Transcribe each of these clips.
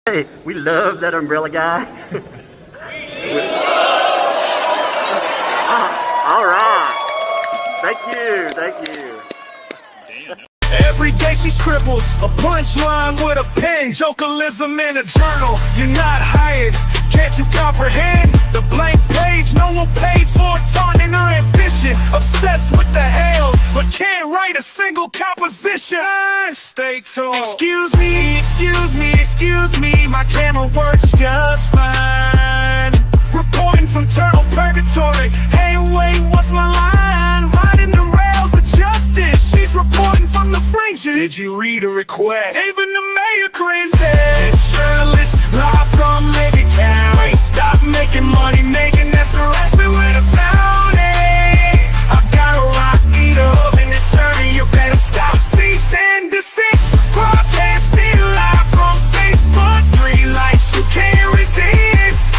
Hey, we love that umbrella guy. All right. Thank you. Every day she scribbles a punchline with a pen. Jokealism in a journal. You're not hired. Can't you comprehend? The blank page, no one paid for, taunting her ambition. Obsessed with the Hales, but can't write a single composition. Stay tuned. Excuse me, my camera works just fine. Reporting from Turtle Purgatory. Hey, wait, what's my line? Riding the rails of justice. She's reporting from the fringes. Did you read her request? Even the mayor cringes. It's Jokealist, live from Lady County. Stop making money, making this harassment with a bounty. I got a rock eater up in attorney. You better stop, cease and desist. Broadcasting live from Facebook. 3 likes, you can't resist.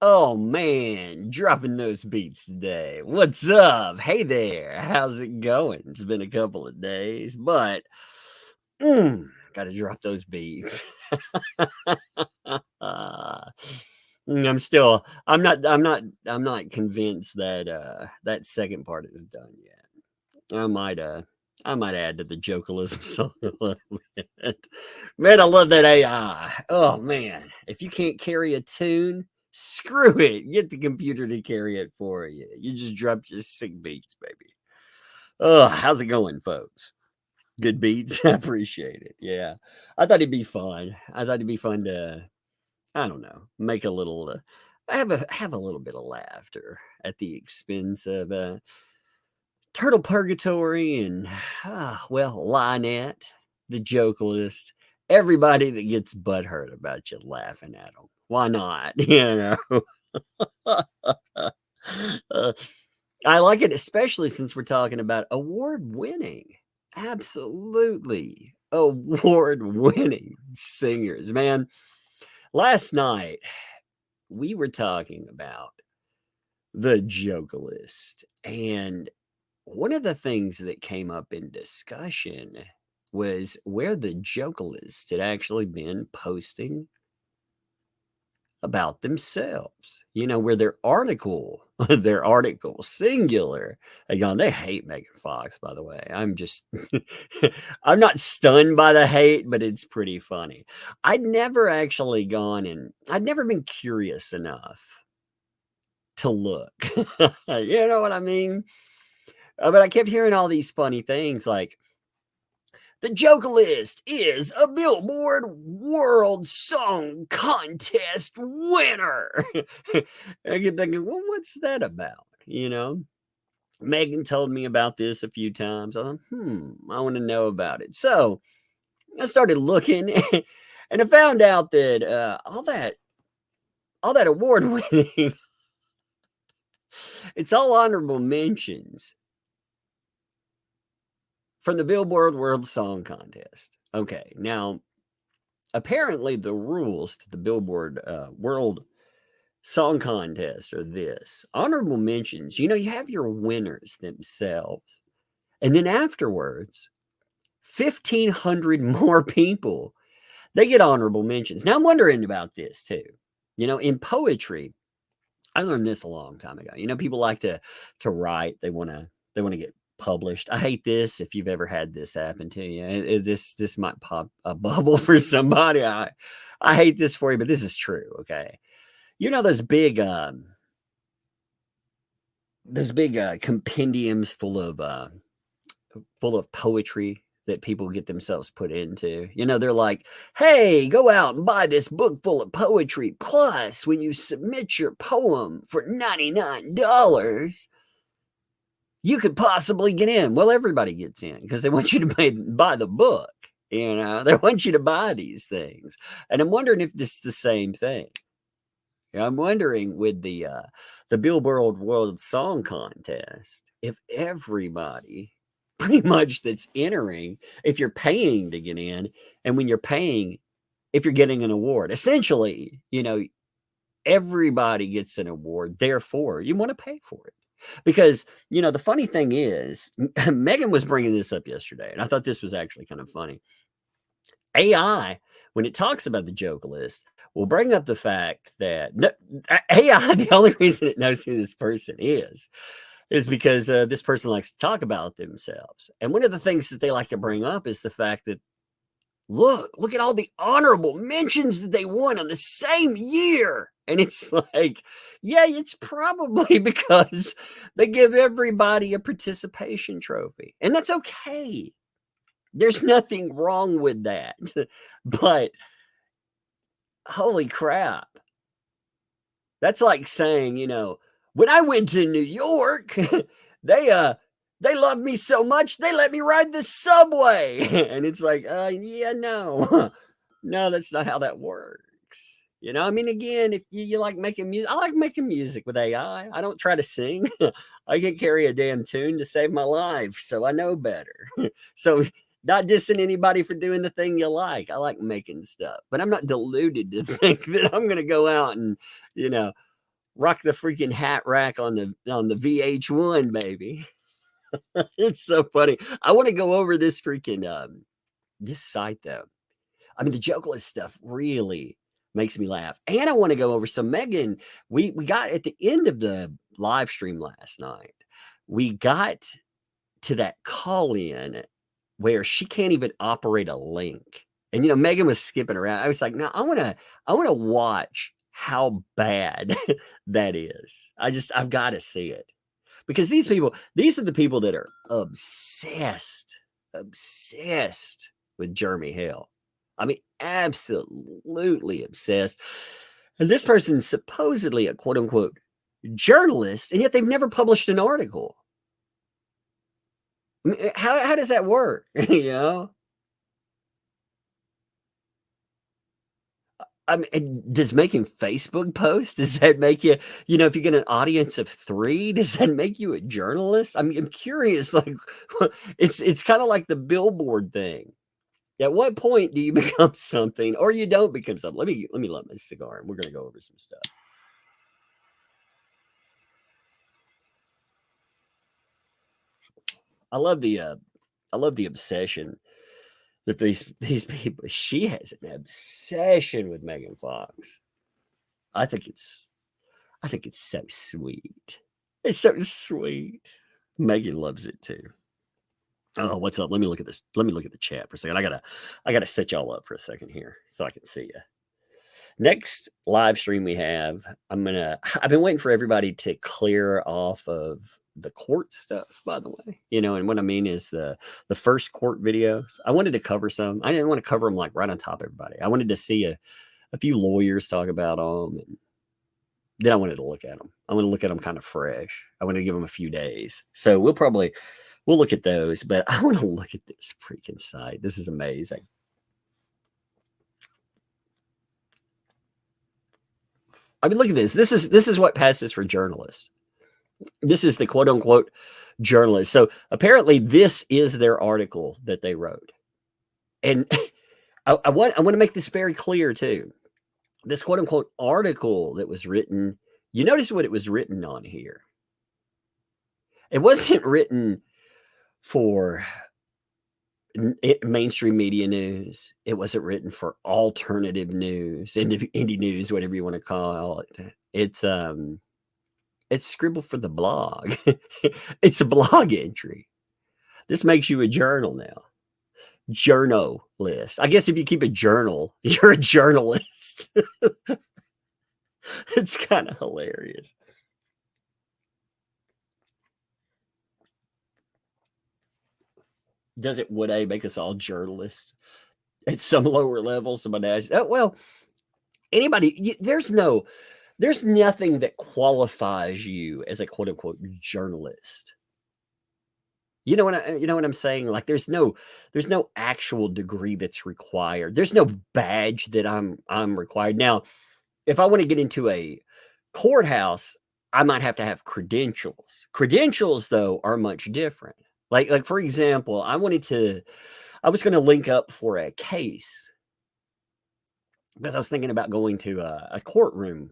Oh man, dropping those beats today. What's up? Hey there, how's it going? It's been a couple of days, but gotta drop those beats. I'm not convinced that that second part is done yet. I might add to the Jokealism song a little bit. Man, I love that AI. Oh man, if you can't carry a tune, screw it. Get the computer to carry it for you. You just dropped your sick beats, baby. Oh, how's it going, folks? Good beats? I appreciate it. Yeah. I thought it'd be fun. To, I don't know, make a little, have a little bit of laughter at the expense of Turtle Purgatory and, Lynette, the Jokealist, everybody that gets butthurt about you laughing at them. Why not? You know, I like it, especially since we're talking about award-winning, absolutely award-winning singers. Man, last night we were talking about the Jokealist, and one of the things that came up in discussion was where the Jokealist had actually been posting about themselves, where their article singular, again, they hate Megan Fox, by the way. I'm not stunned by the hate, but it's pretty funny. I'd never actually I'd never been curious enough to look, you know what I mean? But I kept hearing all these funny things like The Jokealist is a Billboard World Song Contest winner. I get thinking, well, what's that about? You know, Megan told me about this a few times. I thought, I want to know about it. So I started looking, and I found out that all that award winning, it's all honorable mentions from the Billboard World Song Contest. Okay, now apparently the rules to the Billboard World Song Contest are this: honorable mentions. You have your winners themselves, and then afterwards, 1,500 more people, they get honorable mentions. Now I'm wondering about this too. In poetry, I learned this a long time ago. People like to write. They want to get published. I hate this. If you've ever had this happen to you, this might pop a bubble for somebody. I hate this for you, but this is true. Okay, those big compendiums full of poetry that people get themselves put into. They're like, hey, go out and buy this book full of poetry. Plus, when you submit your poem for $99, you could possibly get in. Well, everybody gets in because they want you to buy the book. They want you to buy these things. And I'm wondering if this is the same thing. I'm wondering with the Billboard World Song Contest, if everybody pretty much that's entering, if you're paying to get in, and when you're paying, if you're getting an award, essentially, everybody gets an award. Therefore, you want to pay for it. Because, the funny thing is, Megan was bringing this up yesterday, and I thought this was actually kind of funny. AI, when it talks about the Jokealist, will bring up the fact that AI, the only reason it knows who this person is because this person likes to talk about themselves. And one of the things that they like to bring up is the fact that, look at all the honorable mentions that they won on the same year. And it's like, yeah, it's probably because they give everybody a participation trophy. And that's okay. There's nothing wrong with that. But holy crap. That's like saying, when I went to New York, they loved me so much they let me ride the subway. And it's like, yeah, no. No, that's not how that works. Again, if you like making music, I like making music with AI. I don't try to sing. I can carry a damn tune to save my life, so I know better. So not dissing anybody for doing the thing you like. I like making stuff, but I'm not deluded to think that I'm going to go out and, rock the freaking hat rack on the VH1, baby. It's so funny. I want to go over this freaking this site though. The Jokealist stuff really makes me laugh. And I want to go over. So Megan, we got at the end of the live stream last night, we got to that call in where she can't even operate a link. And Megan was skipping around. I was like, no, I want to watch how bad that is. I've got to see it. Because these are the people that are obsessed with Jeremy Hale. Absolutely obsessed. And this person's supposedly a quote unquote journalist, and yet they've never published an article. How does that work? Does making Facebook posts, does that make you, if you get an audience of 3, does that make you a journalist? I'm curious, like, it's kind of like the billboard thing. At what point do you become something or you don't become something? Let me light my cigar and we're going to go over some stuff. I love the obsession that these people, she has an obsession with Megan Fox. I think it's so sweet. It's so sweet. Megan loves it too. Oh, what's up? Let me look at this. Let me look at the chat for a second. I gotta set y'all up for a second here so I can see you. Next live stream we have, I've been waiting for everybody to clear off of the court stuff, by the way. And what I mean is the first court videos. I wanted to cover some. I didn't want to cover them like right on top of everybody. I wanted to see a few lawyers talk about them, and then I wanted to look at them. I want to look at them kind of fresh. I want to give them a few days. So we'll look at those, but I want to look at this freaking site. This is amazing. I mean, look at this. This is what passes for journalists. This is the quote unquote journalist. So apparently this is their article that they wrote. And I want to make this very clear too. This quote unquote article that was written, you notice what it was written on here. It wasn't written for mainstream media news. It wasn't written for alternative news, indie news, whatever you want to call it. It's scribbled for the blog. It's a blog entry. This makes you a journal now. Journalist. I guess if you keep a journal, you're a journalist. It's kind of hilarious. Would I make us all journalists at some lower level? Somebody asks, oh, well, anybody, there's nothing that qualifies you as a quote unquote journalist. You know what I'm saying? Like there's no actual degree that's required. There's no badge that I'm required. Now, if I want to get into a courthouse, I might have to have credentials. Credentials though are much different. Like for example, I was going to link up for a case because I was thinking about going to a courtroom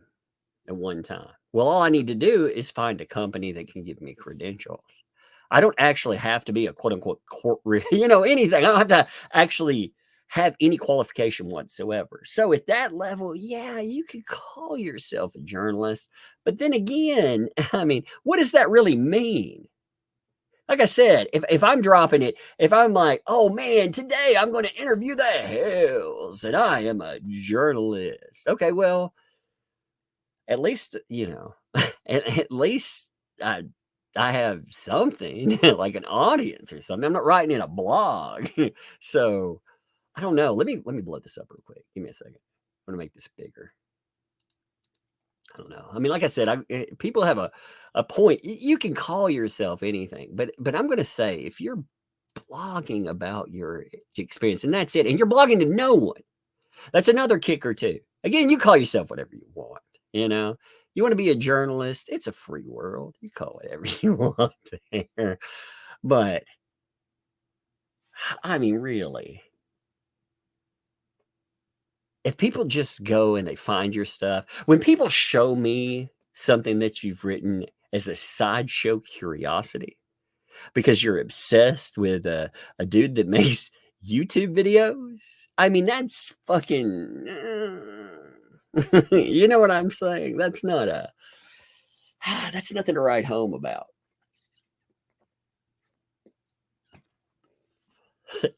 at one time. Well, all I need to do is find a company that can give me credentials. I don't actually have to be a quote unquote courtroom, anything. I don't have to actually have any qualification whatsoever. So at that level, yeah, you could call yourself a journalist. But then again, I mean, what does that really mean? Like I said, if I'm dropping it, if I'm like, oh man, today I'm going to interview the Hales and I am a journalist. Okay, well, at least, at least I have something like an audience or something. I'm not writing in a blog. So I don't know. Let me blow this up real quick. Give me a second. I'm going to make this bigger. I don't know. I mean, like I said, people have a point. You can call yourself anything, but I'm going to say if you're blogging about your experience and that's it, and you're blogging to no one, that's another kicker too. Again, you call yourself whatever you want. You want to be a journalist. It's a free world. You call whatever you want there. But I mean, really, if people just go and they find your stuff, when people show me something that you've written as a sideshow curiosity, because you're obsessed with a dude that makes YouTube videos, I mean, that's fucking, you know what I'm saying? That's nothing to write home about.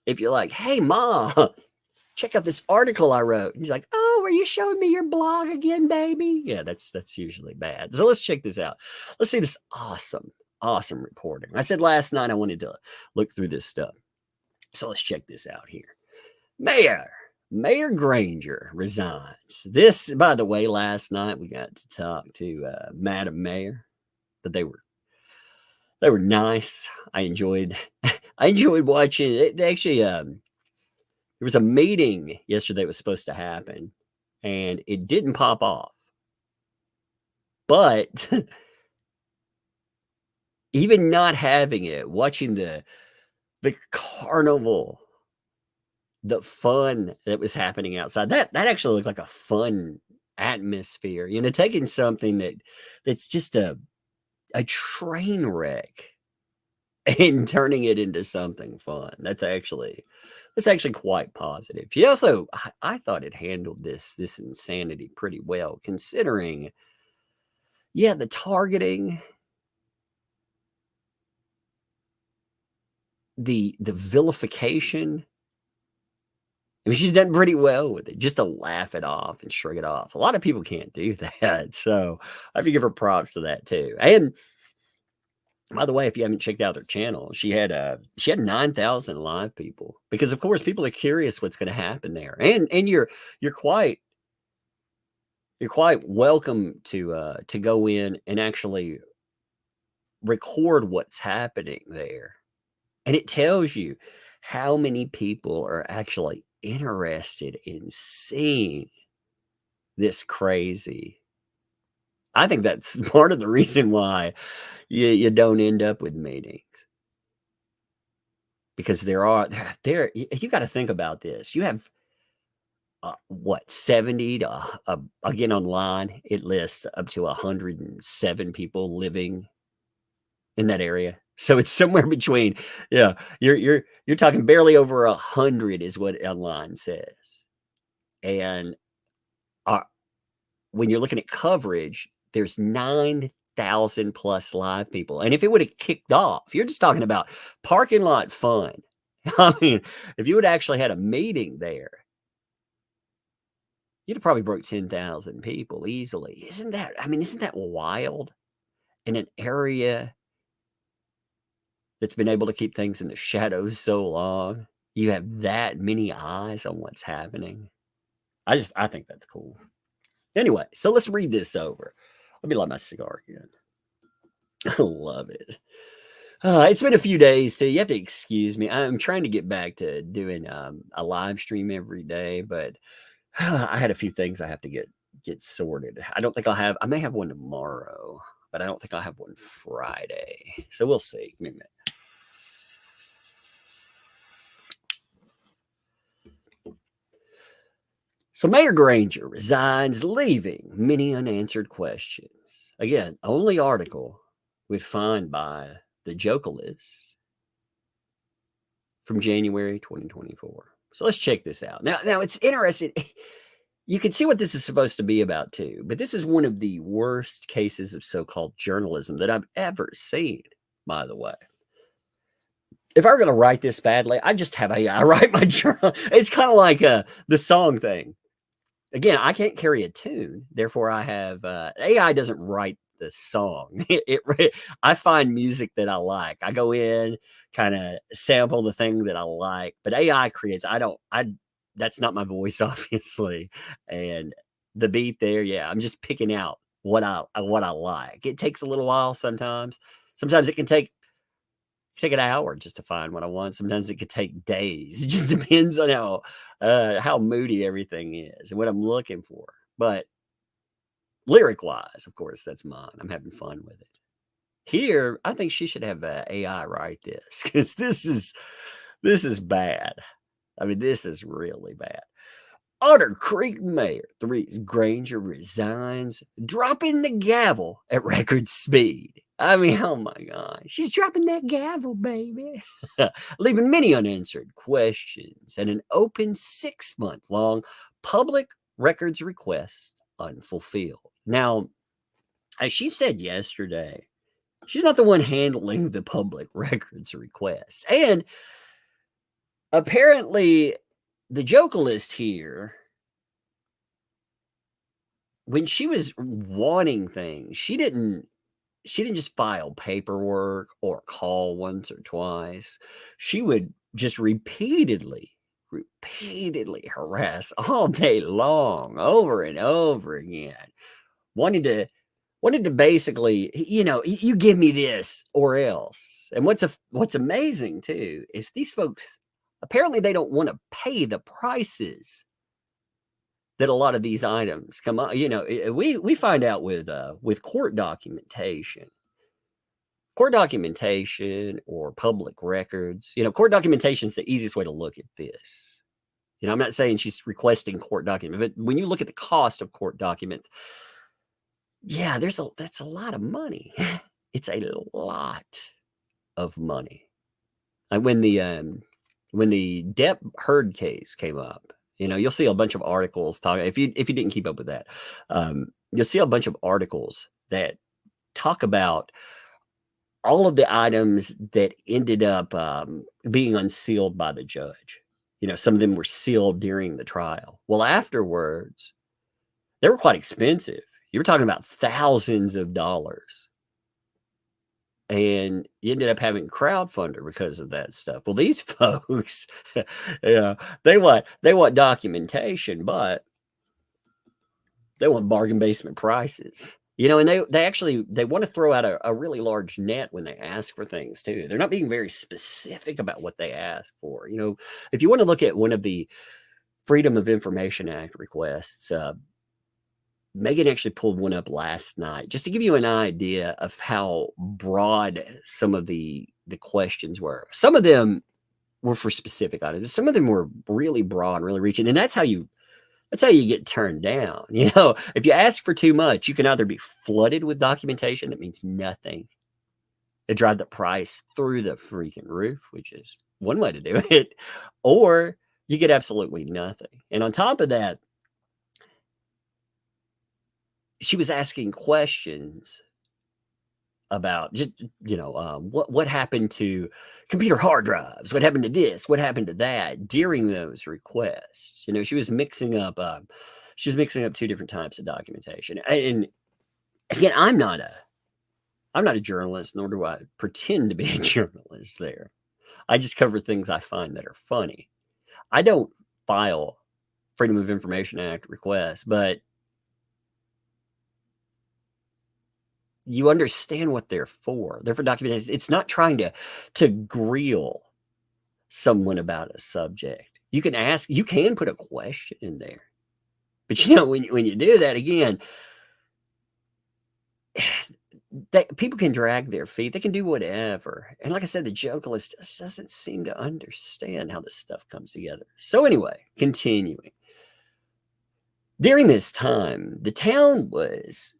If you're like, hey, Ma, check out this article I wrote. He's like, oh, are you showing me your blog again, baby? Yeah, that's usually bad. So let's check this out. Let's see this awesome reporting. I said last night I wanted to look through this stuff. So let's check this out here. Mayor Granger resigns. This, by the way, last night we got to talk to Madam Mayor, but they were nice. I enjoyed watching it. They actually, there was a meeting yesterday that was supposed to happen, and it didn't pop off. But even not having it, watching the carnival, the fun that was happening outside, that actually looked like a fun atmosphere. Taking something that's just a train wreck and turning it into something fun. That's actually quite positive. She also, I thought it handled this insanity pretty well, considering, the targeting, the vilification. I mean, she's done pretty well with it, just to laugh it off and shrug it off. A lot of people can't do that. So I have to give her props to that too. And By the way, if you haven't checked out their channel, she had 9,000 live people, because of course people are curious what's going to happen there, and you're quite welcome to go in and actually record what's happening there, and it tells you how many people are actually interested in seeing this crazy. I think that's part of the reason why you don't end up with meetings, because there you got to think about this. You have what, 70 to again, online it lists up to 107 people living in that area. So it's somewhere between, yeah, you're talking barely over 100 is what online says. And when you're looking at coverage, there's 9,000 plus live people. And if it would have kicked off, you're just talking about parking lot fun. I mean, if you would actually had a meeting there, you'd have probably broke 10,000 people easily. Isn't that wild? In an area that's been able to keep things in the shadows so long, you have that many eyes on what's happening. I think that's cool. Anyway, so let's read this over. Let me light my cigar again. I love it. It's been a few days too. You have to excuse me. I'm trying to get back to doing a live stream every day, but I had a few things I have to get sorted. I may have one tomorrow, but I don't think I'll have one Friday. So we'll see. Give me a minute. So Mayor Granger resigns, leaving many unanswered questions. Again, only article we'd find by the Jokealist from January 2024. So let's check this out. Now it's interesting. You can see what this is supposed to be about too, but this is one of the worst cases of so-called journalism that I've ever seen, by the way. If I were going to write this badly, I just have AI write my journal. It's kind of like the song thing. Again, I can't carry a tune, therefore I have AI doesn't write the song. I find music that I like. I go in, kind of sample the thing that I like, but AI creates. That's not my voice, obviously, and the beat there. Yeah, I'm just picking out what I like. It takes a little while sometimes. Sometimes it can take an hour just to find what I want. Sometimes it could take days. It just depends on how moody everything is and what I'm looking for. But lyric wise, of course, that's mine. I'm having fun with it. Here, I think she should have AI write this, because this is bad. I mean, this is really bad. Otter Creek Mayor 3's Granger resigns, dropping the gavel at record speed. I mean, oh my God. She's dropping that gavel, baby. Leaving many unanswered questions and an open 6-month-long public records request unfulfilled. Now, as she said yesterday, she's not the one handling the public records request. And apparently, the Jokealist here, when she was wanting things, she didn't just file paperwork or call once or twice. She would just repeatedly harass all day long, over and over again, wanting to basically, you give me this or else. And what's amazing too is these folks, apparently they don't want to pay the prices that a lot of these items come up. We find out with court documentation or public records. Court documentation is the easiest way to look at this. I'm not saying she's requesting court documents, but when you look at the cost of court documents, yeah, that's a lot of money. It's a lot of money. Like when the Depp Heard case came up, you'll see a bunch of articles talking. If you didn't keep up with that, you'll see a bunch of articles that talk about all of the items that ended up being unsealed by the judge. Some of them were sealed during the trial. Well, afterwards, they were quite expensive. You were talking about thousands of dollars. and you ended up having crowdfunder because of that stuff. Well, these folks, yeah, they want documentation, but they want bargain basement prices. And they actually they want to throw out a really large net when they ask for things too. They're not being very specific about what they ask for. If you want to look at one of the Freedom of Information Act requests, Megan actually pulled one up last night just to give you an idea of how broad some of the questions were. Some of them were for specific items. Some of them were really broad, really reaching, and that's how you get turned down. If you ask for too much, you can either be flooded with documentation that means nothing. It drive the price through the freaking roof, which is one way to do it, or you get absolutely nothing. And on top of that, she was asking questions about just, what happened to computer hard drives? What happened to this? What happened to that during those requests? She was mixing up two different types of documentation. And again, I'm not a journalist, nor do I pretend to be a journalist there. I just cover things I find that are funny. I don't file Freedom of Information Act requests, but you understand what they're for. They're for documentation. It's not trying to grill someone about a subject. You can put a question in there. But when you do that, again, people can drag their feet. They can do whatever. And like I said, the Jokealist just doesn't seem to understand how this stuff comes together. So anyway, continuing. During this time, the town was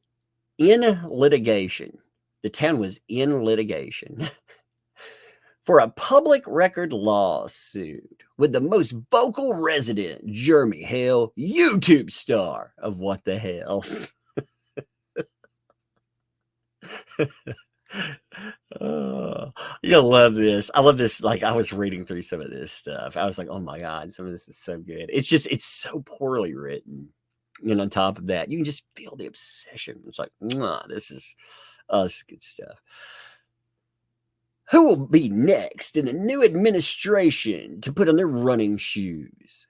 in litigation. The town was in litigation for a public record lawsuit with the most vocal resident, Jeremy Hale, YouTube star of What the Hell. Oh, you'll love this. I love this. Like, I was reading through some of this stuff. I was like, oh my God, some of this is so good. It's so poorly written. And on top of that, you can just feel the obsession. It's like, this is good stuff. Who will be next in the new administration to put on their running shoes?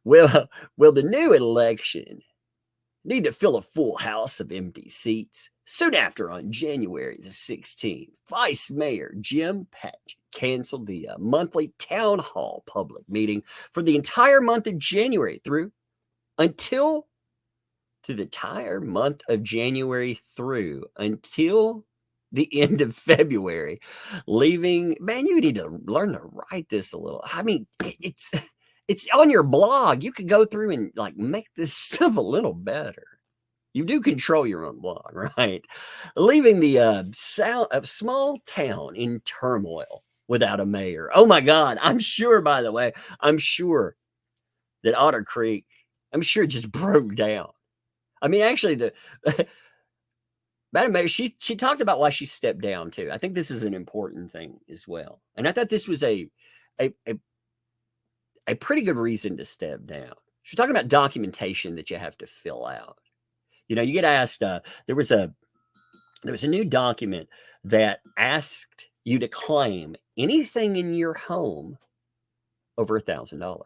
Well, the new election need to fill a full house of empty seats. Soon after, on January the 16th, Vice Mayor Jim Patchett canceled the monthly town hall public meeting for the entire month of January through until the end of February, leaving. Man, you need to learn to write this a little. I mean, it's on your blog. You could go through and like make this stuff a little better. You do control your own blog, right? Leaving the small town in turmoil without a mayor. Oh my God! I'm sure. By the way, I'm sure that Otter Creek, I'm sure, just broke down. I mean, actually, the Madam Mayor, she talked about why she stepped down too. I think this is an important thing as well, and I thought this was a pretty good reason to step down. She's talking about documentation that you have to fill out. You get asked. There was a new document that asked you to claim anything in your home over $1,000.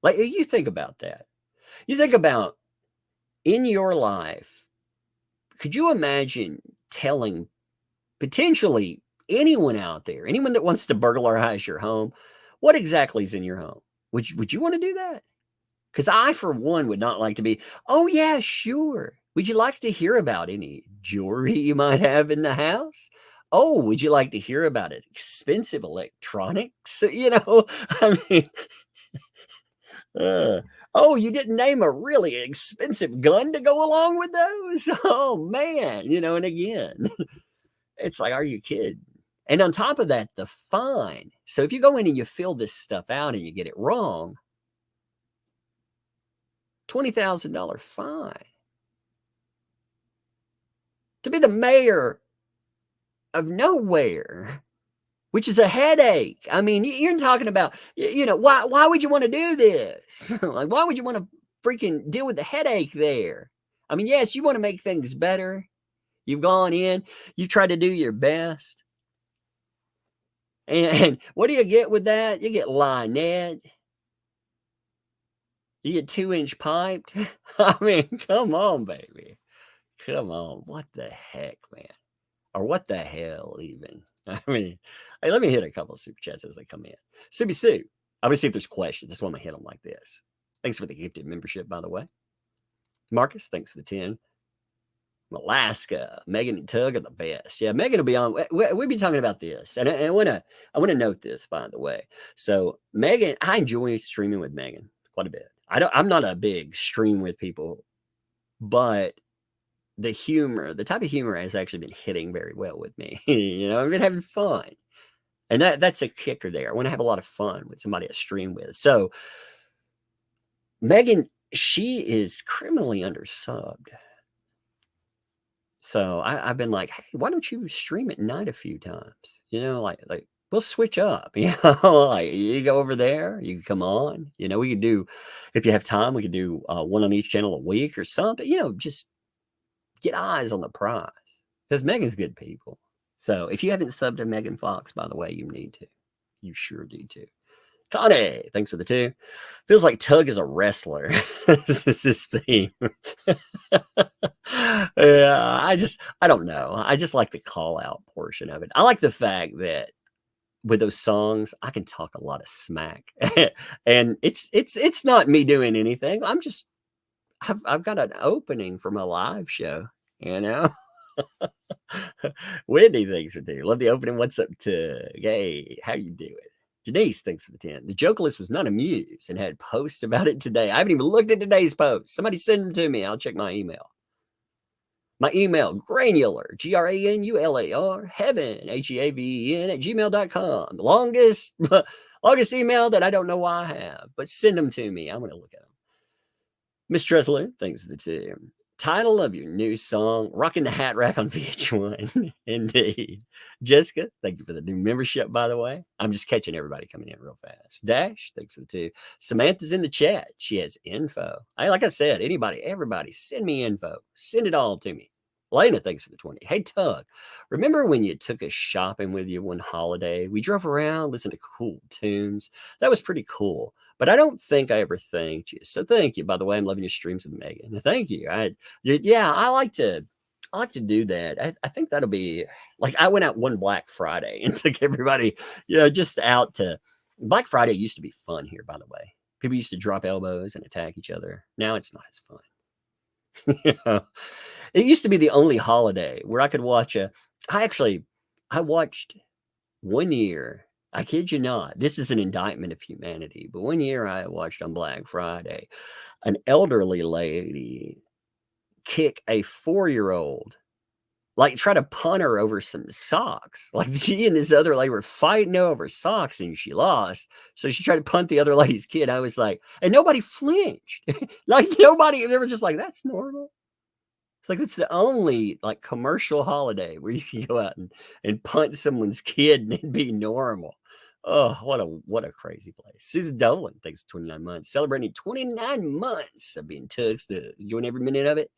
Like, you think about that. You think about in your life. Could you imagine telling potentially anyone out there, anyone that wants to burglarize your home, what exactly is in your home? Would you want to do that? Because I, for one, would not like to be, oh, yeah, sure. Would you like to hear about any jewelry you might have in the house? Oh, would you like to hear about expensive electronics? I mean, oh, you didn't name a really expensive gun to go along with those? Oh, man. And again, it's like, are you kidding? And on top of that, the fine. So if you go in and you fill this stuff out and you get it wrong, $20,000 fine. To be the mayor of nowhere, which is a headache. I mean, you're talking about, why would you want to do this? Like, why would you want to freaking deal with the headache there? I mean, yes, you want to make things better. You've gone in, you tried to do your best. And what do you get with that? You get Lynette. You get 2-inch piped. I mean, come on, baby. Come on. What the heck, man? Or what the hell, even? I mean, hey, let me hit a couple of super chats as they come in. Subi Sue. I'm going to see if there's questions. That's why I'm going to hit them like this. Thanks for the gifted membership, by the way. Marcus, thanks for the 10. Alaska, Megan and Tug are the best. Yeah, Megan will be on. We'll be talking about this, and I want to note this, by the way. So Megan, I enjoy streaming with Megan quite a bit. I'm not a big stream with people, but the type of humor has actually been hitting very well with me. I've been having fun, and that's a kicker there. I want to have a lot of fun with somebody I stream with. So Megan, she is criminally undersubbed. So I've been like, hey, why don't you stream at night a few times? Like we'll switch up. Like you go over there, you can come on. We could do, if you have time, we could do one on each channel a week or something. Just get eyes on the prize, because Megan's good people. So if you haven't subbed to Megan Fox, by the way, you need to. You sure need to. Connie, thanks for the 2. Feels like Tug is a wrestler. This is his theme. Yeah, I don't know. I just like the call out portion of it. I like the fact that with those songs, I can talk a lot of smack, and it's not me doing anything. I've got an opening for my live show. Whitney thinks it do. Love the opening. What's up, Tug? Hey, how you doing? Denise thinks for the 10. The Jokealist was not amused and had posts about it today. I haven't even looked at today's post. Somebody send them to me. I'll check my email. My email, granular, GRANULAR, heaven, HEAVEN, @gmail.com. The longest email that I don't know why I have, but send them to me. I'm going to look at them. Miss Tressler, thanks for the 2. Title of your new song, Rocking the Hat Rack on VH1. Indeed. Jessica, thank you for the new membership, by the way. I'm just catching everybody coming in real fast. Dash, thanks for the 2. Samantha's in the chat. She has info. Like I said, everybody, send me info. Send it all to me. Lena, thanks for the 20. Hey, Tug, remember when you took us shopping with you one holiday? We drove around, listened to cool tunes. That was pretty cool. But I don't think I ever thanked you. So thank you. By the way, I'm loving your streams with Megan. Thank you. I like to do that. I think that'll be like, I went out one Black Friday and took everybody, just out to. Black Friday used to be fun here, by the way. People used to drop elbows and attack each other. Now it's not as fun. It used to be the only holiday where I could watch I watched one year. I kid you not. This is an indictment of humanity. But one year I watched on Black Friday an elderly lady kick a 4-year-old, like try to punt her over some socks. Like she and this other lady were fighting over socks and she lost. So she tried to punt the other lady's kid. I was like, and nobody flinched. Like nobody, they were just like, that's normal. It's like, it's the only like commercial holiday where you can go out and punt someone's kid and it'd be normal. Oh, what a crazy place. Susan Dolan, thanks for 29 months. Celebrating 29 months of being Tugs. Enjoying every minute of it.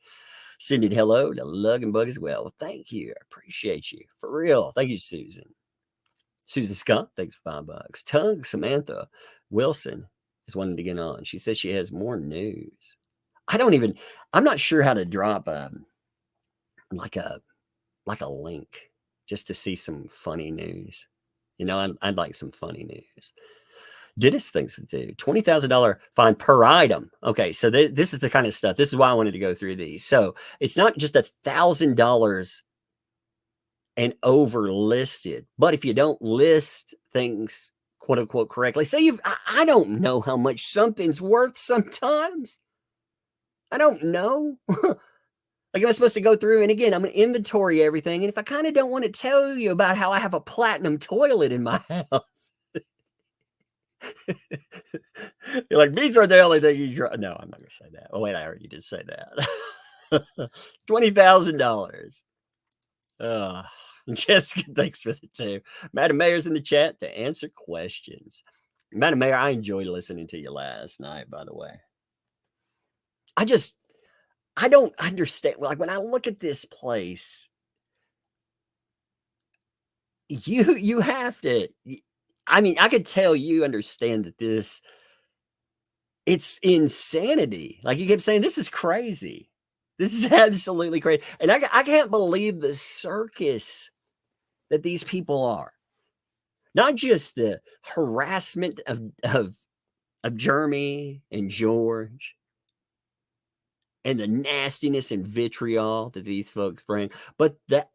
Sending hello to Lug and Bug as well. Thank you. I appreciate you. For real. Thank you, Susan. Susan Scott, thanks for $5. Tug Samantha Wilson is wanting to get on. She says she has more news. I'm not sure how to drop like a link just to see some funny news. I'd like some funny news. Dennis thinks to do $20,000 fine per item. Okay, so this is the kind of stuff. This is why I wanted to go through these. So it's not just $1,000 and over listed, but if you don't list things quote unquote correctly, say I don't know how much something's worth sometimes. I don't know. Like, am I supposed to go through, and again, I'm going to inventory everything. And if I kind of don't want to tell you about how I have a platinum toilet in my house, you're like, these are the only thing you draw. No, I'm not going to say that. Oh, wait, I already did say that. $20,000. Jessica, thanks for the 2. Madam Mayor's in the chat to answer questions. Madam Mayor, I enjoyed listening to you last night, by the way. I don't understand. Like, when I look at this place, you have to. I mean, I could tell you understand that it's insanity. Like you kept saying, this is crazy. This is absolutely crazy. And I can't believe the circus that these people are. Not just the harassment of Jeremy and George and the nastiness and vitriol that these folks bring, but the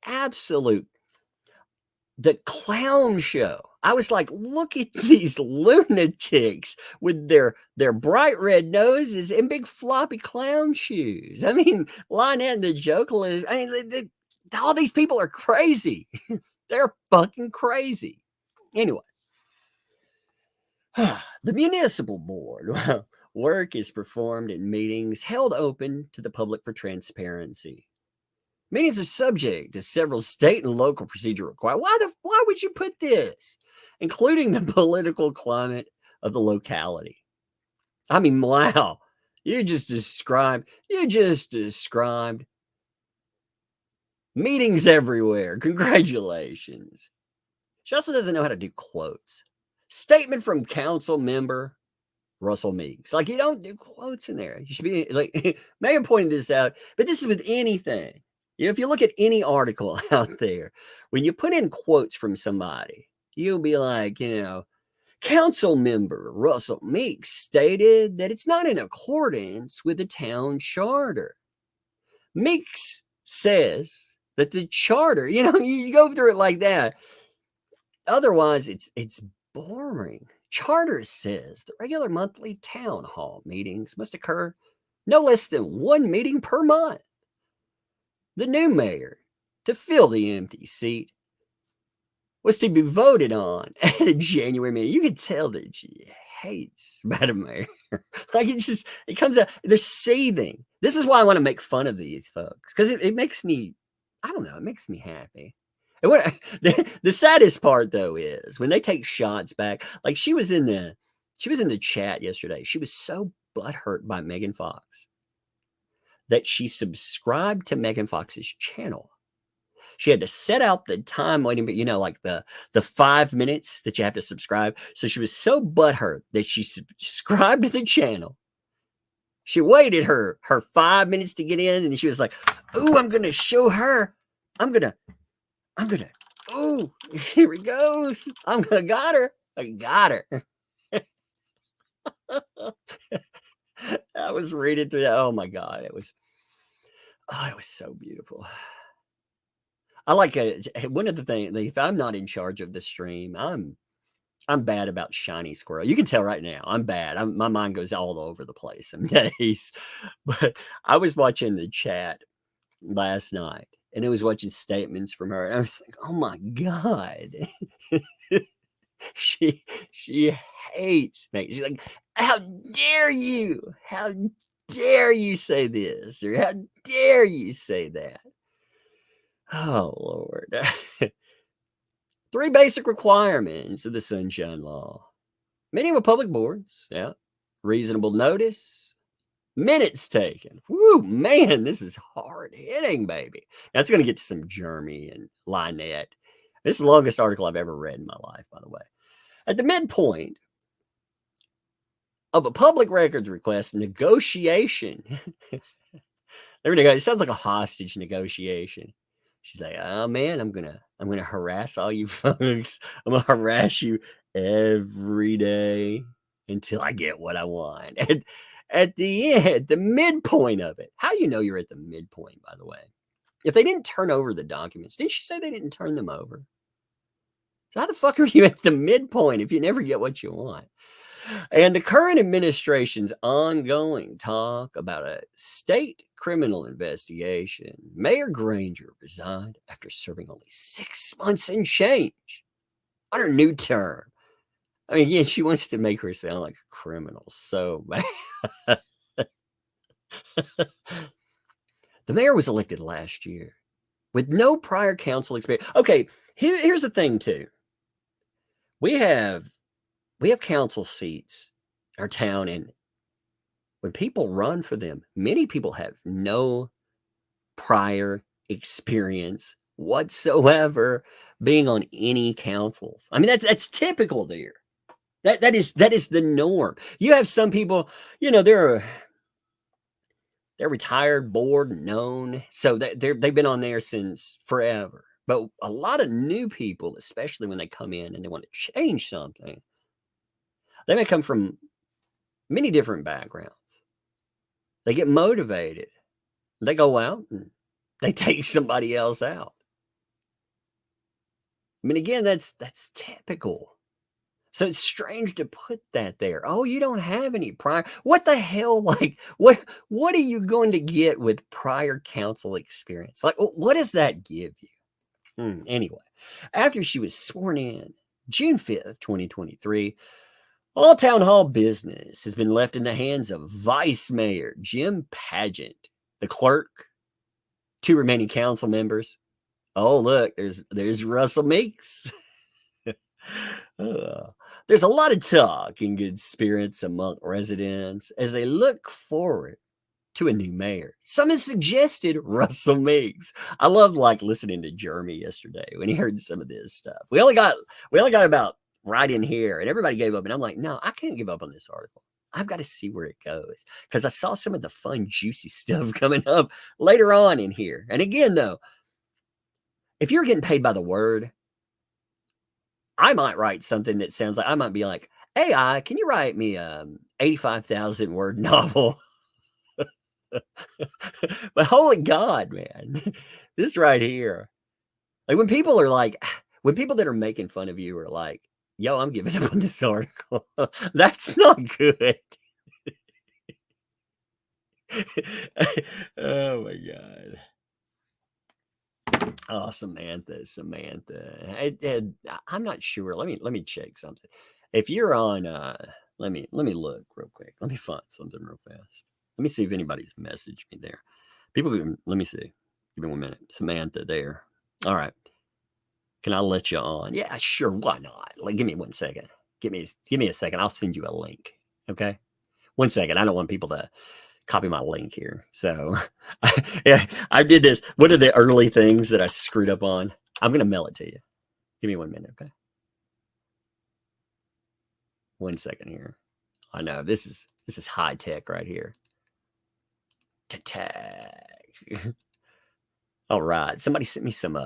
clown show. I was like, look at these lunatics with their bright red noses and big floppy clown shoes. I mean, Lynette and the Jokealist. I mean, all these people are crazy. They're fucking crazy. Anyway, the municipal board work is performed in meetings held open to the public for transparency. Meetings are subject to several state and local procedure requirements. Why would you put this? Including the political climate of the locality. I mean, wow. You just described meetings everywhere. Congratulations. She also doesn't know how to do quotes. Statement from council member Russell Meeks. Like, you don't do quotes in there. You should be like, Megan pointed this out, but this is with anything. You know, if you look at any article out there, when you put in quotes from somebody, you'll be like, council member Russell Meeks stated that it's not in accordance with the town charter. Meeks says that the charter, you go through it like that. Otherwise, it's boring. Charter says the regular monthly town hall meetings must occur no less than one meeting per month. The new mayor, to fill the empty seat, was to be voted on at a January meeting. You could tell that she hates Madam Mayor. Like, it comes out, they're seething. This is why I want to make fun of these folks, because it makes me, I don't know, it makes me happy. And the saddest part, though, is when they take shots back. Like, she was in the chat yesterday. She was so butthurt by Megan Fox that she subscribed to Megan Fox's channel. She had to set out the time waiting, but like the 5 minutes that you have to subscribe. So she was so butthurt that she subscribed to the channel. She waited her 5 minutes to get in, and she was like, "Ooh, I'm gonna show her. I'm gonna. Oh, here he goes. I got her. I got her." I was reading through that. Oh my God, it was so beautiful. I like one of the things. If I'm not in charge of the stream, I'm bad about shiny squirrel. You can tell right now I'm bad. My mind goes all over the place some days. But I was watching the chat last night, and it was watching statements from her. And I was like, oh my God. She hates me. She's like, how dare you? How dare you say this? Or how dare you say that? Oh, Lord. 3 basic requirements of the Sunshine Law. Meeting with public boards. Yeah. Reasonable notice. Minutes taken. Woo, man, this is hard hitting, baby. That's going to get to some Jeremy and Lynette. This is the longest article I've ever read in my life, by the way. At the midpoint of a public records request negotiation. There we go. It sounds like a hostage negotiation. She's like, oh man, I'm gonna harass all you folks. I'm gonna harass you every day until I get what I want. And at the end, the midpoint of it. How you know you're at the midpoint, by the way? If they didn't turn over the documents, didn't she say they didn't turn them over? So how the fuck are you at the midpoint if you never get what you want? And the current administration's ongoing talk about a state criminal investigation. Mayor Granger resigned after serving only 6 months and change on her new term. I mean, yeah, she wants to make her sound like a criminal so bad. The mayor was elected last year with no prior council experience. Okay, here's the thing, too. We have council seats in our town, and when people run for them, many people have no prior experience whatsoever being on any councils. I mean, that's typical there. That is the norm. You have some people, they're retired, bored, known, so they've been on there since forever. But a lot of new people, especially when they come in and they want to change something, they may come from many different backgrounds. They get motivated. They go out and they take somebody else out. I mean, again, that's typical. So it's strange to put that there. Oh, you don't have any prior. What the hell? Like, what are you going to get with prior council experience? Like, what does that give you? Anyway, after she was sworn in June 5th, 2023, all town hall business has been left in the hands of Vice Mayor Jim Pageant, the clerk, 2 remaining council members. Oh, look, there's Russell Meeks. There's a lot of talk and good spirits among residents as they look forward to a new mayor. Some have suggested Russell Meeks. I love listening to Jeremy yesterday when he heard some of this stuff. We only got about right in here, and everybody gave up. And I'm like, no, I can't give up on this article. I've got to see where it goes because I saw some of the fun, juicy stuff coming up later on in here. And again, though, if you're getting paid by the word, I might write something that sounds like, I might be like, AI, can you write me a 85,000 word novel? But holy God, man, this right here. Like when people that are making fun of you are like, yo, I'm giving up on this article. That's not good. Oh my God. Oh, Samantha. I'm not sure. Let me check something. If you're on, let me look real quick. Let me find something real fast. Let me see if anybody's messaged me there. Let me see. Give me 1 minute. Samantha there. All right. Can I let you on? Yeah, sure. Why not? Give me 1 second. Give me a second. I'll send you a link. Okay. 1 second. I don't want people to copy my link here. So yeah, I did this. What are the early things that I screwed up on? I'm going to mail it to you. Give me 1 minute. Okay. 1 second here. I know this is high tech right here. Tag. All right. Somebody sent me some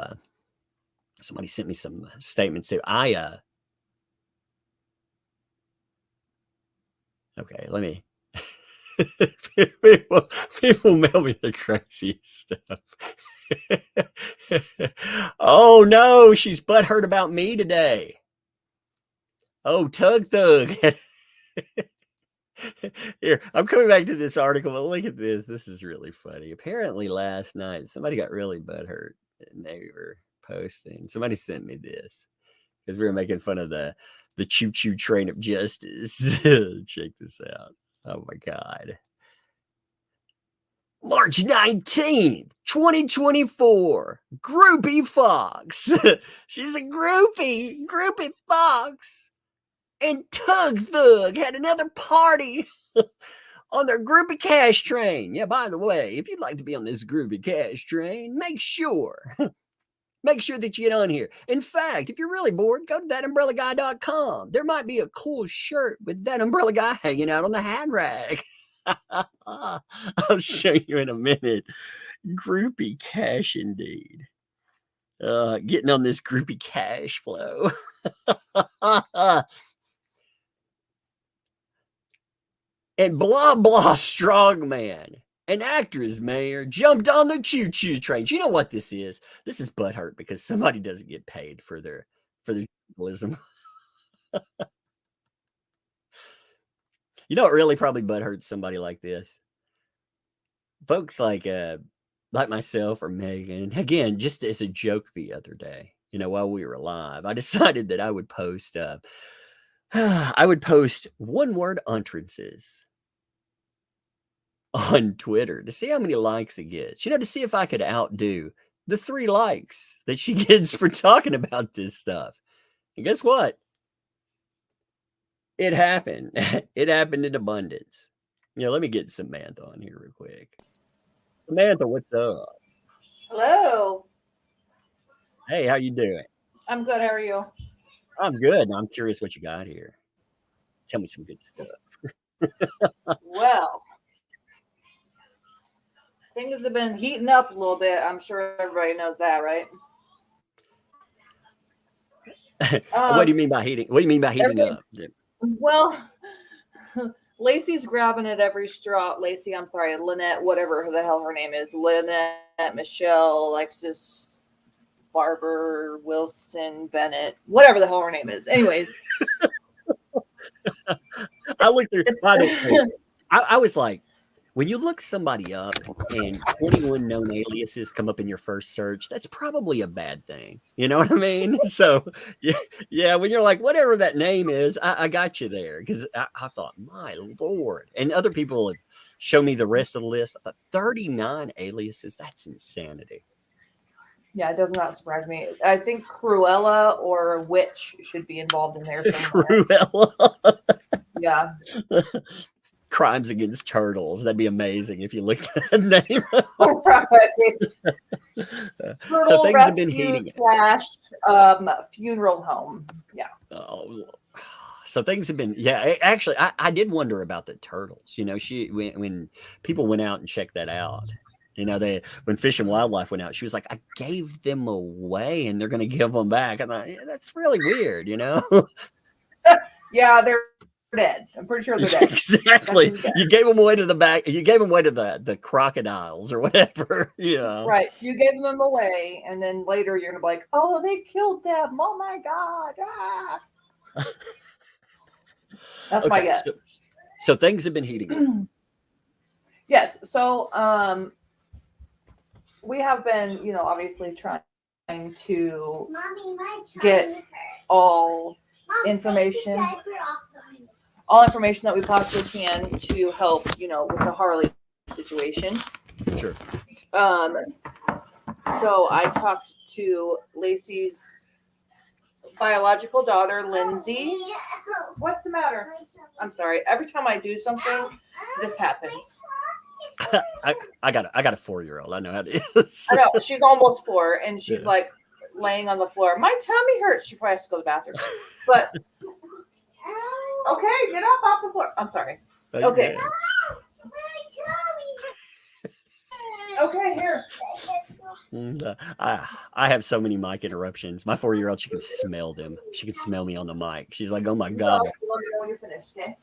statements too. Okay, let me people mail me the craziest stuff. Oh no, she's butthurt about me today. Oh, Tug Thug. Here, I'm coming back to this article, but look at this. This is really funny. Apparently last night, somebody got really butthurt and they were posting. Somebody sent me this because we were making fun of the choo-choo train of justice. Check this out. Oh my God. March 19th, 2024. Groupie Fox. She's a groupie Fox. And Tug Thug had another party on their groupie cash train. Yeah, by the way, if you'd like to be on this groupie cash train, make sure that you get on here. In fact, if you're really bored, go to ThatUmbrellaGuy.com. There might be a cool shirt with That Umbrella Guy hanging out on the hat rack. I'll show you in a minute. Groupie cash indeed. Getting on this groupie cash flow. And blah blah strongman, an actress mayor, jumped on the choo-choo train. You know what this is? This is butthurt because somebody doesn't get paid for their journalism. You know what really probably butthurts somebody like this? Folks like myself or Megan. Again, just as a joke the other day, while we were live, I decided that I would post one-word utterances on Twitter to see how many likes it gets. To see if I could outdo the 3 likes that she gets for talking about this stuff. And guess what? It happened. It happened in abundance. Let me get Samantha on here real quick. Samantha, what's up? Hello. Hey, how you doing? I'm good. How are you? I'm good. I'm curious what you got here. Tell me some good stuff. Well, things have been heating up a little bit. I'm sure everybody knows that, right? What do you Um, mean by heating? What do you mean by heating everybody, up? well, Lacey's grabbing at every straw. Lacey, I'm sorry, Lynette, whatever the hell her name is, Lynette, Michelle, Alexis, Barber, Wilson, Bennett, whatever the hell her name is. Anyways, I looked through. it's I don't. Hey, I was like, when you look somebody up and 21 known aliases come up in your first search, that's probably a bad thing. You know what I mean? So, yeah, yeah. When you're like, whatever that name is, I got you there because I thought, my lord, and other people have shown me the rest of the list. I thought 39 aliases. That's insanity. yeah, it does not surprise me. I think Cruella or Witch should be involved in there somewhere. Cruella. Yeah. Crimes Against Turtles. That'd be amazing if you looked at that name. Right. So Turtle things have been rescue heating. / funeral home. Yeah. Oh, so things have been. Yeah, actually, I did wonder about the turtles. You know, when people went out and checked that out. You know, when Fish and Wildlife went out, she was like, "I gave them away, and they're going to give them back." I thought, yeah, that's really weird. You know. Yeah, they're dead. I'm pretty sure they're dead. Exactly. You gave them away to the back. You gave them away to the crocodiles or whatever. You know. Right. You gave them away, and then later you're gonna be like, "Oh, they killed them! Oh my god!" Ah. That's my Okay. guess. So things have been heating up. Yes. So, we have been, obviously trying to get all information that we possibly can to help, with the Harley situation. Sure. So I talked to Lacey's biological daughter, Lindsay. What's the matter? I'm sorry. Every time I do something, this happens. I got a 4-year-old. I know how it is. I know. She's almost 4, and she's like laying on the floor. My tummy hurts. She probably has to go to the bathroom. But okay, get up off the floor. I'm sorry. Okay. Okay, here. I have so many mic interruptions. My 4-year-old, she can smell them. She can smell me on the mic. She's like, "Oh my god!" Let me know when you're finished, okay?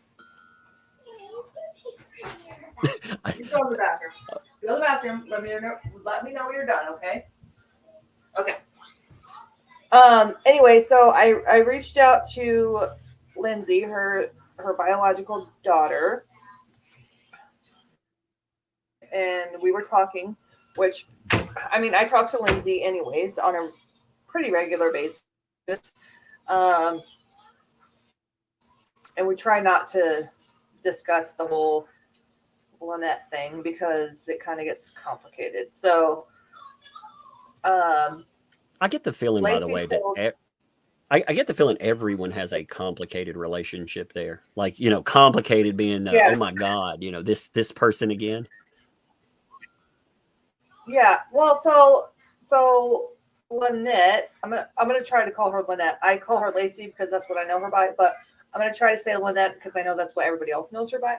You go to the bathroom. Go to the bathroom. Let me know when you're done, okay? Okay. Anyway, so I reached out to Lindsay, her biological daughter, and we were talking, which, I mean, I talk to Lindsay anyways on a pretty regular basis. And we try not to discuss the whole Lynette thing because it kind of gets complicated. So, I get the feeling, by the way, still, that I get the feeling everyone has a complicated relationship there. Like, complicated being, oh my god, this person again. Yeah. Well, so Lynette, I'm gonna try to call her Lynette. I call her Lacey because that's what I know her by, but I'm gonna try to say Lynette because I know that's what everybody else knows her by.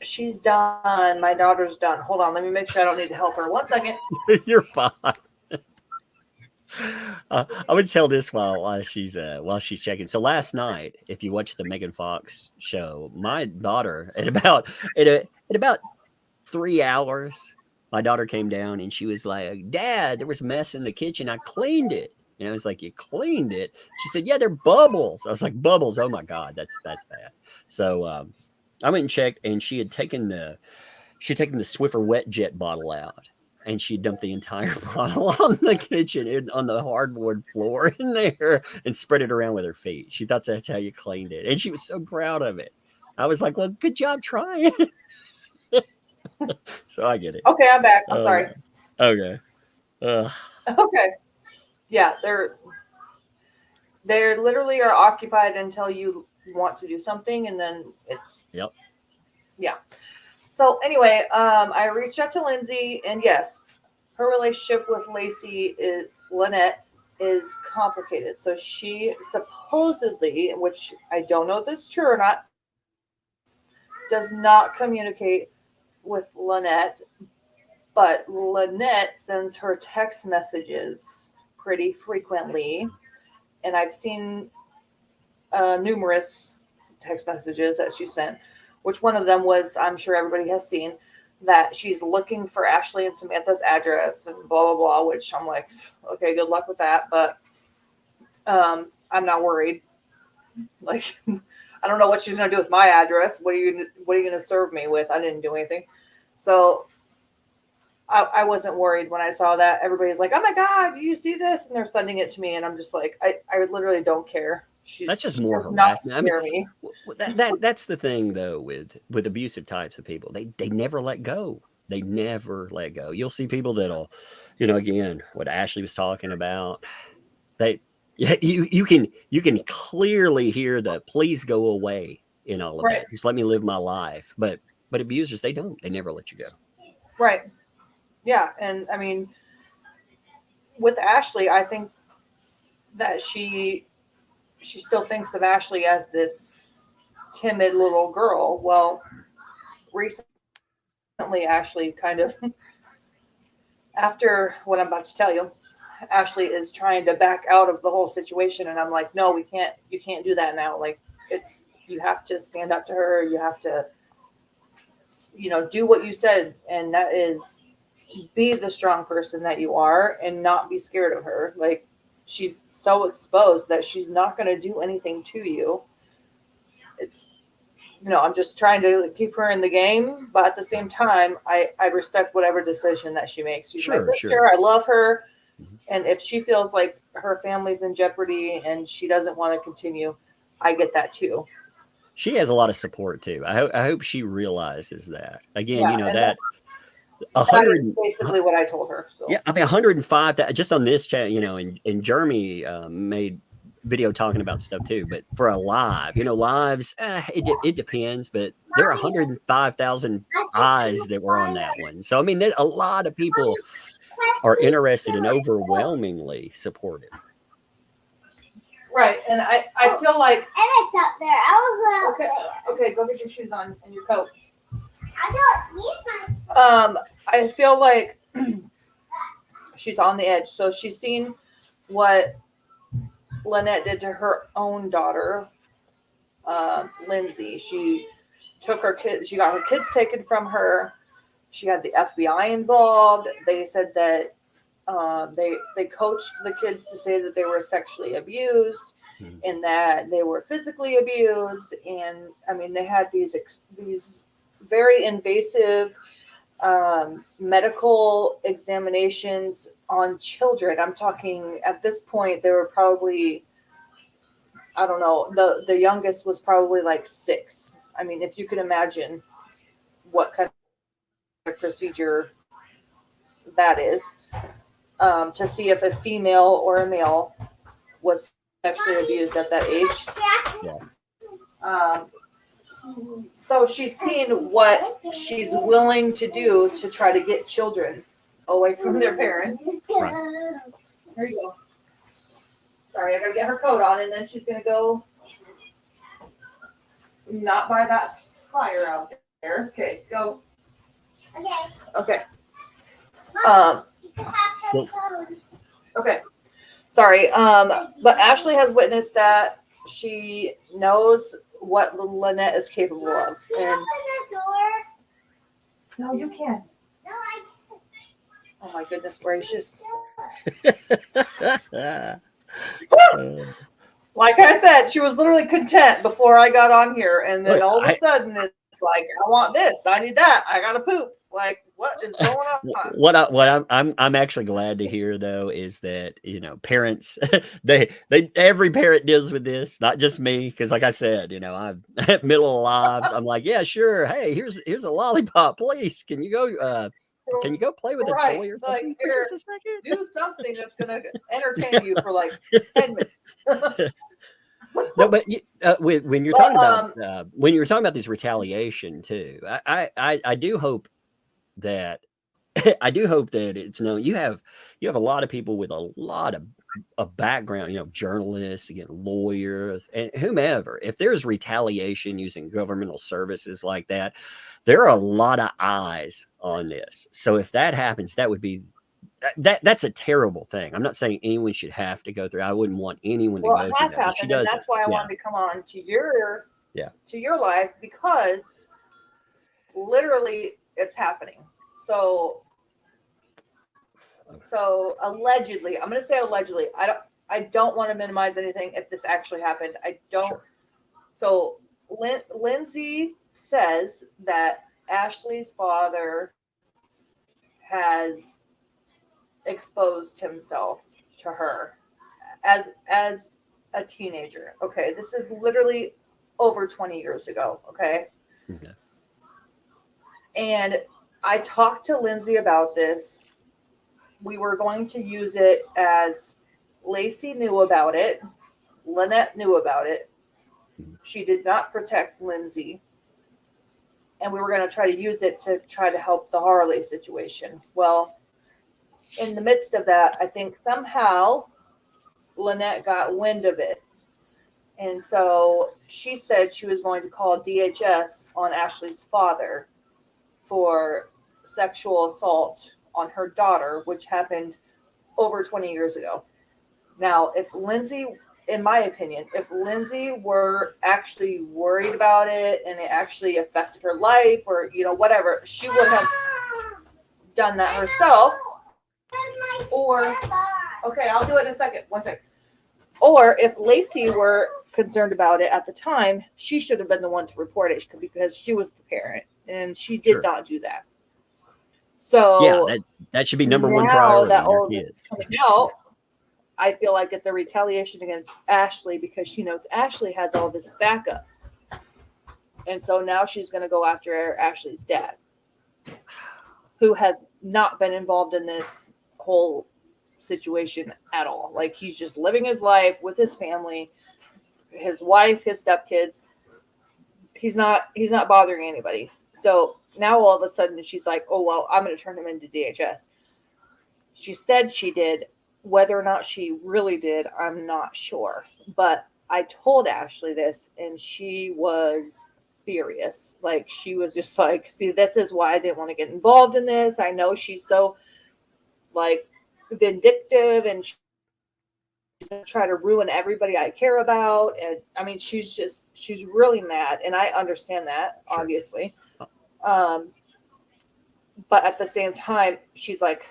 She's done. My daughter's done. Hold on, let me make sure I don't need to help her. 1 second. You're fine. I would tell this while she's checking. So last night, if you watch the Megan Fox show, my daughter at about 3 hours, my daughter came down and she was like, "Dad, there was a mess in the kitchen. I cleaned it." And I was like, "You cleaned it?" She said, "Yeah, they're bubbles." I was like, "Bubbles? Oh my god, that's bad." So I went and checked, and she had taken the Swiffer wet jet bottle out. And she dumped the entire bottle on the kitchen, on the hardwood floor in there, and spread it around with her feet. She thought that's how you cleaned it. And she was so proud of it. I was like, "Well, good job trying." So I get it. Okay, I'm back. I'm sorry. Okay. Okay. Yeah, they're literally are occupied until you want to do something, and then it's... Yep. Yeah. So anyway, I reached out to Lindsay, and yes, her relationship with Lynette is complicated. So she supposedly, which I don't know if this is true or not, does not communicate with Lynette, but Lynette sends her text messages pretty frequently, and I've seen numerous text messages that she sent, which one of them was, I'm sure everybody has seen, that she's looking for Ashley and Samantha's address and blah, blah, blah, which I'm like, okay, good luck with that. But I'm not worried. Like, I don't know what she's going to do with my address. What are you going to serve me with? I didn't do anything. So I wasn't worried when I saw that. Everybody's like, oh my God, you see this? And they're sending it to me. And I'm just like, I literally don't care. That's just more harassment. Not scare me. That's the thing though with abusive types of people. They never let go. They never let go. You'll see people that'll, again, what Ashley was talking about. You can clearly hear the please go away in all of that. Just let me live my life. But abusers, they never let you go. Right. Yeah. And I mean, with Ashley, I think that she still thinks of Ashley as this timid little girl. Well, recently, Ashley kind of, after what I'm about to tell you, Ashley is trying to back out of the whole situation. And I'm like, no, you can't do that now. Like, you have to stand up to her. You have to, do what you said. And that is be the strong person that you are and not be scared of her. Like, she's so exposed that she's not going to do anything to you. It's, I'm just trying to keep her in the game, but at the same time, I respect whatever decision that she makes. She's my sister. Sure. I love her. And if she feels like her family's in jeopardy and she doesn't want to continue, I get that too. She has a lot of support too. I hope she realizes that. Again, that 100 is basically what I told her. So. Yeah, I mean 105 just on this chat, and Jeremy made video talking about stuff too. But for a live, lives, it depends. But there are 105,000 eyes that were on that one. So I mean, a lot of people are interested and overwhelmingly supportive. Right, and I feel like Emmett's up there. I'll go. Okay, go get your shoes on and your coat. I don't need my. I feel like she's on the edge. So she's seen what Lynette did to her own daughter, Lindsay. She took her kids. She got her kids taken from her. She had the FBI involved. They said that they coached the kids to say that they were sexually abused and that they were physically abused. And I mean, they had these very invasive medical examinations on children. I'm talking at this point, they were probably, I don't know, the youngest was probably like 6. I mean, if you can imagine what kind of procedure that is, to see if a female or a male was sexually abused at that age. Yeah. So she's seen what she's willing to do to try to get children away from their parents. Right. Here you go. Sorry, I gotta get her coat on, and then she's gonna go not by that fire out there. Okay, go. Okay. Okay. Sorry. But Ashley has witnessed that. She knows what Lynette is capable of. And no, you can. No, I can't. Oh my goodness gracious. Like I said, she was literally content before I got on here, and then all of a sudden it's like, I want this, I need that, I gotta poop. Like, what is going on? What I'm actually glad to hear though is that parents they every parent deals with this, not just me, because like I said, I'm middle of lives. I'm like, yeah, sure. Hey, here's a lollipop, please. Can you go play with a toy or something? Like, here, just a second? Do something that's gonna entertain you for like 10 minutes. No, but when you're But, talking about when you're talking about this retaliation too, I do hope that I do hope that it's known. You have a lot of people with a lot of background, journalists, again, lawyers, and whomever. If there's retaliation using governmental services like that, there are a lot of eyes on this. So if that happens, that would be that's a terrible thing. I'm not saying anyone should have to go through. I wouldn't want anyone to well, go it through has that. But she happened, and doesn't. that's why I Yeah. wanted to come on to your Yeah. life, because literally it's happening. So allegedly, I'm going to say allegedly. I don't want to minimize anything if this actually happened. I don't. Sure. So Lindsay says that Ashley's father has exposed himself to her as a teenager. Okay, this is literally over 20 years ago. Okay. Okay. And I talked to Lindsay about this. We were going to use it as Lacey knew about it. Lynette knew about it. She did not protect Lindsay. And we were going to try to use it to try to help the Harley situation. Well, in the midst of that, I think somehow Lynette got wind of it. And so she said she was going to call DHS on Ashley's father for sexual assault on her daughter, which happened over 20 years ago. Now, if Lindsay, in my opinion, if Lindsay were actually worried about it and it actually affected her life or, whatever, she would have done that herself. Or, okay, I'll do it in a second. One second. Or if Lacey were concerned about it at the time, she should have been the one to report it because she was the parent and she did not do that. So yeah, that should be number one priority. Now that all this is coming out, I feel like it's a retaliation against Ashley because she knows Ashley has all this backup. And so now she's going to go after Ashley's dad, who has not been involved in this whole situation at all. Like, he's just living his life with his family, his wife, his stepkids. He's not bothering anybody. So now all of a sudden she's like, oh, well, I'm going to turn him into DHS. She said she did. Whether or not she really did, I'm not sure. But I told Ashley this, and she was furious. Like, she was just like, see, this is why I didn't want to get involved in this. I know she's so, like, vindictive, and she's going to try to ruin everybody I care about. And, I mean, she's really mad. And I understand that, obviously. But at the same time, she's like,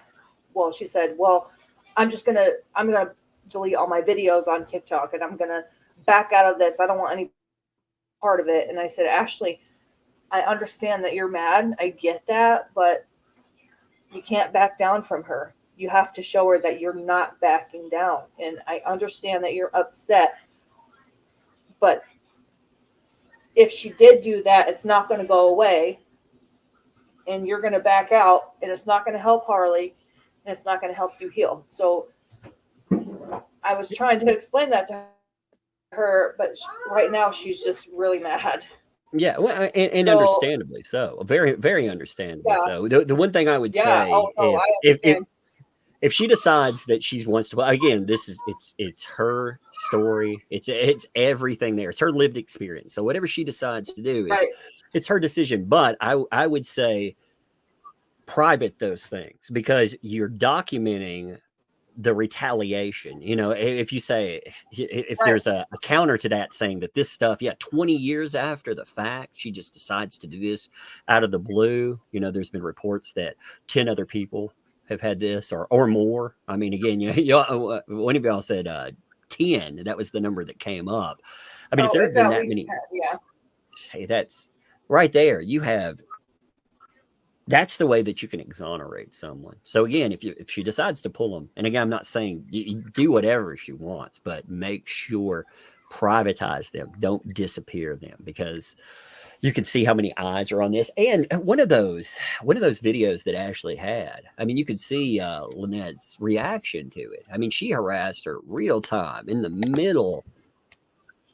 well, she said, well, I'm going to delete all my videos on TikTok and I'm going to back out of this. I don't want any part of it. And I said, Ashley, I understand that you're mad. I get that, but you can't back down from her. You have to show her that you're not backing down. And I understand that you're upset, but if she did do that, it's not going to go away and you're going to back out and it's not going to help Harley. And it's not going to help you heal. So I was trying to explain that to her, but right now she's just really mad. Yeah, well, and understandably so. Very, very understandably so. The one thing I would say, if she decides that she wants to, again, it's her story. It's everything there. It's her lived experience. So whatever she decides to do, it's her decision. But I would say, private those things because you're documenting the retaliation. If you say, if there's a counter to that saying that this stuff, 20 years after the fact, she just decides to do this out of the blue. There's been reports that 10 other people have had this or more. I mean, again, one of y'all said 10. That was the number that came up. I mean, if there have been that many, 10, hey, that's right there. That's the way that you can exonerate someone. So again, if she decides to pull them, and again, I'm not saying you do whatever she wants, but make sure privatize them. Don't disappear them because you can see how many eyes are on this. And one of those videos that Ashley had, I mean, you could see Lynette's reaction to it. I mean, she harassed her real time in the middle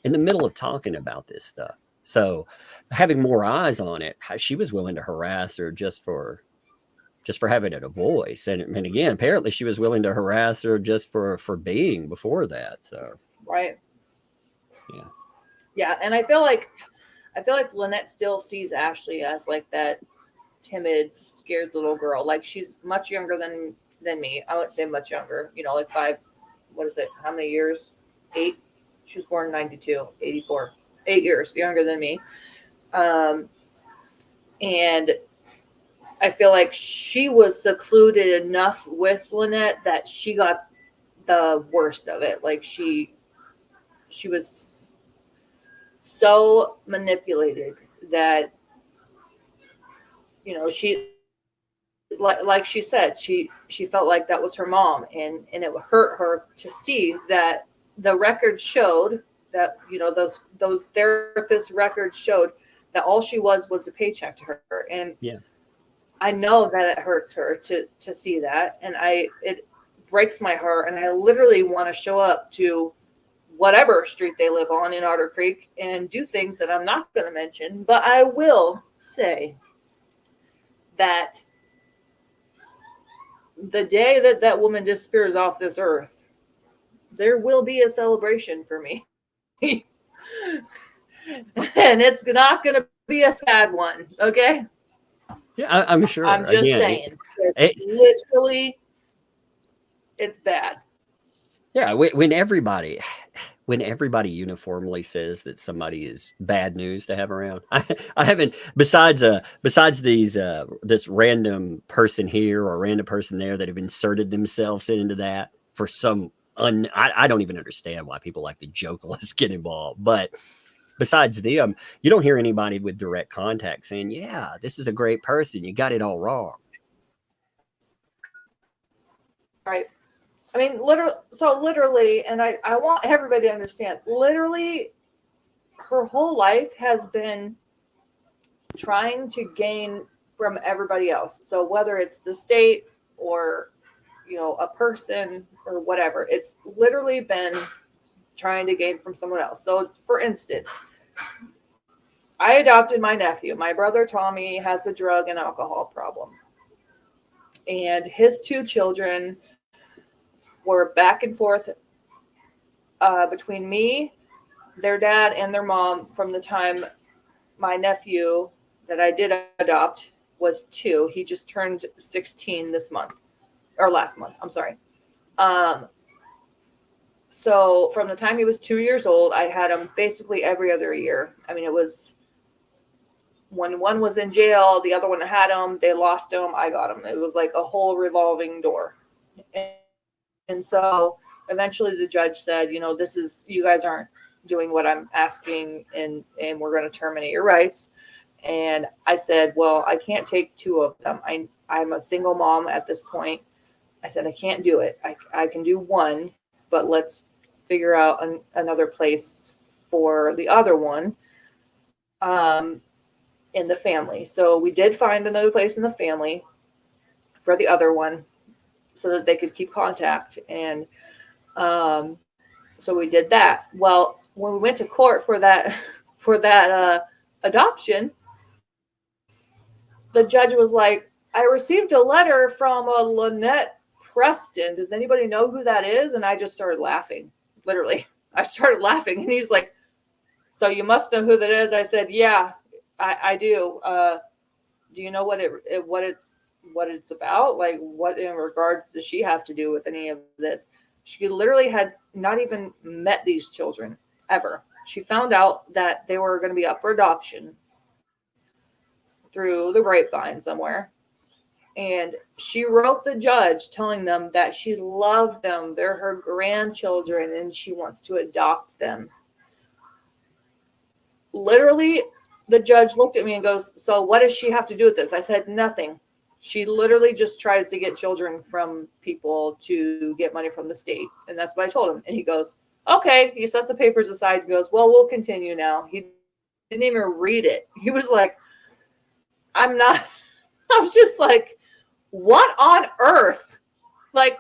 in the middle of talking about this stuff. So having more eyes on it, she was willing to harass her just for having it a voice. And again, apparently she was willing to harass her just for being before that. So Right. yeah. Yeah, and I feel like Lynette still sees Ashley as like that timid, scared little girl. Like she's much younger than me. I wouldn't say much younger, you know, like 5, what is it? How many years? 8. She was born in 92, 84. 8 years younger than me. And I feel like she was secluded enough with Lynette that she got the worst of it. Like she was so manipulated that, you know, she, like she said, she felt like that was her mom, and it would hurt her to see that the records showed that, you know, those therapist records showed that all she was a paycheck to her. And Yeah. I know that it hurts her to see that, and it breaks my heart, and I literally want to show up to whatever street they live on in Otter Creek and do things that I'm not going to mention, but I will say that the day that that woman disappears off this earth, there will be a celebration for me. And it's not going to be a sad one, okay? Yeah, I'm sure. I'm just saying. Literally, it's bad. Yeah, when everybody uniformly says that somebody is bad news to have around, I haven't, besides these this random person here or random person there that have inserted themselves into that for some I don't even understand why people like the Jokealist get involved, but besides them, you don't hear anybody with direct contact saying, yeah, this is a great person, you got it all wrong. Right. I mean, literally, and I want everybody to understand, literally, her whole life has been trying to gain from everybody else. So whether it's the state or, you know, a person or whatever, it's literally been trying to gain from someone else. So for instance, I adopted my nephew. My brother Tommy has a drug and alcohol problem. And his 2 children were back and forth between me, their dad, and their mom from the time my nephew that I did adopt was 2. He just turned 16 this month, or last month, I'm sorry. So from the time he was 2 years old, I had him basically every other year. I mean, it was when one was in jail, the other one had him, they lost him, I got him. It was like a whole revolving door. And so eventually the judge said, you know, you guys aren't doing what I'm asking, and we're going to terminate your rights. And I said, well, I can't take 2 of them. I'm a single mom at this point. I said, I can't do it. I can do 1, but let's figure out another place for the other one in the family. So we did find another place in the family for the other one so that they could keep contact. And so we did that. Well, when we went to court for that adoption, the judge was like, I received a letter from a Lynette Preston. Does anybody know who that is? And I just started laughing. Literally, I started laughing, and he's like, so you must know who that is. I said, yeah, I do. Do you know what it's about? Like, what in regards does she have to do with any of this? She literally had not even met these children ever. She found out that they were going to be up for adoption through the grapevine somewhere. And she wrote the judge telling them that she loved them. They're her grandchildren and she wants to adopt them. Literally, the judge looked at me and goes, so what does she have to do with this? I said, nothing. She literally just tries to get children from people to get money from the state. And that's what I told him. And he goes, okay. He set the papers aside and goes, well, we'll continue now. He didn't even read it. He was like, I was just like, what on earth? Like,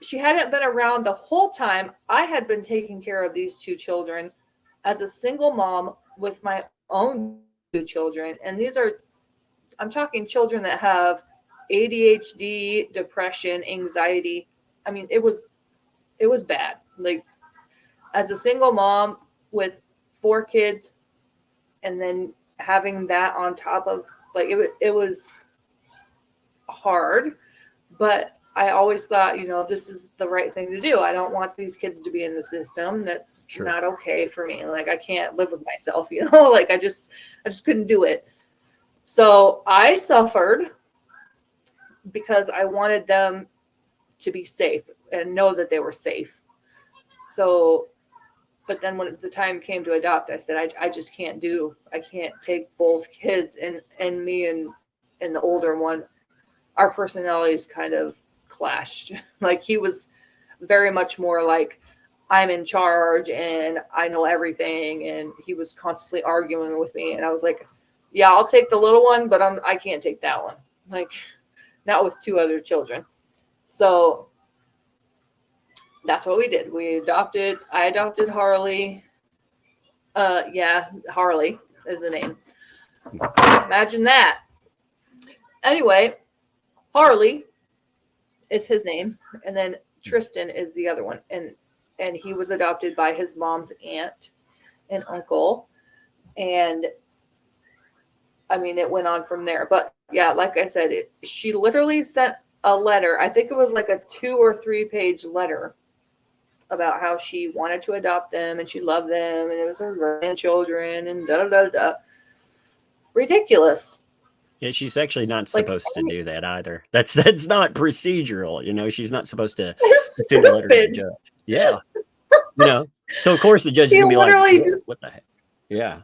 she hadn't been around the whole time. I had been taking care of these 2 children as a single mom with my own 2 children. And these are, I'm talking children that have ADHD, depression, anxiety. I mean, it was bad. Like, as a single mom with 4 kids, and then having that on top of, like, it was hard, but I always thought, this is the right thing to do. I don't want these kids to be in the system. That's not okay for me. Like, I can't live with myself, like I just couldn't do it. So I suffered because I wanted them to be safe and know that they were safe. So, but then when the time came to adopt, I said, I just can't take both kids, and me and the older one, our personalities kind of clashed. Like, he was very much more like, I'm in charge and I know everything. And he was constantly arguing with me. And I was like, yeah, I'll take the little one, but I can't take that one. Like, not with 2 other children. So that's what we did. I adopted Harley. Yeah, Harley is the name. Imagine that. Anyway, Harley is his name, and then Tristan is the other one, and he was adopted by his mom's aunt and uncle, and I mean, it went on from there. But yeah, like I said, she literally sent a letter. I think it was like a 2 or 3 page letter about how she wanted to adopt them and she loved them and it was her grandchildren and da da da da. Ridiculous. Yeah, she's actually not supposed to do that either. That's not procedural. She's not supposed to send a letter to the judge. Yeah. So of course the judge is going to be like, what the heck? Yeah.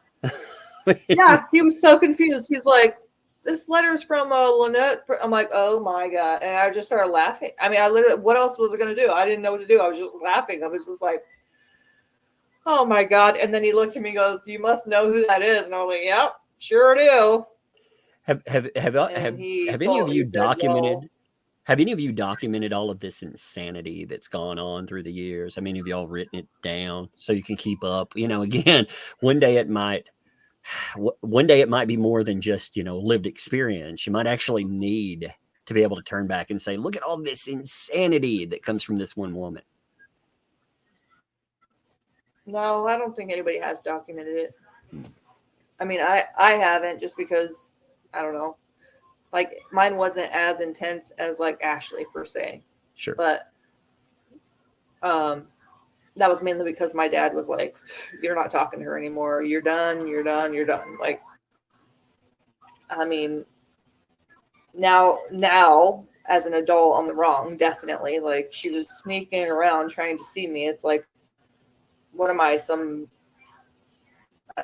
Yeah, he was so confused. He's like, this letter's from Lynette. I'm like, oh my God. And I just started laughing. I mean, I literally, what else was I going to do? I didn't know what to do. I was just laughing. I was just like, oh my God. And then he looked at me and goes, you must know who that is. And I was like, yep, sure do. Have any of you documented? Have any of you documented all of this insanity that's gone on through the years? How many of y'all written it down so you can keep up? Again, one day it might be more than just lived experience. You might actually need to be able to turn back and say, look at all this insanity that comes from this one woman. No, I don't think anybody has documented it. I mean, I haven't, just because I don't know. Like, mine wasn't as intense as like Ashley per se. Sure. But that was mainly because my dad was like, you're not talking to her anymore. You're done. You're done. You're done. Like, I mean, now as an adult, I'm wrong. Definitely. Like, she was sneaking around trying to see me. It's like, what am I? I don't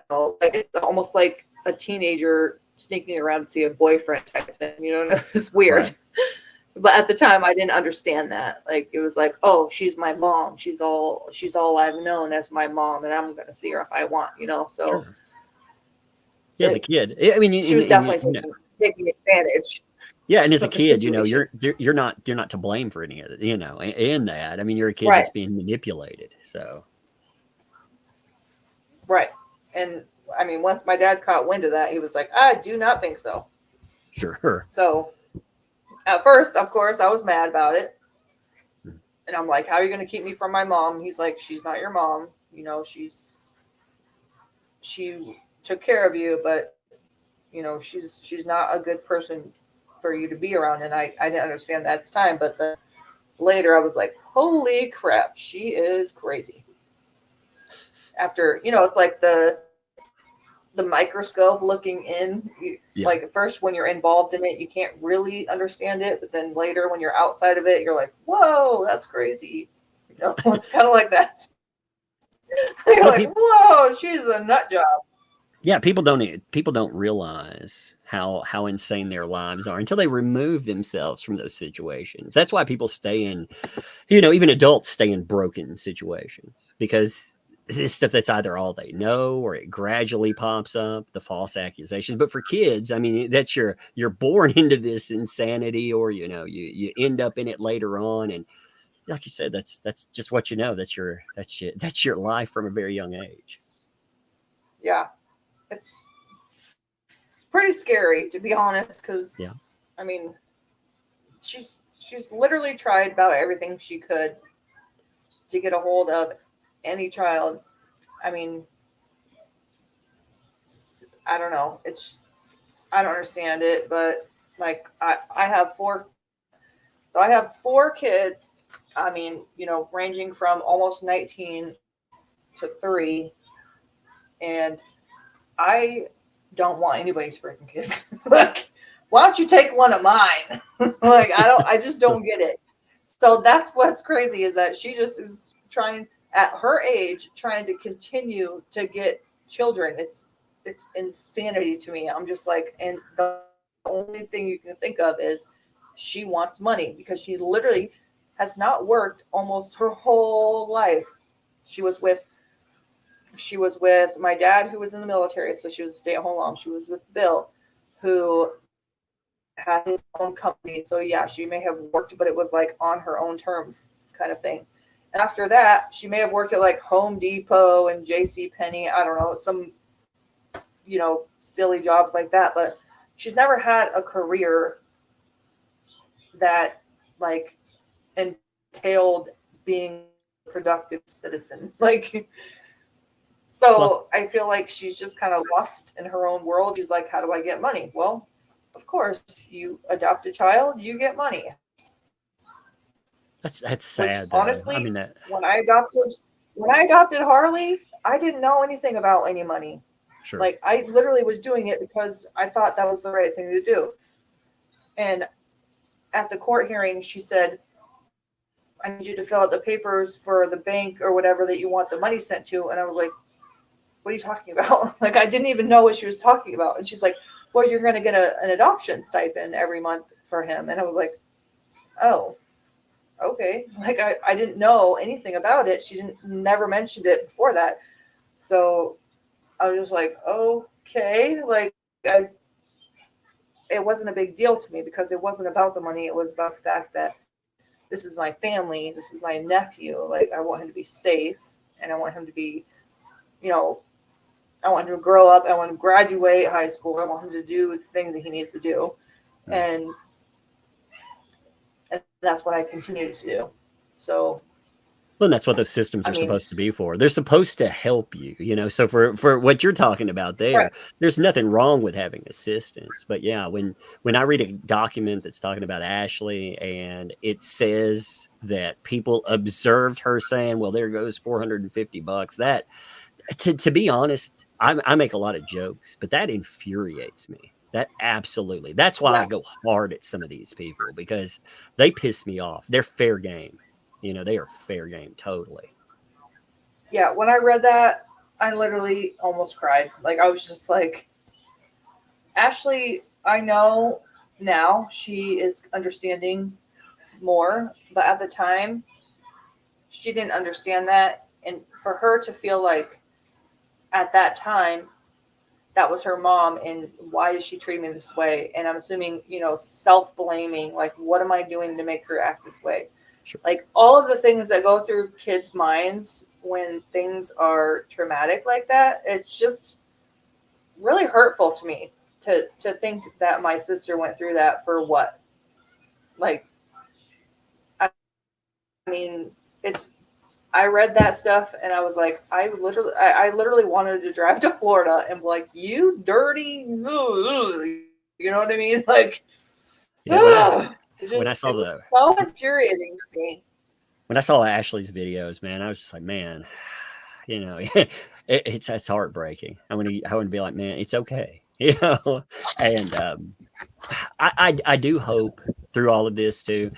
know, like, it's almost like a teenager sneaking around to see a boyfriend type of thing. It's weird. Right. But at the time I didn't understand that. Like, it was like, oh, she's my mom. She's all I've known as my mom, and I'm going to see her if I want, So sure. Yeah, as a kid, I mean, she was definitely taking advantage. Yeah, and as a kid, you're not to blame for any of it, in that. I mean, you're a kid that's being manipulated. So right. And I mean, once my dad caught wind of that, he was like, I do not think so. Sure. So at first, of course, I was mad about it. And I'm like, how are you going to keep me from my mom? He's like, she's not your mom. She took care of you, but, she's not a good person for you to be around. And I didn't understand that at the time. But later I was like, holy crap, she is crazy. After, it's like the microscope looking in. Like, at first when you're involved in it, you can't really understand it, but then later when you're outside of it, you're like, whoa, that's crazy. It's kind of like that. You're like, whoa, she's a nut job. Yeah, people don't realize how insane their lives are until they remove themselves from those situations. That's why people stay in, even adults stay in broken situations, because it's stuff that's either all they know or it gradually pops up, the false accusations. But for kids, I mean, that's you're born into this insanity, or you end up in it later on, and like you said, that's just what you know. That's your life from a very young age. Yeah, it's pretty scary, to be honest, because Yeah. I mean, she's literally tried about everything she could to get a hold of any child. I mean, I don't know. I don't understand it, but like I have four, so I have four kids. I mean, ranging from almost 19 to 3, and I don't want anybody's freaking kids. Like, why don't you take one of mine? Like, I just don't get it. So that's what's crazy, is that she just is trying at her age, trying to continue to get children. It's insanity to me. I'm just like, and the only thing you can think of is she wants money, because she literally has not worked almost her whole life. She was with my dad, who was in the military, so she was a stay-at-home mom. She was with Bill, who had his own company. So yeah, she may have worked, but it was like on her own terms kind of thing. After that, she may have worked at like Home Depot and J.C. Penney. I don't know, some, silly jobs like that. But she's never had a career that like entailed being a productive citizen. Like, so I feel like she's just kind of lost in her own world. She's like, how do I get money? Well, of course, you adopt a child, you get money. That's sad. Which, honestly, I mean, when I adopted Harley, I didn't know anything about any money. sure. Like, I literally was doing it because I thought that was the right thing to do. And at the court hearing, she said, I need you to fill out the papers for the bank or whatever that you want the money sent to. And I was like, what are you talking about? Like, I didn't even know what she was talking about. And she's like, well, you're going to get an adoption stipend every month for him. And I was like, oh, okay. Like, I didn't know anything about it. She never mentioned it before that. So I was just like, okay. Like, it wasn't a big deal to me, because it wasn't about the money. It was about the fact that this is my family. This is my nephew. Like, I want him to be safe, and I want him to be, I want him to grow up. I want him to graduate high school. I want him to do the things that he needs to do. And that's what I continue to do. So, well, and that's what those systems are supposed to be for. They're supposed to help you, So for what you're talking about there, right, there's nothing wrong with having assistance. But yeah, when I read a document that's talking about Ashley, and it says that people observed her saying, well, there goes $450, that, to be honest, I make a lot of jokes, but that infuriates me. That absolutely. That's why I go hard at some of these people, because they piss me off. They're fair game. They are fair game, totally. Yeah, when I read that, I literally almost cried. Like, I was just like, Ashley, I know now she is understanding more, but at the time, she didn't understand that. And for her to feel like at that time, that was her mom, and why is she treating me this way? And I'm assuming, self-blaming, like, what am I doing to make her act this way? Sure. Like, all of the things that go through kids' minds when things are traumatic like that, it's just really hurtful to me to think that my sister went through that for what? Like, I mean, I read that stuff and I was like, I literally wanted to drive to Florida and be like, you dirty, you know what I mean? Like, yeah, when I saw it was so infuriating to me. When I saw Ashley's videos, man, I was just like, man, it's heartbreaking. I want to be like, man, it's okay, And I do hope through all of this too.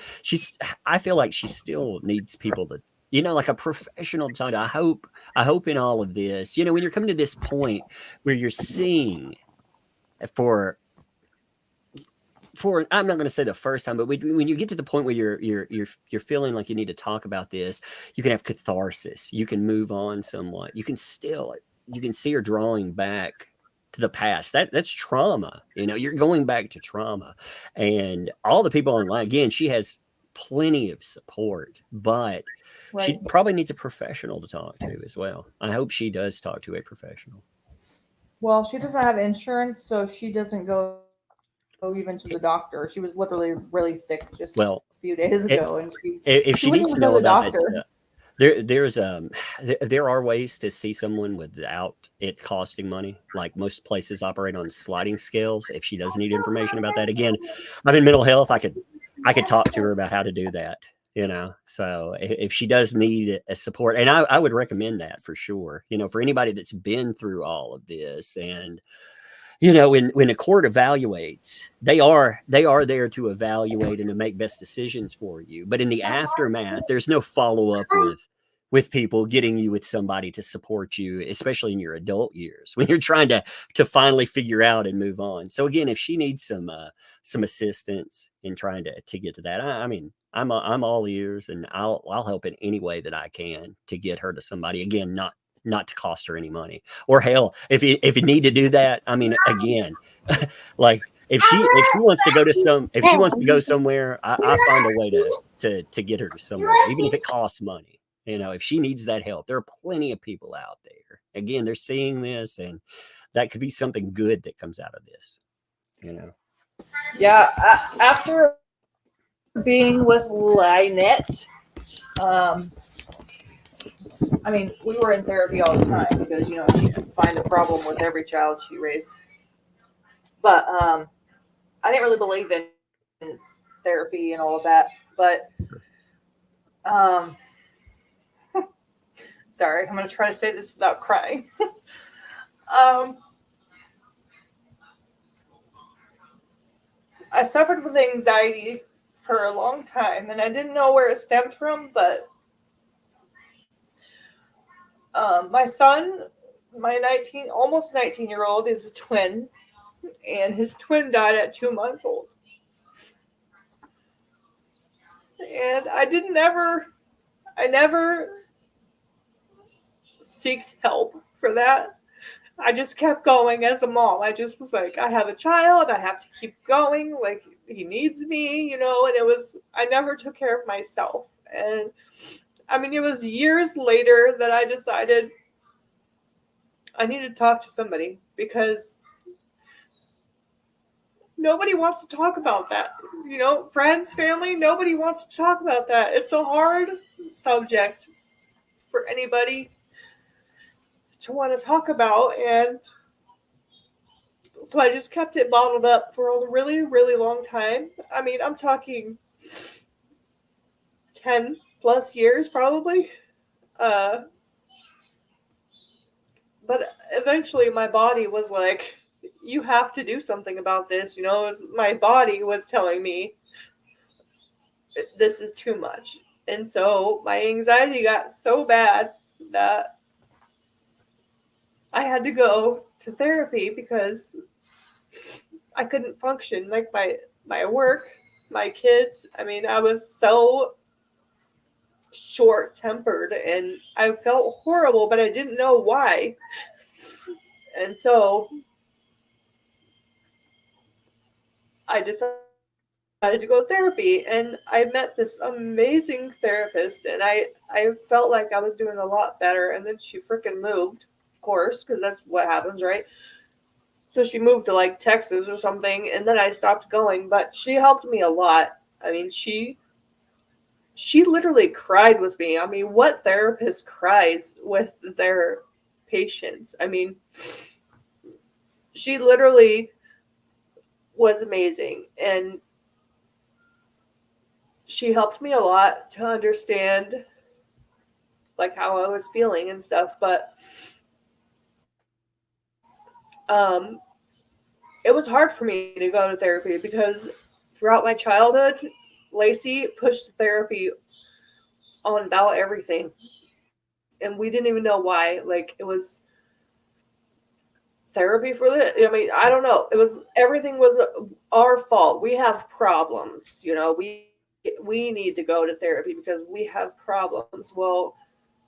I feel like she still needs people to, like a professional talk. I hope in all of this, when you're coming to this point where you're seeing for I'm not going to say the first time, but when you get to the point where you're feeling like you need to talk about this, you can have catharsis. You can move on somewhat. You can see her drawing back to the past. That's trauma. You're going back to trauma, and all the people online. Again, she has plenty of support, but she Right. probably needs a professional to talk to as well. I hope she does talk to a professional. Well, she doesn't have insurance, so she doesn't go even to the doctor. She was literally really sick just Well, a few days it, ago, and if she she wouldn't needs to even go know to the about that doctor. stuff, there are ways to see someone without it costing money. Like most places operate on sliding scales. If she does need information about that, again, I'm in mental health. I could talk to her about how to do that. So if she does need a support, and I would recommend that for sure. For anybody that's been through all of this, and when a court evaluates, they are there to evaluate and to make best decisions for you. But in the aftermath, there's no follow up with people getting you with somebody to support you, especially in your adult years when you're trying to finally figure out and move on. So again, if she needs some assistance in trying to get to that, I mean, I'm all ears, and I'll help in any way that I can to get her to somebody. Again, not to cost her any money. Or hell, if you need to do that, I mean, again, like if she wants to go somewhere, I find a way to get her to somewhere, even if it costs money. If she needs that help, there are plenty of people out there. Again, they're seeing this, and that could be something good that comes out of this. Yeah, after being with Lynette, I mean, we were in therapy all the time because she could find a problem with every child she raised. But I didn't really believe in therapy and all of that. But sorry, I'm going to try to say this without crying. I suffered with anxiety for a long time, and I didn't know where it stemmed from, but my son, my almost 19-year-old, is a twin, and his twin died at 2 months old. And I never seeked help for that. I just kept going as a mom. I just was like, I have a child, I have to keep going, like he needs me, and I never took care of myself. And I mean, it was years later that I decided I need to talk to somebody, because nobody wants to talk about that. Friends, family, nobody wants to talk about that. It's a hard subject for anybody to want to talk about. And so I just kept it bottled up for a really, really long time. I mean, I'm talking 10 plus years probably. But eventually my body was like, you have to do something about this. My body was telling me this is too much. And so my anxiety got so bad that I had to go to therapy because I couldn't function. Like my work, my kids. I mean, I was so short-tempered and I felt horrible, but I didn't know why. And so I decided to go to therapy, and I met this amazing therapist, and I felt like I was doing a lot better. And then she freaking moved, of course, because that's what happens, right? So she moved to like Texas or something, and then I stopped going, but she helped me a lot. I mean, she literally cried with me. I mean, what therapist cries with their patients? I mean, she literally was amazing, and she helped me a lot to understand like how I was feeling and stuff. But it was hard for me to go to therapy because throughout my childhood, Lacey pushed therapy on about everything, and we didn't even know why. Like, it was therapy for this. I mean, I don't know. Everything was our fault. We have problems, we need to go to therapy because we have problems. Well,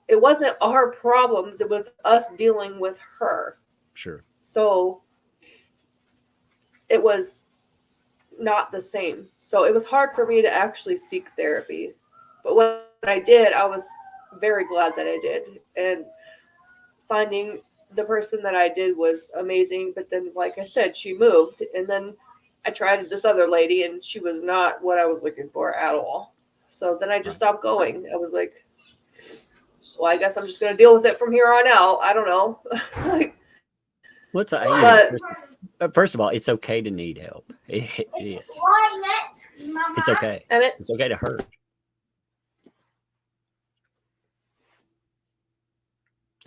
it wasn't our problems. It was us dealing with her. Sure. So it was not the same. So it was hard for me to actually seek therapy. But when I did, I was very glad that I did. And finding the person that I did was amazing. But then, like I said, she moved. And then I tried this other lady, and she was not what I was looking for at all. So then I just stopped going. I was like, well, I guess I'm just going to deal with it from here on out. I don't know. What's first of all, it's okay to need help. It is. It's okay. It's okay to hurt.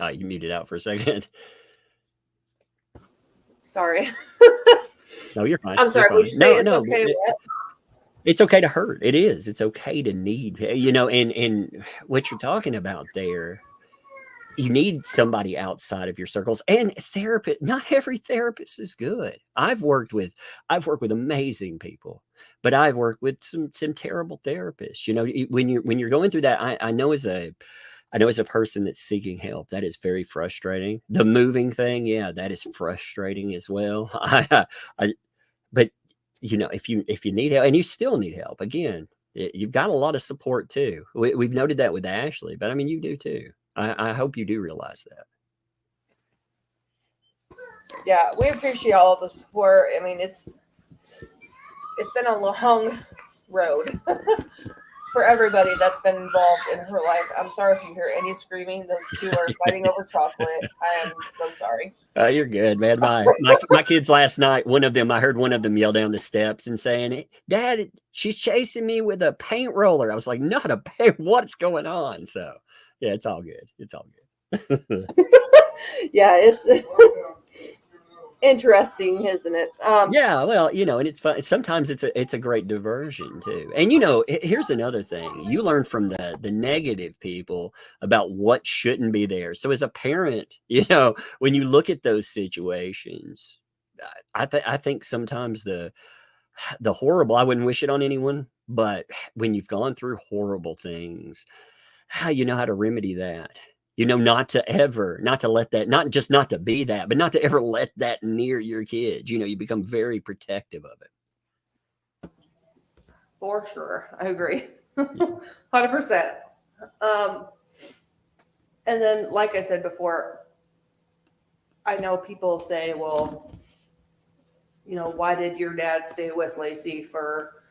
Oh, you muted out for a second. Sorry. No, you're fine. I'm sorry. Would you say it's okay? It's okay to hurt. It is. It's okay to need, and what you're talking about there, you need somebody outside of your circles. And therapist, not every therapist is good. I've worked with amazing people, but I've worked with some terrible therapists. When you're going through that, I know as a person that's seeking help, that is very frustrating. The moving thing, yeah, that is frustrating as well. But if you need help, and you still need help, again, you've got a lot of support too. We've noted that with Ashley, but I mean, you do too. I hope you do realize that. Yeah, we appreciate all the support. I mean, it's been a long road for everybody that's been involved in her life. I'm sorry if you hear any screaming. Those two are fighting over chocolate. I am so sorry. Oh, you're good, man. My kids last night, I heard one of them yell down the steps and saying, "Dad, she's chasing me with a paint roller." I was like, "Not a paint. What's going on?" So yeah, it's all good. It's all good. Yeah, it's interesting, isn't it? Yeah, well, and it's fun. Sometimes it's a great diversion too. And here's another thing: you learn from the negative people about what shouldn't be there. So as a parent, when you look at those situations, I think sometimes the horrible. I wouldn't wish it on anyone, but when you've gone through horrible things, you know how to remedy that. Not to let that, not to be that, but not to ever let that near your kids. You become very protective of it. For sure. I agree. 100%. And then, like I said before, I know people say, well, why did your dad stay with Lacey for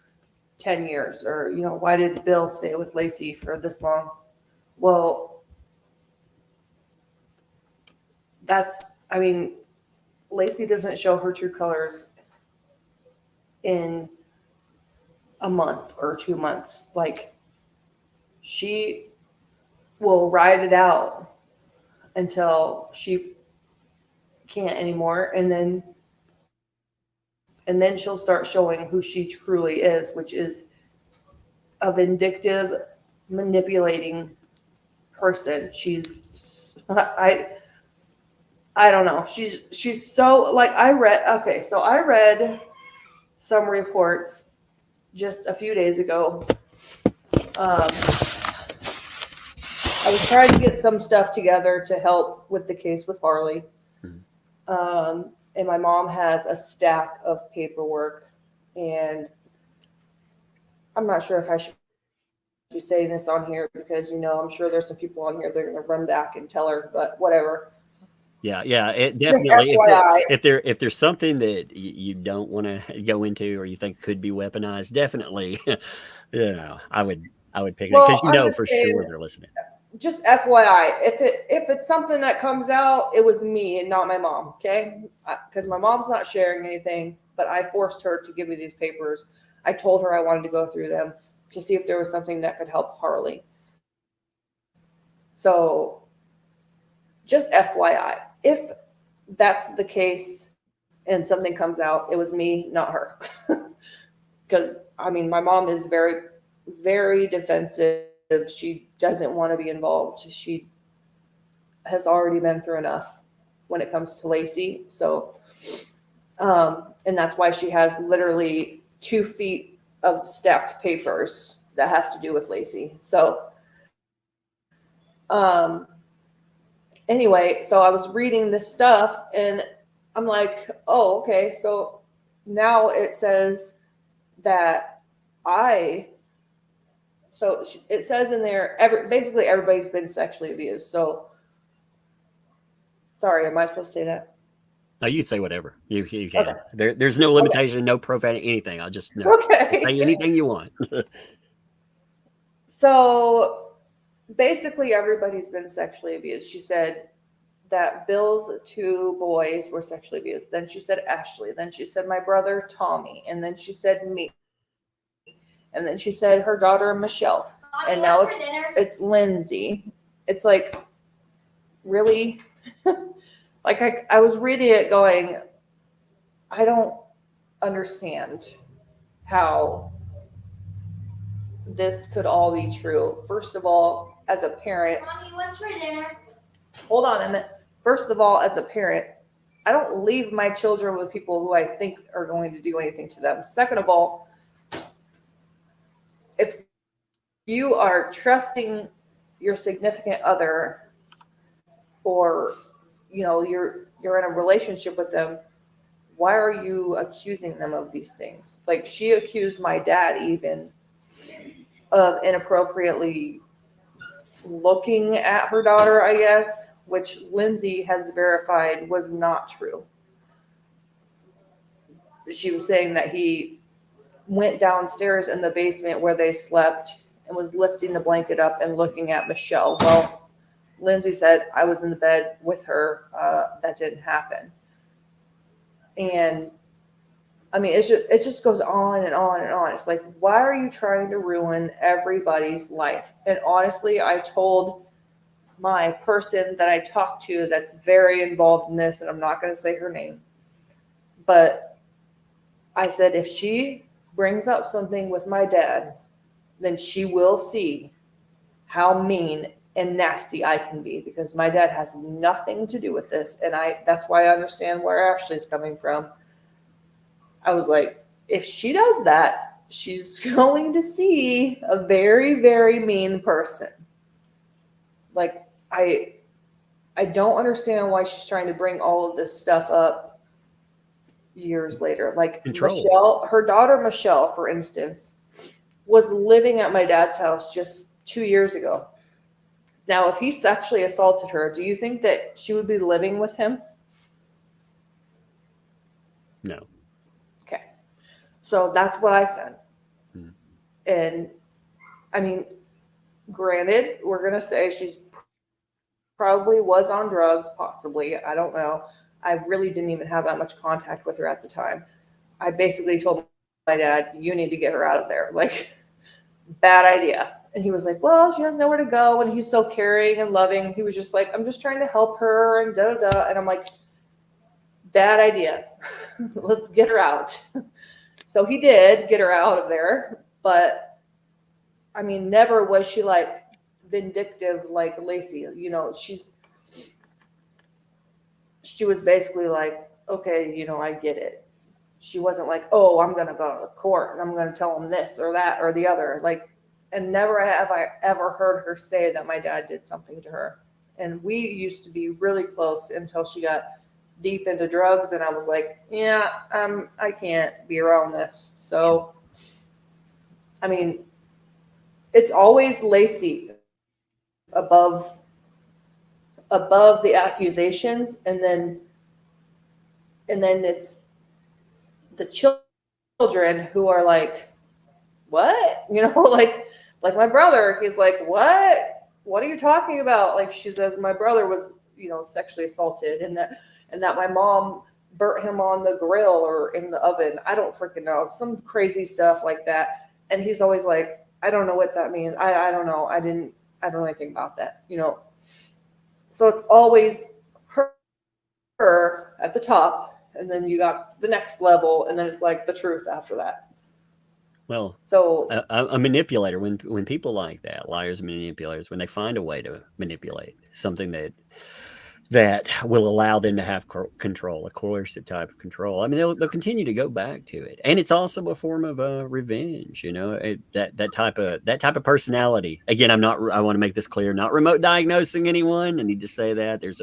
10 years? Or, why did Bill stay with Lacey for this long? Well, Lacey doesn't show her true colors in a month or 2 months. Like, she will ride it out until she can't anymore. And then she'll start showing who she truly is, which is a vindictive, manipulating person. I don't know. She's so, like, I read some reports just a few days ago. I was trying to get some stuff together to help with the case with Harley. And my mom has a stack of paperwork, and I'm not sure if I should be saying this on here because, I'm sure there's some people on here that are going to run back and tell her, but whatever. Yeah, it definitely. If there's something that you don't want to go into or you think could be weaponized, definitely, I would pick it because for sure they're listening. Just FYI, if it's something that comes out, it was me and not my mom, okay? Because my mom's not sharing anything, but I forced her to give me these papers. I told her I wanted to go through them to see if there was something that could help Harley. So, just FYI, if that's the case and something comes out, it was me, not her. Because, my mom is very, very defensive. She doesn't want to be involved. She has already been through enough when it comes to Lacey. So, and that's why she has literally 2 feet of stacked papers that have to do with Lacey. So, anyway, so I was reading this stuff and I'm like, oh, okay. So now it says that so it says in there, basically everybody's been sexually abused. So, sorry, am I supposed to say that? No, you can say whatever. You can. Okay. There's no limitation, no profanity, anything. I'll just know. Okay. Say anything you want. So basically everybody's been sexually abused. She said that Bill's 2 boys were sexually abused. Then she said Ashley. Then she said my brother Tommy. And then she said me. And then she said her daughter Michelle. And now it's Lindsay. It's like, really? Like I was reading it going, I don't understand how this could all be true. First of all, as a parent, Mommy, what's for dinner? hold on a minute. First of all, as a parent, I don't leave my children with people who I think are going to do anything to them. Second of all, if you are trusting your significant other, or you're in a relationship with them, why are you accusing them of these things? Like, she accused my dad even of inappropriately looking at her daughter, I guess, which Lindsay has verified was not true. She was saying that he went downstairs in the basement where they slept and was lifting the blanket up and looking at Michelle. Well, Lindsay said, I was in the bed with her. That didn't happen. And I mean, it just goes on and on and on. It's like, why are you trying to ruin everybody's life? And honestly, I told my person that I talked to that's very involved in this, and I'm not going to say her name, but I said, if she brings up something with my dad, then she will see how mean and nasty I can be, because my dad has nothing to do with this. And that's why I understand where Ashley's coming from. I was like, if she does that, she's going to see a very, very mean person. Like, I don't understand why she's trying to bring all of this stuff up years later. Like, Control. Michelle, her daughter Michelle, for instance, was living at my dad's house just 2 years ago. Now, if he sexually assaulted her, do you think that she would be living with him? No. Okay. So that's what I said. And I mean, granted, we're going to say she's probably was on drugs, possibly. I don't know. I really didn't even have that much contact with her at the time. I basically told my dad, you need to get her out of there. Like, bad idea. And he was like, well, she has nowhere to go. And he's so caring and loving. He was just like, I'm just trying to help her and da da da. And I'm like, bad idea. Let's get her out. So he did get her out of there. But I mean, never was she like vindictive like Lacey. You know, she was basically like, okay, I get it. She wasn't like, oh, I'm going to go to court and I'm going to tell them this or that or the other. Like, and never have I ever heard her say that my dad did something to her. And we used to be really close until she got deep into drugs. And I was like, yeah, I can't be around this. So, I mean, it's always Lacey above the accusations. And then it's the children who are like, what? Like my brother, he's like, what are you talking about? Like, she says, my brother was, sexually assaulted, and that my mom burnt him on the grill or in the oven. I don't freaking know. Some crazy stuff like that. And he's always like, I don't know what that means. I don't know. I don't know anything about that, So it's always her at the top, and then you got the next level, and then it's like the truth after that. Well, so a manipulator, when people like that, liars and manipulators, when they find a way to manipulate something that will allow them to have control, a coercive type of control, I mean, they'll continue to go back to it. And it's also a form of revenge, that type of personality. Again, I want to make this clear, not remote diagnosing anyone. I need to say that there's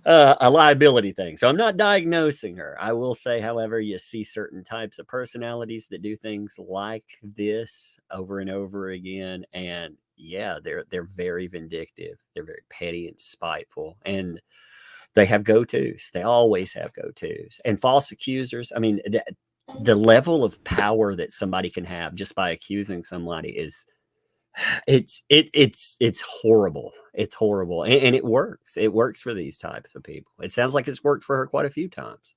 a liability thing. So I'm not diagnosing her. I will say, however, you see certain types of personalities that do things like this over and over again, and yeah, they're very vindictive. They're very petty and spiteful, and they have go-tos. They always have go-tos. And false accusers, I mean, the level of power that somebody can have just by accusing somebody is it's horrible. It's horrible. And it works. It works for these types of people. It sounds like it's worked for her quite a few times.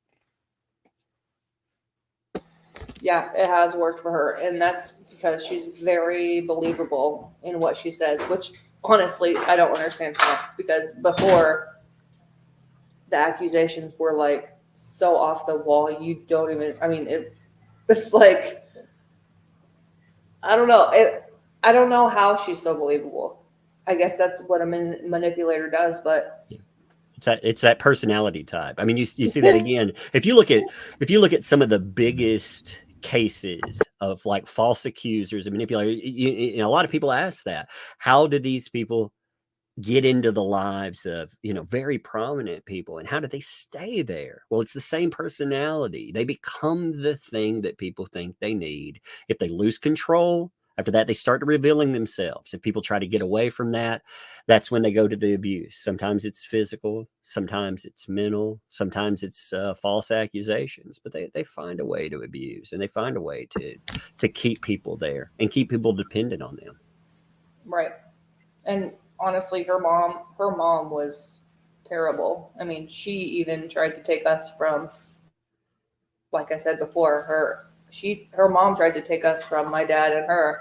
Yeah, it has worked for her. And that's because she's very believable in what she says, which honestly, I don't understand how, because before the accusations were like so off the wall, you don't even, I mean, it's like, I don't know. I don't know how she's so believable. I guess that's what a manipulator does, but it's that personality type. I mean, you see that again. If you look at some of the biggest cases of like false accusers and manipulators, you know, a lot of people ask that. How do these people get into the lives of, you know, very prominent people, and how do they stay there? Well, it's the same personality. They become the thing that people think they need. If they lose control, after that, they start revealing themselves. If people try to get away from that, that's when they go to the abuse. Sometimes it's physical, sometimes it's mental, sometimes it's false accusations, but they find a way to abuse, and they find a way to keep people there and keep people dependent on them. right. And honestly, her mom was terrible. I mean, she even tried to take us from, like I said before, her mom tried to take us from my dad and her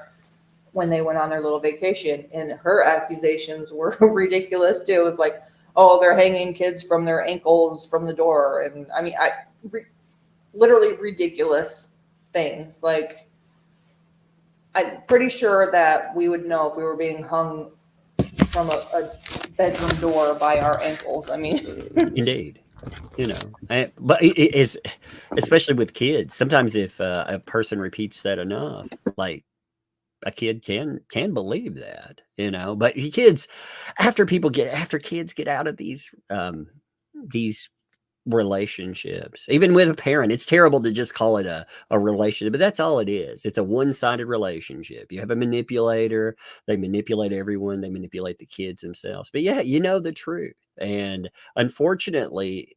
when they went on their little vacation, and her accusations were ridiculous too. It was like, oh, they're hanging kids from their ankles from the door, and I mean, literally ridiculous things. Like, I'm pretty sure that we would know if we were being hung from a bedroom door by our ankles. I mean, Indeed. You know, but it is, especially with kids. Sometimes if a person repeats that enough, like a kid can believe that, you know. But kids, after kids get out of these relationships, even with a parent, it's terrible to just call it a relationship, but that's all it is. It's a one-sided relationship. You have a manipulator, they manipulate everyone, they manipulate the kids themselves. But yeah, you know the truth. And unfortunately,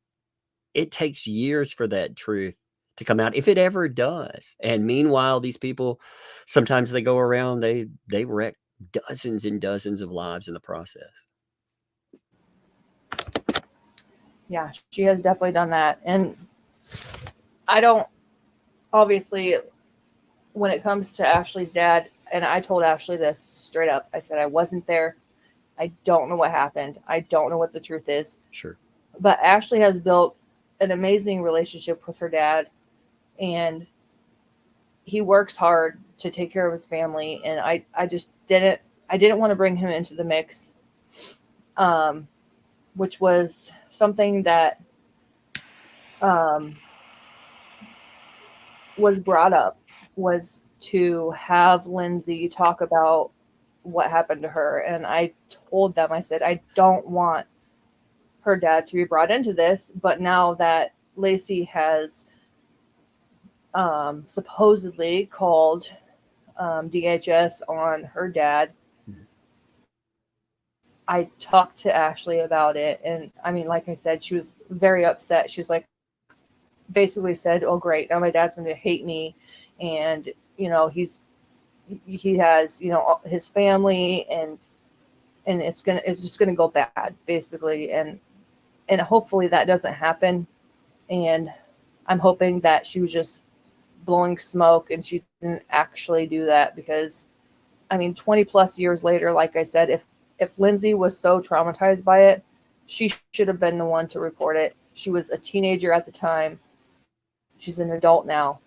it takes years for that truth to come out, if it ever does. And meanwhile, these people, sometimes they go around, they wreck dozens and dozens of lives in the process. yeah, she has definitely done that. And I don't, obviously, when it comes to Ashley's dad, and I told Ashley this straight up, I said, I wasn't there. I don't know what happened. I don't know what the truth is. Sure. But Ashley has built an amazing relationship with her dad, and he works hard to take care of his family. And I just didn't want to bring him into the mix, which was something that was brought up, was to have Lindsay talk about what happened to her. And I told them, I said, I don't want her dad to be brought into this. But now that Lacey has supposedly called DHS on her dad, I talked to Ashley about it. And I mean, like I said, she was very upset. She's like, basically said, oh, great, now my dad's going to hate me. And, you know, he has, you know, his family, and it's just going to go bad, basically. And hopefully that doesn't happen. And I'm hoping that she was just blowing smoke and she didn't actually do that, because I mean, 20 plus years later, like I said, if Lindsay was so traumatized by it, she should have been the one to report it. She was a teenager at the time. She's an adult now.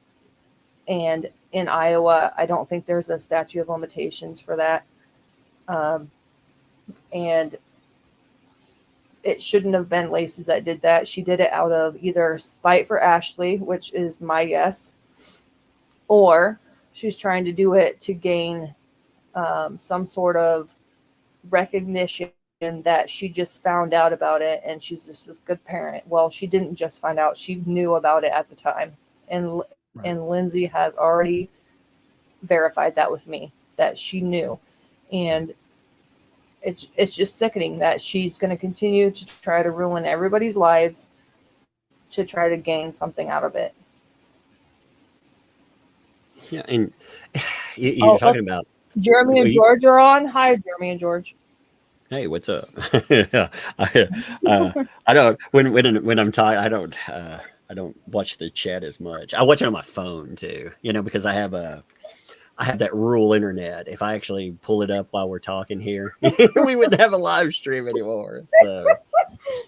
And in Iowa, I don't think there's a statute of limitations for that. And it shouldn't have been Lacey that did that. She did it out of either spite for Ashley, which is my guess, or she's trying to do it to gain some sort of recognition that she just found out about it and she's just this good parent. Well, she didn't just find out, she knew about it at the time. And Lindsay has already verified that with me, that she knew. And it's just sickening that she's going to continue to try to ruin everybody's lives to try to gain something out of it. Yeah, and you're talking about Jeremy and George are on. Hi, Jeremy and George. Hey, what's up? I don't when I'm tired. I don't watch the chat as much. I watch it on my phone too. Because I have that rural internet. If I actually pull it up while we're talking here, we wouldn't have a live stream anymore. So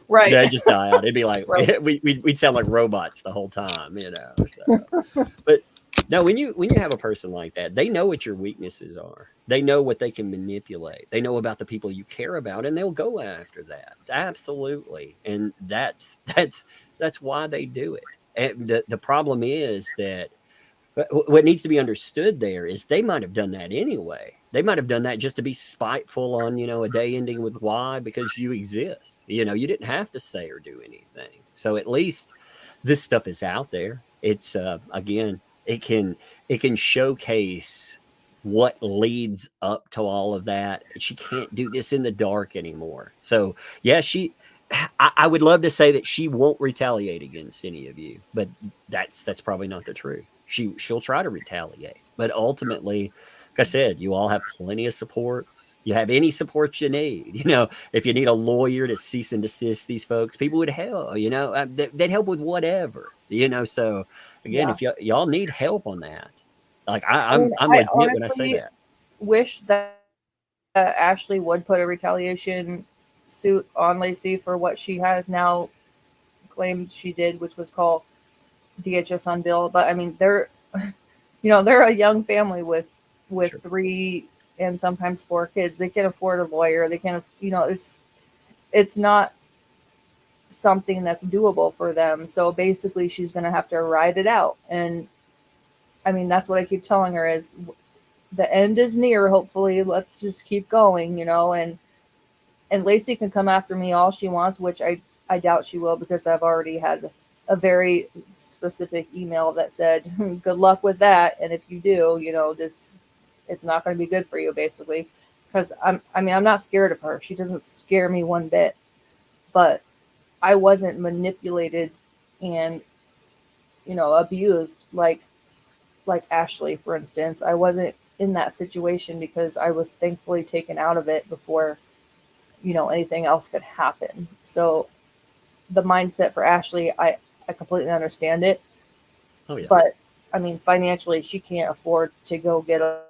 right, yeah, just die out. It'd be like right. we'd sound like robots the whole time. So. But no, when you have a person like that, they know what your weaknesses are. They know what they can manipulate. They know about the people you care about, and they'll go after that. Absolutely, and that's why they do it. And the problem is that what needs to be understood there is they might have done that anyway. They might have done that just to be spiteful on, a day ending with Y because you exist. You didn't have to say or do anything. So at least this stuff is out there. It's again, it can showcase what leads up to all of that. She can't do this in the dark anymore. So yeah, I would love to say that she won't retaliate against any of you, but that's probably not the truth. She'll try to retaliate, but ultimately, like I said, you all have plenty of supports. You have any support you need. If you need a lawyer to cease and desist these folks, people would help. They'd help with whatever. So again, if y'all need help on that, like I'm legit when I say that. Wish that Ashley would put a retaliation suit on Lacey for what she has now claimed she did, which was called DHS on bill. But I mean, they're a young family with sure. 3 and sometimes 4 kids. They can afford a lawyer. They can, it's not something that's doable for them. So basically she's going to have to ride it out. And I mean, that's what I keep telling her is the end is near. Hopefully let's just keep going, and Lacey can come after me all she wants, which I doubt she will, because I've already had a very specific email that said, good luck with that. And if you do, it's not going to be good for you, basically. Because I'm not scared of her. She doesn't scare me one bit. But I wasn't manipulated and, abused like Ashley, for instance. I wasn't in that situation because I was thankfully taken out of it before, anything else could happen. So the mindset for Ashley, I completely understand it. Oh, yeah. But I mean, financially, she can't afford to go get a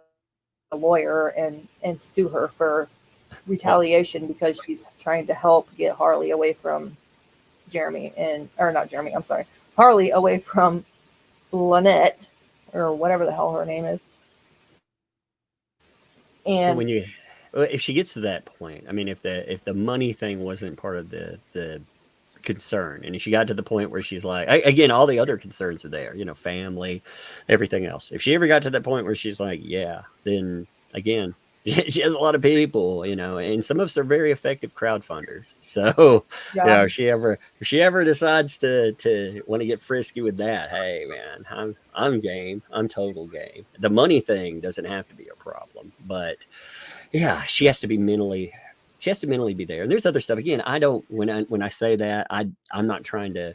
lawyer and sue her for retaliation because she's trying to help get Harley away from Harley away from Lynette, or whatever the hell her name is. And if she gets to that point, I mean, if the money thing wasn't part of the concern, and if she got to the point where she's like, again, all the other concerns are there, family, everything else. If she ever got to that point where she's like, yeah, then again, she has a lot of people, and some of us are very effective crowdfunders. So, yeah. If she ever decides to want to get frisky with that, hey man, I'm game. I'm total game. The money thing doesn't have to be a problem, but yeah, she has to mentally be there. And there's other stuff. Again, when I say that, I'm not trying to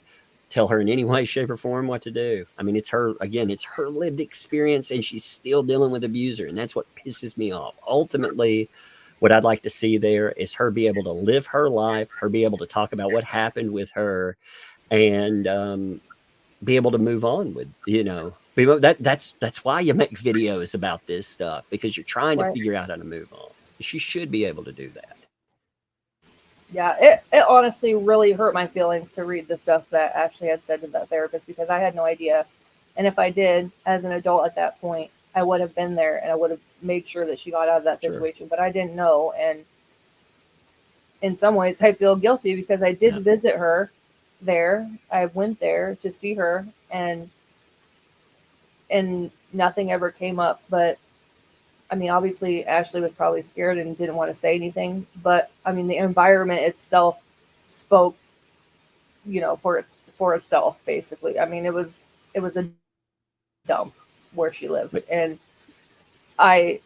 tell her in any way, shape, or form what to do. I mean, it's her lived experience, and she's still dealing with abuser, and that's what pisses me off. Ultimately, what I'd like to see there is her be able to live her life, her be able to talk about what happened with her, and be able to move on with, that's why you make videos about this stuff, because you're trying to figure out how to move on. She should be able to do that. Yeah, it honestly really hurt my feelings to read the stuff that Ashley had said to that therapist, because I had no idea. And if I did, as an adult at that point, I would have been there and I would have made sure that she got out of that situation. Sure. But I didn't know. And in some ways, I feel guilty because I did visit her there. I went there to see her, and nothing ever came up. But I mean, obviously Ashley was probably scared and didn't want to say anything, but I mean, the environment itself spoke, for itself basically. I mean, it was a dump where she lived, and I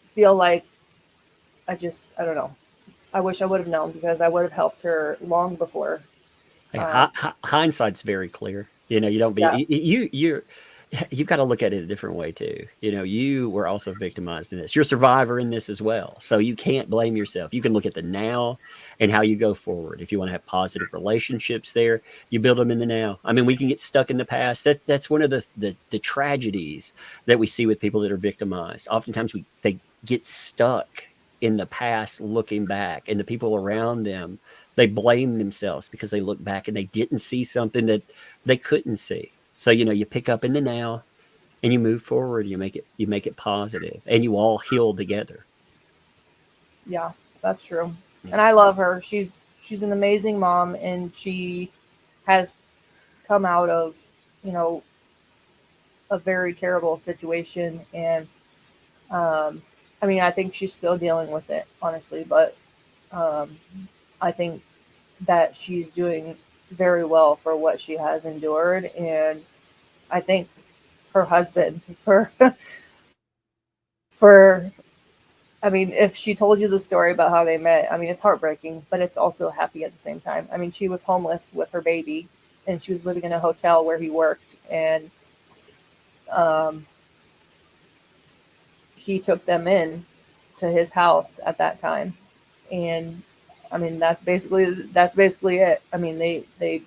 feel like I don't know. I wish I would have known because I would have helped her long before. Yeah, hindsight's very clear. You don't Yeah. be you've got to look at it a different way too. You were also victimized in this. You're a survivor in this as well. So you can't blame yourself. You can look at the now and how you go forward. If you want to have positive relationships there, you build them in the now. I mean, we can get stuck in the past. That's one of the tragedies that we see with people that are victimized. Oftentimes they get stuck in the past looking back, and the people around them, they blame themselves because they look back and they didn't see something that they couldn't see. So, you pick up in the now and you move forward, you make it positive, and you all heal together. Yeah, that's true. Yeah. And I love her. She's an amazing mom, and she has come out of, a very terrible situation. And I mean, I think she's still dealing with it, honestly, but I think that she's doing very well for what she has endured. And I think her husband for I mean, if she told you the story about how they met, I mean, it's heartbreaking, but it's also happy at the same time. I mean, she was homeless with her baby, and she was living in a hotel where he worked, and he took them in to his house at that time. And I mean, that's basically it. I mean, they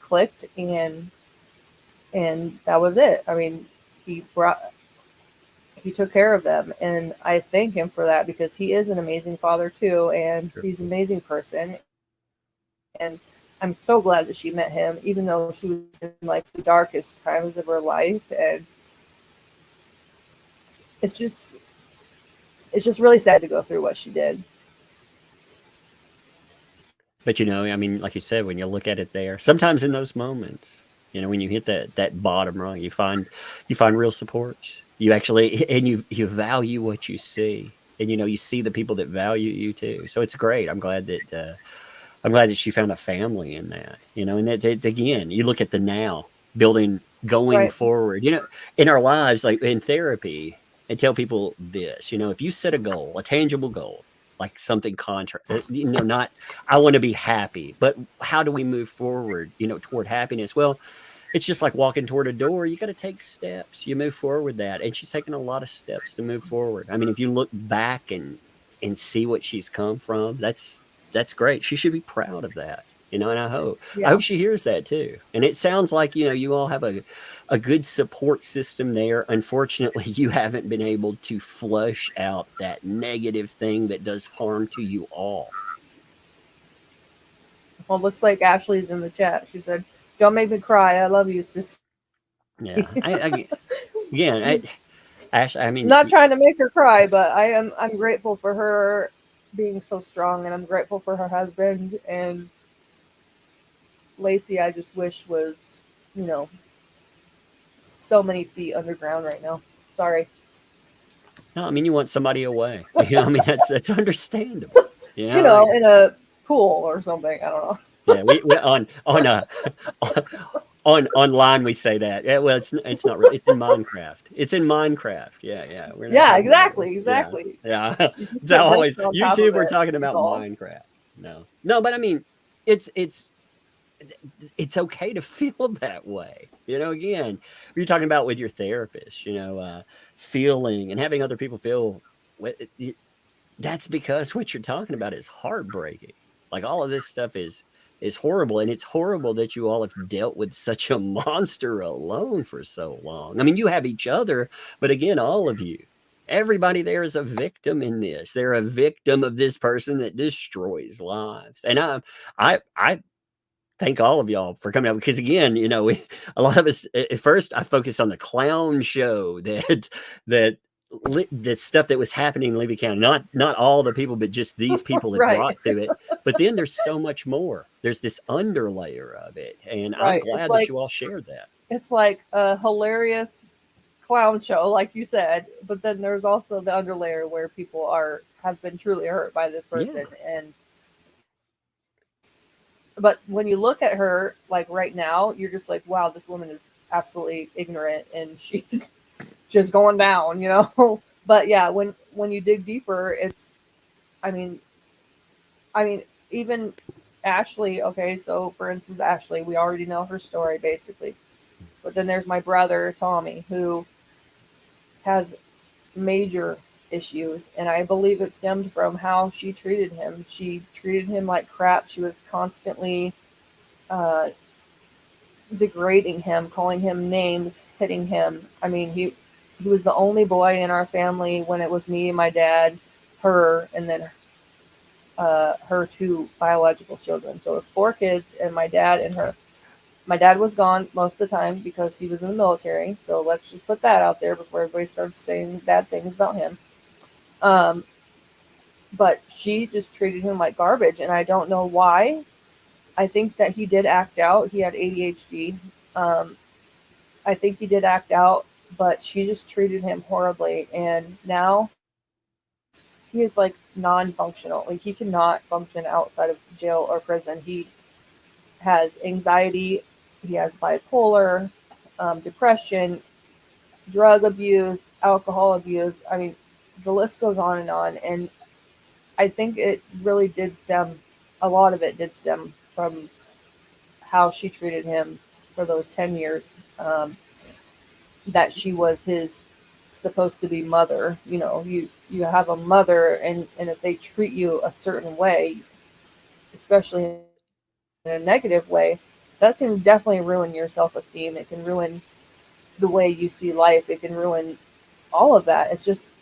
clicked, and that was it. I mean, he took care of them, and I thank him for that because he is an amazing father too, and Sure. he's an amazing person. And I'm so glad that she met him, even though she was in like the darkest times of her life. And it's just really sad to go through what she did. But I mean, like you said, when you look at it there, sometimes in those moments, when you hit that bottom rung, you find real support. You actually, and you value what you see, and you see the people that value you too. So it's great. I'm glad that she found a family in that. And that again, you look at the now, building, going Right. forward. In our lives, like in therapy, and tell people this. If you set a goal, a tangible goal, like something contract, not I want to be happy, but how do we move forward, toward happiness? Well, it's just like walking toward a door. You got to take steps. You move forward with that. And she's taken a lot of steps to move forward. I mean, if you look back and see what she's come from, that's great. She should be proud of that. And I hope she hears that too. And it sounds like, you all have a good support system there. Unfortunately, you haven't been able to flush out that negative thing that does harm to you all. Well, it looks like Ashley's in the chat. She said, "Don't make me cry. I love you, sis." Yeah. Ash, I mean, I'm not trying to make her cry, but I'm grateful for her being so strong, and I'm grateful for her husband. And Lacey, I just wish was, so many feet underground right now. Sorry. No, I mean, you want somebody away. I mean, that's understandable. In a pool or something. I don't know. Yeah, we online we say that. Yeah, well, it's not really. It's in Minecraft. It's in Minecraft. Yeah. Yeah, exactly. Yeah. You just It's put always bricks on top YouTube. of We're it. talking about That's all. Minecraft. No, but I mean, it's okay to feel that way. Again, you're talking about with your therapist. Feeling and having other people feel. That's because what you're talking about is heartbreaking. Like all of this stuff is horrible, and it's horrible that you all have dealt with such a monster alone for so long. I mean, you have each other, but again, all of you, everybody there is a victim in this. They're a victim of this person that destroys lives. And I thank all of y'all for coming out, because again, a lot of us at first I focused on the clown show that stuff that was happening in Levy County, not all the people, but just these people that Right. brought to it. But then there's so much more. There's this underlayer of it, and I'm Right. glad It's that like- you all shared that. It's like a hilarious clown show, like you said, but then there's also the underlayer where people have been truly hurt by this person. And but when you look at her like right now, you're just like, wow, this woman is absolutely ignorant and she's just going down, you know. But yeah, when you dig deeper, it's I mean even Ashley, okay, so for instance, Ashley, we already know her story basically. But then there's my brother, Tommy, who has major issues, and I believe it stemmed from how she treated him. She treated him like crap. She was constantly uh, degrading him, calling him names, hitting him. I mean, he was the only boy in our family when it was me, my dad, her, and then her two biological children. So it's four kids, and my dad and her. My dad was gone most of the time because he was in the military. So let's just put that out there before everybody starts saying bad things about him. But she just treated him like garbage, and I don't know why. I think that he did act out. He had ADHD. I think he did act out, but she just treated him horribly. And now he is like non-functional. Like he cannot function outside of jail or prison. He has anxiety. He has bipolar, depression, drug abuse, alcohol abuse. I mean, the list goes on and on. And I think it really did stem, a lot of it did stem from how she treated him for those 10 years that she was his supposed to be mother. You know, you have a mother, and if they treat you a certain way, especially in a negative way, that can definitely ruin your self-esteem. It can ruin the way you see life. It can ruin all of that. It's just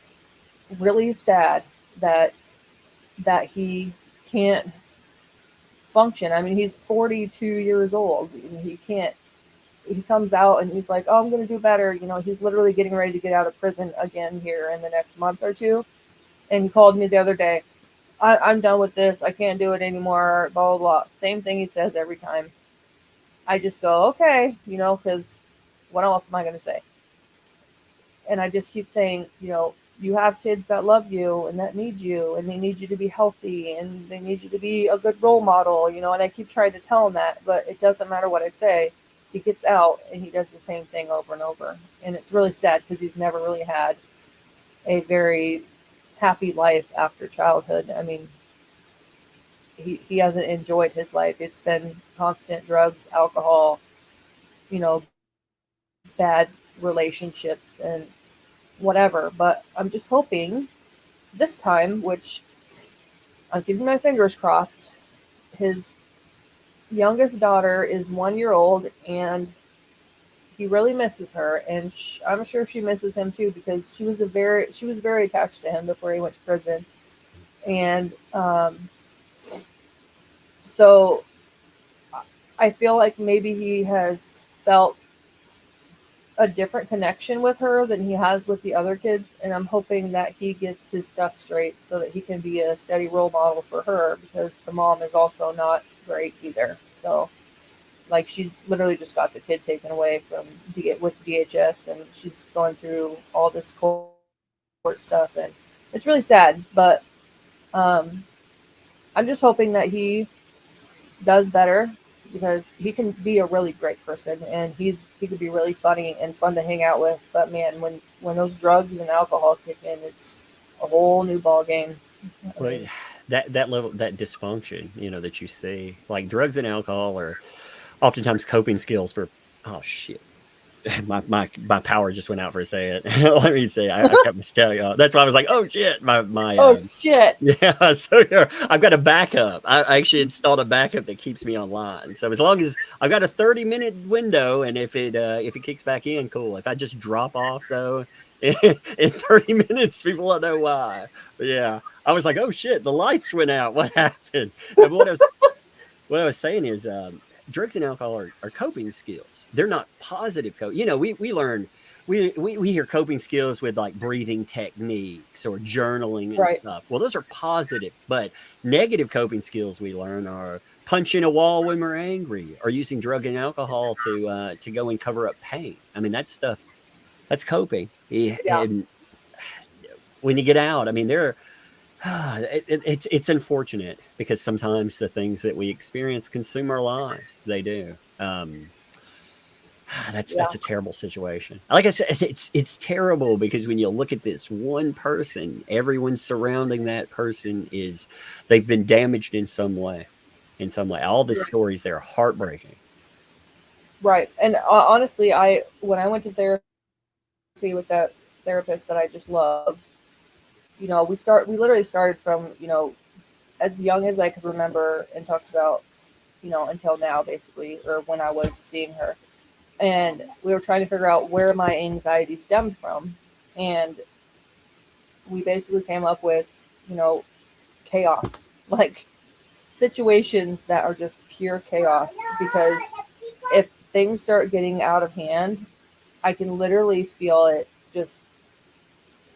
really sad that he can't function. I mean, he's 42 years old. He can't. He comes out and he's like, "Oh, I'm going to do better." You know, he's literally getting ready to get out of prison again here in the next month or two. And he called me the other day. I'm done with this. I can't do it anymore. Blah, blah, blah. Same thing he says every time. I just go, okay, you know, because what else am I going to say? And I just keep saying, you know, you have kids that love you and that need you, and they need you to be healthy, and they need you to be a good role model, you know, and I keep trying to tell him that, but it doesn't matter what I say. He gets out and he does the same thing over and over. And it's really sad because he's never really had a very happy life after childhood. I mean, he hasn't enjoyed his life. It's been constant drugs, alcohol, you know, bad relationships and whatever. But I'm just hoping this time, which I'm keeping my fingers crossed, his youngest daughter is 1 year old and he really misses her, and I'm sure she misses him too, because she was very attached to him before he went to prison. And so I feel like maybe he has felt a different connection with her than he has with the other kids, and I'm hoping that he gets his stuff straight so that he can be a steady role model for her, because the mom is also not great either. So like, she literally just got the kid taken away from with DHS, and she's going through all this court stuff, and it's really sad. But I'm just hoping that he does better, because he can be a really great person, and he could be really funny and fun to hang out with. But man, when those drugs and alcohol kick in, it's a whole new ball game. Well, that level, that dysfunction, you know, that you see, like drugs and alcohol are oftentimes coping skills for, oh shit, my power just went out for a second. Let me see, I got my stereo. That's why I was like, oh shit, my oh shit. Yeah, so here I've got a backup. I actually installed a backup that keeps me online. So as long as I've got a 30-minute window, and if it kicks back in, cool. If I just drop off though in 30 minutes, people don't know why. But yeah, I was like, oh shit, the lights went out. What happened? And what I was saying is, drugs and alcohol are coping skills. They're not positive you know, we learn, we hear coping skills with like breathing techniques or journaling and Right. stuff. Well, those are positive, but negative coping skills we learn are punching a wall when we're angry, or using drug and alcohol to go and cover up pain. I mean, that stuff That's coping. Yeah. And when you get out, I mean, it's unfortunate because sometimes the things that we experience consume our lives. They do. That's a terrible situation. Like I said, it's terrible because when you look at this one person, everyone surrounding that person they've been damaged in some way. In some way, all the stories, they're heartbreaking. Right. And honestly, when I went to therapy with that therapist that I just love, we literally started from, as young as I could remember and talked about, until now, basically, or when I was seeing her. And we were trying to figure out where my anxiety stemmed from. And we basically came up with, chaos, like situations that are just pure chaos. Because if things start getting out of hand, I can literally feel it, just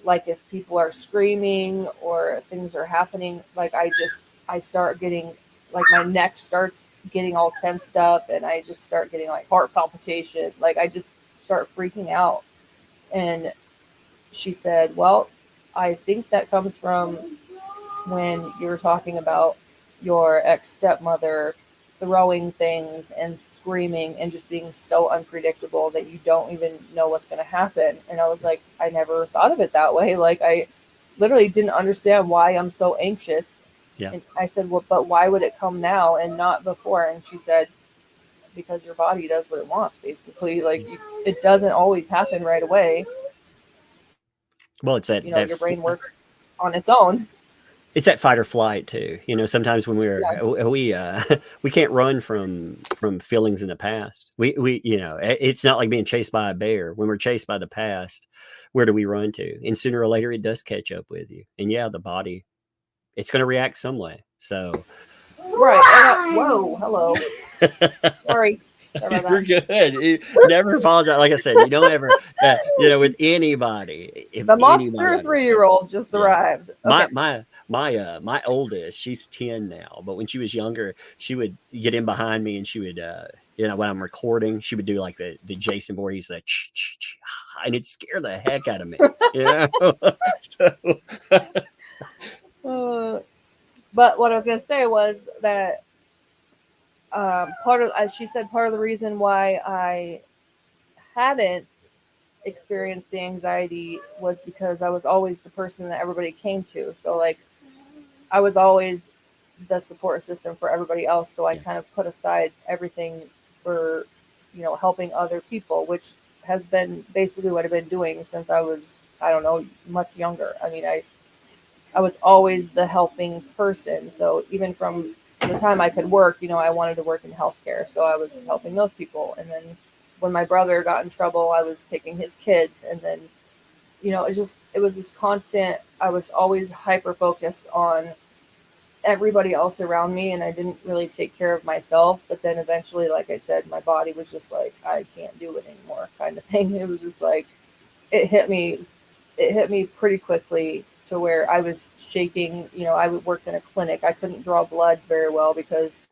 like if people are screaming or things are happening, like I start getting, like my neck starts getting all tensed up and I just start getting like heart palpitation. Like I just start freaking out. And she said, well, I think that comes from when you were talking about your ex-stepmother throwing things and screaming and just being so unpredictable that you don't even know what's going to happen. And I was like, I never thought of it that way. Like I literally didn't understand why I'm so anxious. Yeah. And I said, well, but why would it come now and not before? And she said, because your body does what it wants, basically. Like it doesn't always happen right away. Well, it's that Your brain works on its own. it's that fight or flight too. Sometimes when Yeah. we can't run from feelings in the past. It's not like being chased by a bear. When we're chased by the past, where do we run to? And sooner or later, it does catch up with you. And yeah, the body, it's going to react some way. So, right. Whoa, hello. Sorry. Sorry about you're that. good. Never apologize. Like I said, you don't ever, with anybody. If The anybody monster understands. 3-year-old just Yeah. arrived. Okay. My oldest, she's 10 now, but when she was younger, she would get in behind me and she would, when I'm recording, she would do like the Jason Voorhees, the and it'd scare the heck out of me. So, But what I was going to say was that as she said, part of the reason why I hadn't experienced the anxiety was because I was always the person that everybody came to. So like I was always the support system for everybody else. So I kind of put aside everything for, helping other people, which has been basically what I've been doing since I was, I don't know, much younger. I mean, I was always the helping person. So even from the time I could work, I wanted to work in healthcare. So I was helping those people. And then when my brother got in trouble, I was taking his kids. And then, it was this constant, I was always hyper focused on everybody else around me. And I didn't really take care of myself. But then eventually, like I said, my body was just like, I can't do it anymore kind of thing. It was just like, it hit me pretty quickly to where I was shaking. I worked in a clinic. I couldn't draw blood very well because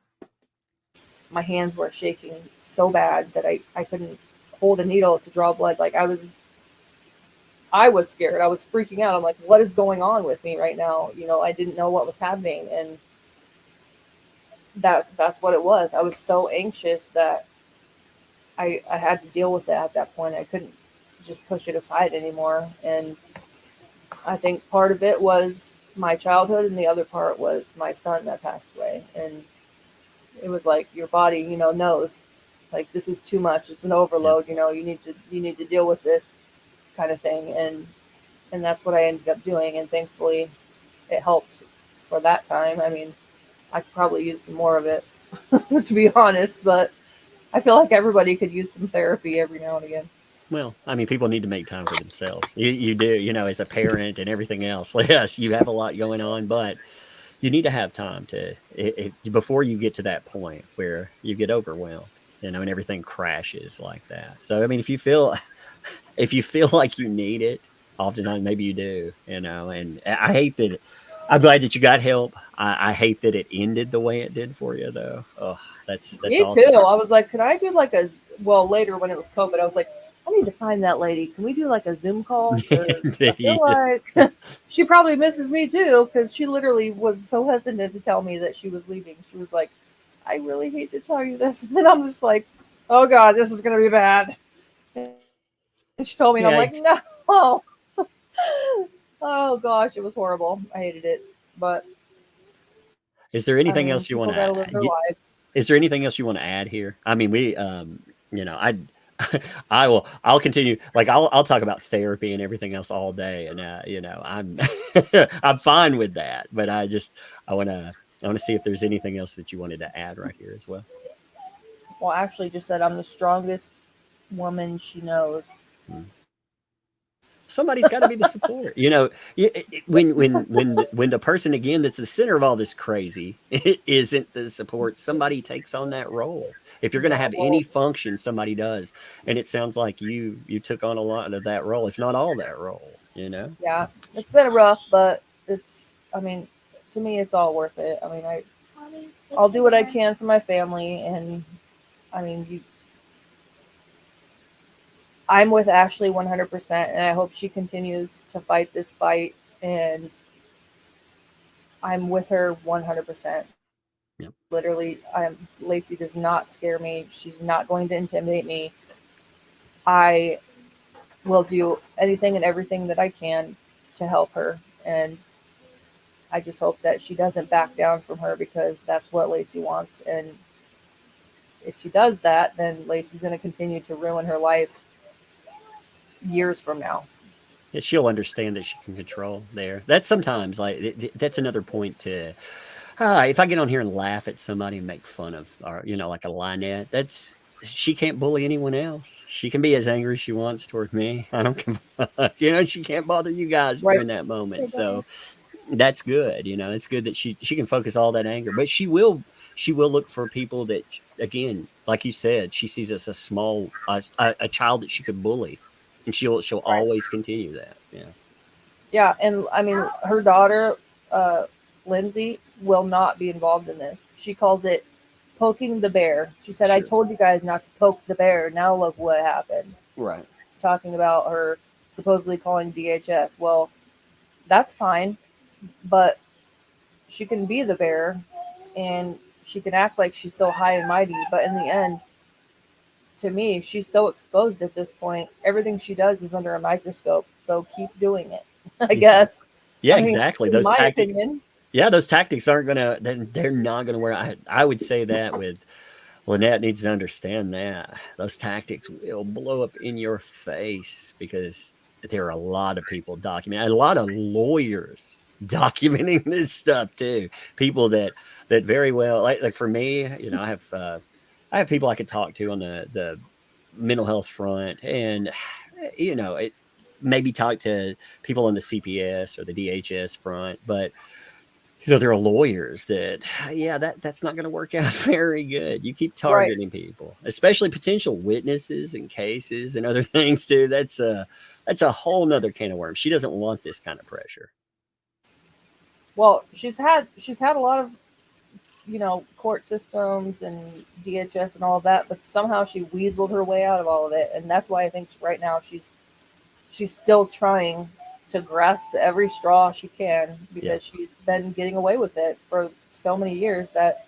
my hands were shaking so bad that I couldn't hold a needle to draw blood. Like I was scared. I was freaking out. I'm like, what is going on with me right now? I didn't know what was happening. And that's what it was. I was so anxious that I had to deal with it at that point. I couldn't just push it aside anymore. And I think part of it was my childhood and the other part was my son that passed away. And it was like your body, knows like this is too much. It's an overload. You need to deal with this kind of thing. And that's what I ended up doing. And thankfully it helped for that time. I mean, I could probably use some more of it to be honest, but I feel like everybody could use some therapy every now and again. well, I mean, people need to make time for themselves. You do, as a parent and everything else. Yes, you have a lot going on, but you need to have time before you get to that point where you get overwhelmed, and everything crashes like that. So, I mean, if you feel like you need it, oftentimes maybe you do, and I hate that. I'm glad that you got help. I hate that it ended the way it did for you, though. Oh, that's me awesome. too. I was like, could I do later when it was COVID, I was like, I need to find that lady. Can we do like a Zoom call? 'Cause I Indeed. feel like she probably misses me too, because she literally was so hesitant to tell me that she was leaving. She was like, I really hate to tell you this. And then I'm just like, oh God, this is going to be bad. And she told me, and I'm Yeah. like, no. Oh gosh, it was horrible. I hated it. But Is there I anything mean, else you want people got to live their to? lives. Is there anything else you want to add here? I mean, we, you know, I, I'll continue. Like, I'll talk about therapy and everything else all day, and you know, I'm, I'm fine with that. But I want to see if there's anything else that you wanted to add right here as well. Well, Ashley just said I'm the strongest woman she knows. Hmm. Somebody's got to be the support. You know, when the person again that's the center of all this crazy isn't the support, somebody takes on that role. If you're going to Yeah, have well, any function, somebody does, and it sounds like you took on a lot of that role, if not all that role. You know. yeah, it's been rough, but it's. I mean, to me, it's all worth it. I mean, I'll do what I can for my family, and I mean, I'm with Ashley 100%, and I hope she continues to fight this fight, and I'm with her 100%. Yep. Literally, Lacey does not scare me. She's not going to intimidate me. I will do anything and everything that I can to help her, and I just hope that she doesn't back down from her, because that's what Lacey wants. And if she does that, then Lacey's going to continue to ruin her life years from now. Yeah, she'll understand that she can control there. That's sometimes like that's another point to. If I get on here and laugh at somebody and make fun of, or you know, like a Lynette, that's she can't bully anyone else. She can be as angry as she wants toward me. I don't give a fuck. You know, she can't bother you guys Right. during that moment. So that's good. You know, it's good that she can focus all that anger, but she will look for people that again, like you said, she sees as a small a child that she could bully, and she'll Right. always continue that. Yeah. Yeah, and I mean, her daughter, uh, Lindsay, will not be involved in this. She calls it poking the bear. She said, I Sure. told you guys not to poke the bear. Now look what happened. Right. Talking about her supposedly calling DHS. Well, that's fine, but she can be the bear, and she can act like she's so high and mighty, but in the end, to me, she's so exposed at this point. Everything she does is under a microscope. So keep doing it, I Yeah. guess. Yeah, I mean, exactly. in Those my tactics. opinion, Yeah, those tactics aren't gonna. They're not gonna wear. I would say that with Lynette needs to understand that those tactics will blow up in your face because there are a lot of people documenting, a lot of lawyers documenting this stuff too. People that very well, like for me, you know, I have people I could talk to on the mental health front, and you know, it maybe talk to people on the CPS or the DHS front, but you know, there are lawyers that, yeah, that's not going to work out very good. You keep right. targeting people, especially potential witnesses and cases and other things too. That's a whole nother can of worms. She doesn't want this kind of pressure. Well, she's had a lot of, court systems and DHS and all of that, but somehow she weaseled her way out of all of it, and that's why I think right now she's still trying to grasp every straw she can, Yeah. because she's been getting away with it for so many years that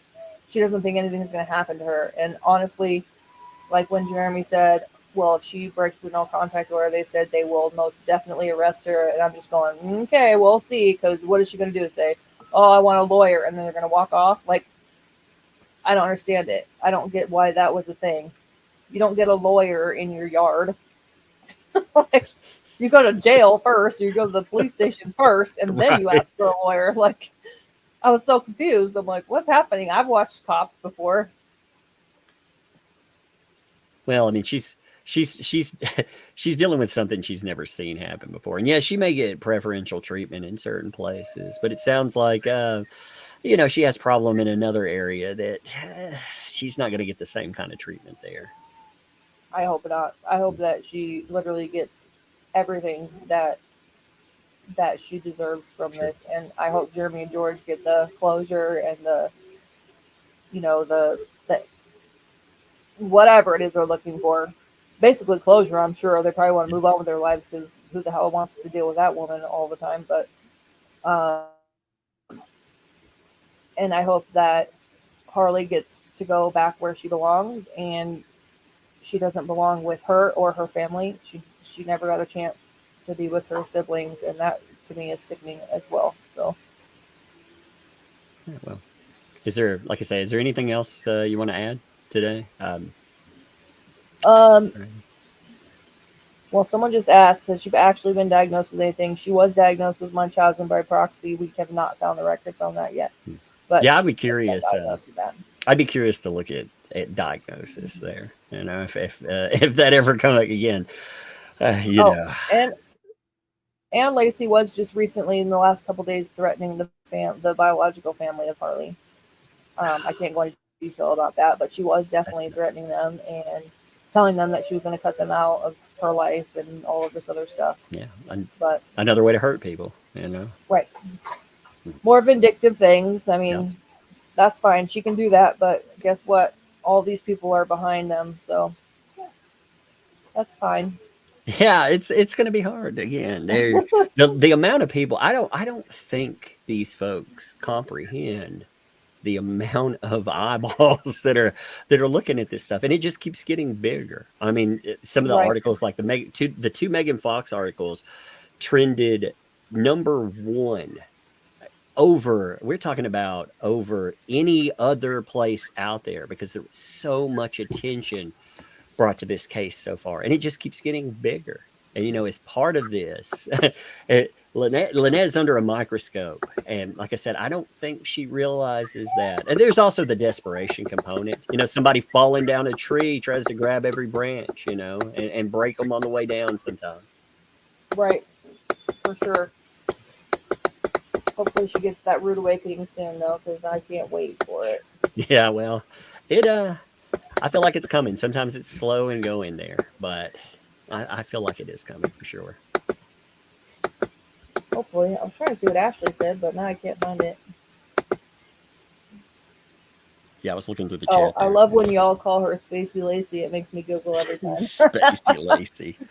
she doesn't think anything's going to happen to her. And honestly, like when Jeremy said, well, if she breaks the no contact order, they said they will most definitely arrest her. And I'm just going, okay, we'll see. Because what is she going to do? Say, oh, I want a lawyer. And then they're going to walk off? Like, I don't understand it. I don't get why that was a thing. You don't get a lawyer in your yard. Like, you go to jail first, or you go to the police station first, and then you Right. ask for a lawyer. Like, I was so confused. I'm like, what's happening? I've watched cops before. Well, I mean, she's she's dealing with something she's never seen happen before, and yeah, she may get preferential treatment in certain places, but it sounds like you know, she has problem in another area that she's not going to get the same kind of treatment there. I hope not. I hope that she literally gets everything that she deserves from Sure. this, and I hope Jeremy and George get the closure and the whatever it is they're looking for. basically closure. I'm sure they probably want to move on with their lives because who the hell wants to deal with that woman all the time? But and I hope that Harley gets to go back where she belongs, and she doesn't belong with her or her family. She never got a chance to be with her siblings, and that to me is sickening as well. So, Yeah, well, is there, like I say, is there anything else you want to add today? um, Right. well, someone just asked, has she actually been diagnosed with anything? She was diagnosed with Munchausen by proxy. We have not found the records on that yet, but Yeah, I'd she be has been curious. diagnosed with that. I'd be curious to look at diagnosis there. You know, if that ever comes up again, you Oh, know. and Lacey was just recently in the last couple days threatening the biological family of Harley. I can't go into detail about that, but she was definitely threatening them and telling them that she was going to cut them out of her life and all of this other stuff. Yeah, But another way to hurt people. You know. right, more vindictive things. I Yeah. mean, that's fine. She can do that, but guess what? All these people are behind them, so that's fine. Yeah, it's going to be hard again. The amount of people. I don't think these folks comprehend the amount of eyeballs that are looking at this stuff, and it just keeps getting bigger. I mean, some of the Right, articles, like the two Megan Fox articles, trended number 1 over. We're talking about over any other place out there because there was so much attention brought to this case so far, and it just keeps getting bigger. And as part of this, Lynette's under a microscope, and like I said, I don't think she realizes that. And there's also the desperation component. Somebody falling down a tree tries to grab every branch, and break them on the way down sometimes. right, for sure. Hopefully, she gets that rude awakening soon, though, because I can't wait for it. Yeah, well, it I feel like it's coming. Sometimes it's slow and going there, but I feel like it is coming for sure. Hopefully, I was trying to see what Ashley said, but now I can't find it. Yeah, I was looking through the Oh, chat I there. love when y'all call her Spacey Lacey. It makes me giggle every time. Spacey Lacey. Yeah,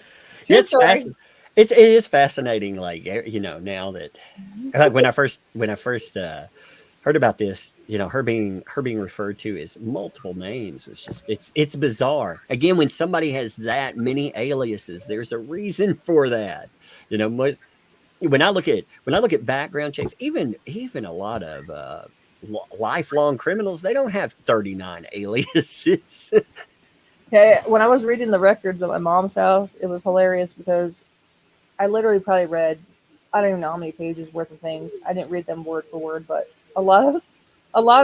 True it's story. fascinating. It is fascinating. Like now that like when I first heard about this, her being referred to as multiple names was just it's bizarre. Again, when somebody has that many aliases, there's a reason for that. Most when I look at background checks, even a lot of lifelong criminals, they don't have 39 aliases. Okay, when I was reading the records at my mom's house, it was hilarious because I literally probably read, I don't even know how many pages worth of things. I didn't read them word for word, but a lot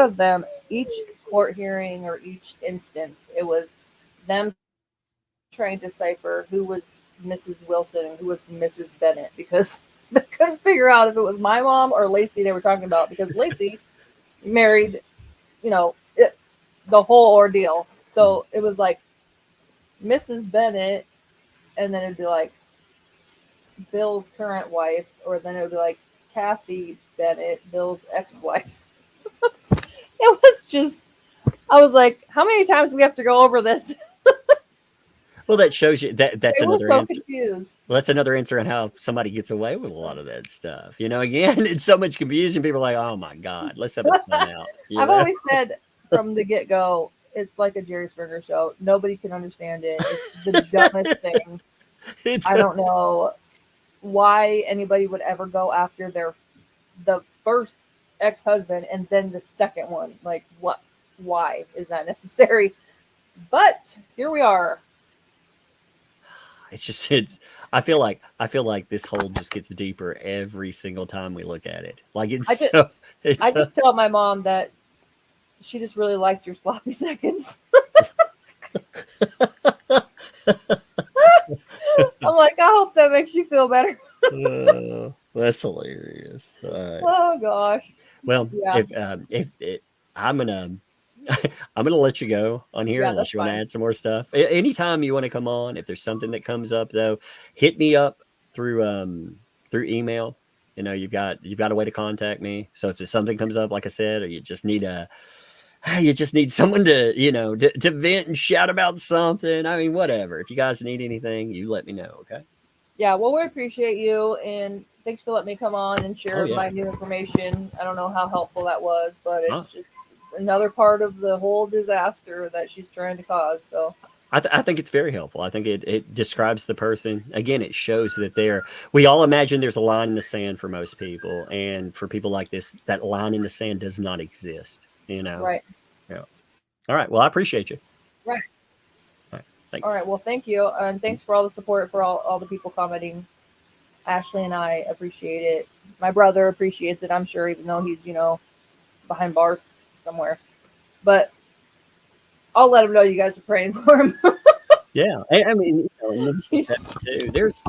of them, each court hearing or each instance, it was them trying to decipher who was Mrs. Wilson and who was Mrs. Bennett because they couldn't figure out if it was my mom or Lacey they were talking about because Lacey married, the whole ordeal. So it was like Mrs. Bennett, and then it'd be like Bill's current wife, or then it would be like Kathy Bennett, Bill's ex-wife. It was just, I was like, how many times do we have to go over this? Well, that shows you that's They were another so answer. confused. Well, that's another answer on how somebody gets away with a lot of that stuff. Again, it's so much confusion. People are like, "Oh my god, let's have a timeout." I've always said from the get-go, it's like a Jerry Springer show. Nobody can understand it. It's the dumbest thing. I don't know why anybody would ever go after the first ex-husband and then the second one. Like, what? Why is that necessary? But here we are. It's. I feel like this hole just gets deeper every single time we look at it. Like I it's just, so. It's I just tell my mom that she just really liked your sloppy seconds. I'm like, I hope that makes you feel better. that's hilarious. All right. Oh gosh. Well, Yeah. if I'm gonna I'm gonna let you go on here Yeah, unless that's you want to fine. add some more stuff. Anytime you want to come on, if there's something that comes up though, hit me up through email. You've got a way to contact me. So if there's something comes up, like I said, or you just need you just need someone to, to vent and shout about something. I mean, whatever. If you guys need anything, you let me know. Okay. Yeah. Well, we appreciate you, and thanks for letting me come on and share yeah. my new information. I don't know how helpful that was, but Huh. it's just another part of the whole disaster that she's trying to cause. So I think it's very helpful. I think it describes the person. Again, it shows that we all imagine there's a line in the sand for most people. And for people like this, that line in the sand does not exist, Right. Yeah. All right. Well, I appreciate you. Right. All right. Thanks. All right. Well, thank you. And thanks for all the support for all the people commenting. Ashley and I appreciate it. My brother appreciates it, I'm sure, even though he's, behind bars somewhere. But I'll let him know you guys are praying for him. Yeah, I mean, too. There's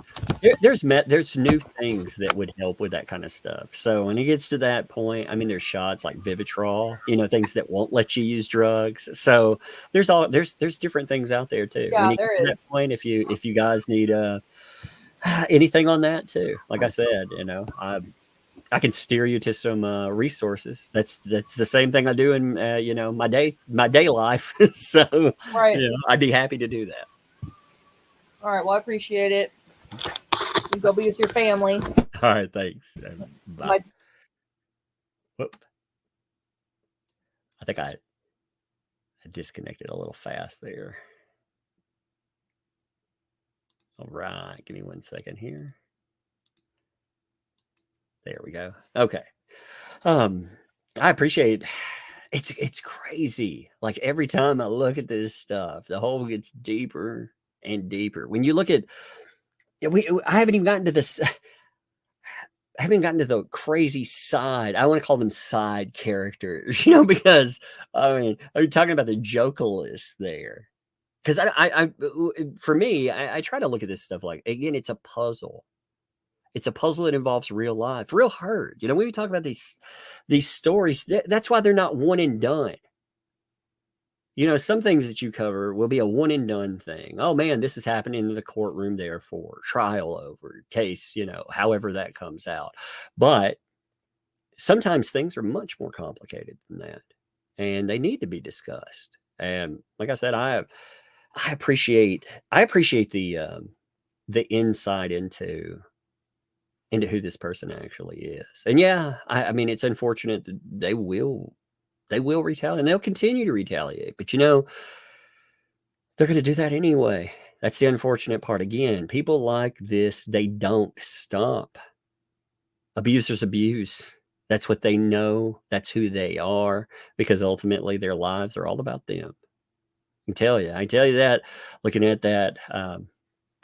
new things that would help with that kind of stuff. So when he gets to that point, I mean, there's shots like Vivitrol, things that won't let you use drugs. So there's different things out there too. Yeah, when he there gets to is. that point, if you guys need anything on that too, like I said, I can steer you to some resources. That's the same thing I do in my day life. So Right. I'd be happy to do that. All right. Well, I appreciate it. You go be with your family. All right. Thanks. Bye. Whoop. I think I disconnected a little fast there. All right. Give me 1 second here. There we go. Okay. I appreciate it's crazy. Like every time I look at this stuff, the hole gets deeper and deeper. When you look at I haven't even gotten to this. I haven't gotten to the crazy side. I want to call them side characters, because I mean, are you talking about the Jokealist there? Because for me, I try to look at this stuff like, again, it's a puzzle. It's a puzzle that involves real life, real hurt. When we talk about these stories, that's why they're not one and done. Some things that you cover will be a one and done thing. Oh man, this is happening in the courtroom, therefore trial over, case, however that comes out. But sometimes things are much more complicated than that, and they need to be discussed. And like I said, I appreciate the insight into who this person actually is. And yeah, I mean, it's unfortunate that they will retaliate, and they'll continue to retaliate. But they're going to do that anyway. That's the unfortunate part. Again, people like this, they don't stop. Abusers abuse. That's what they know. That's who they are, because ultimately their lives are all about them. I tell you that looking at that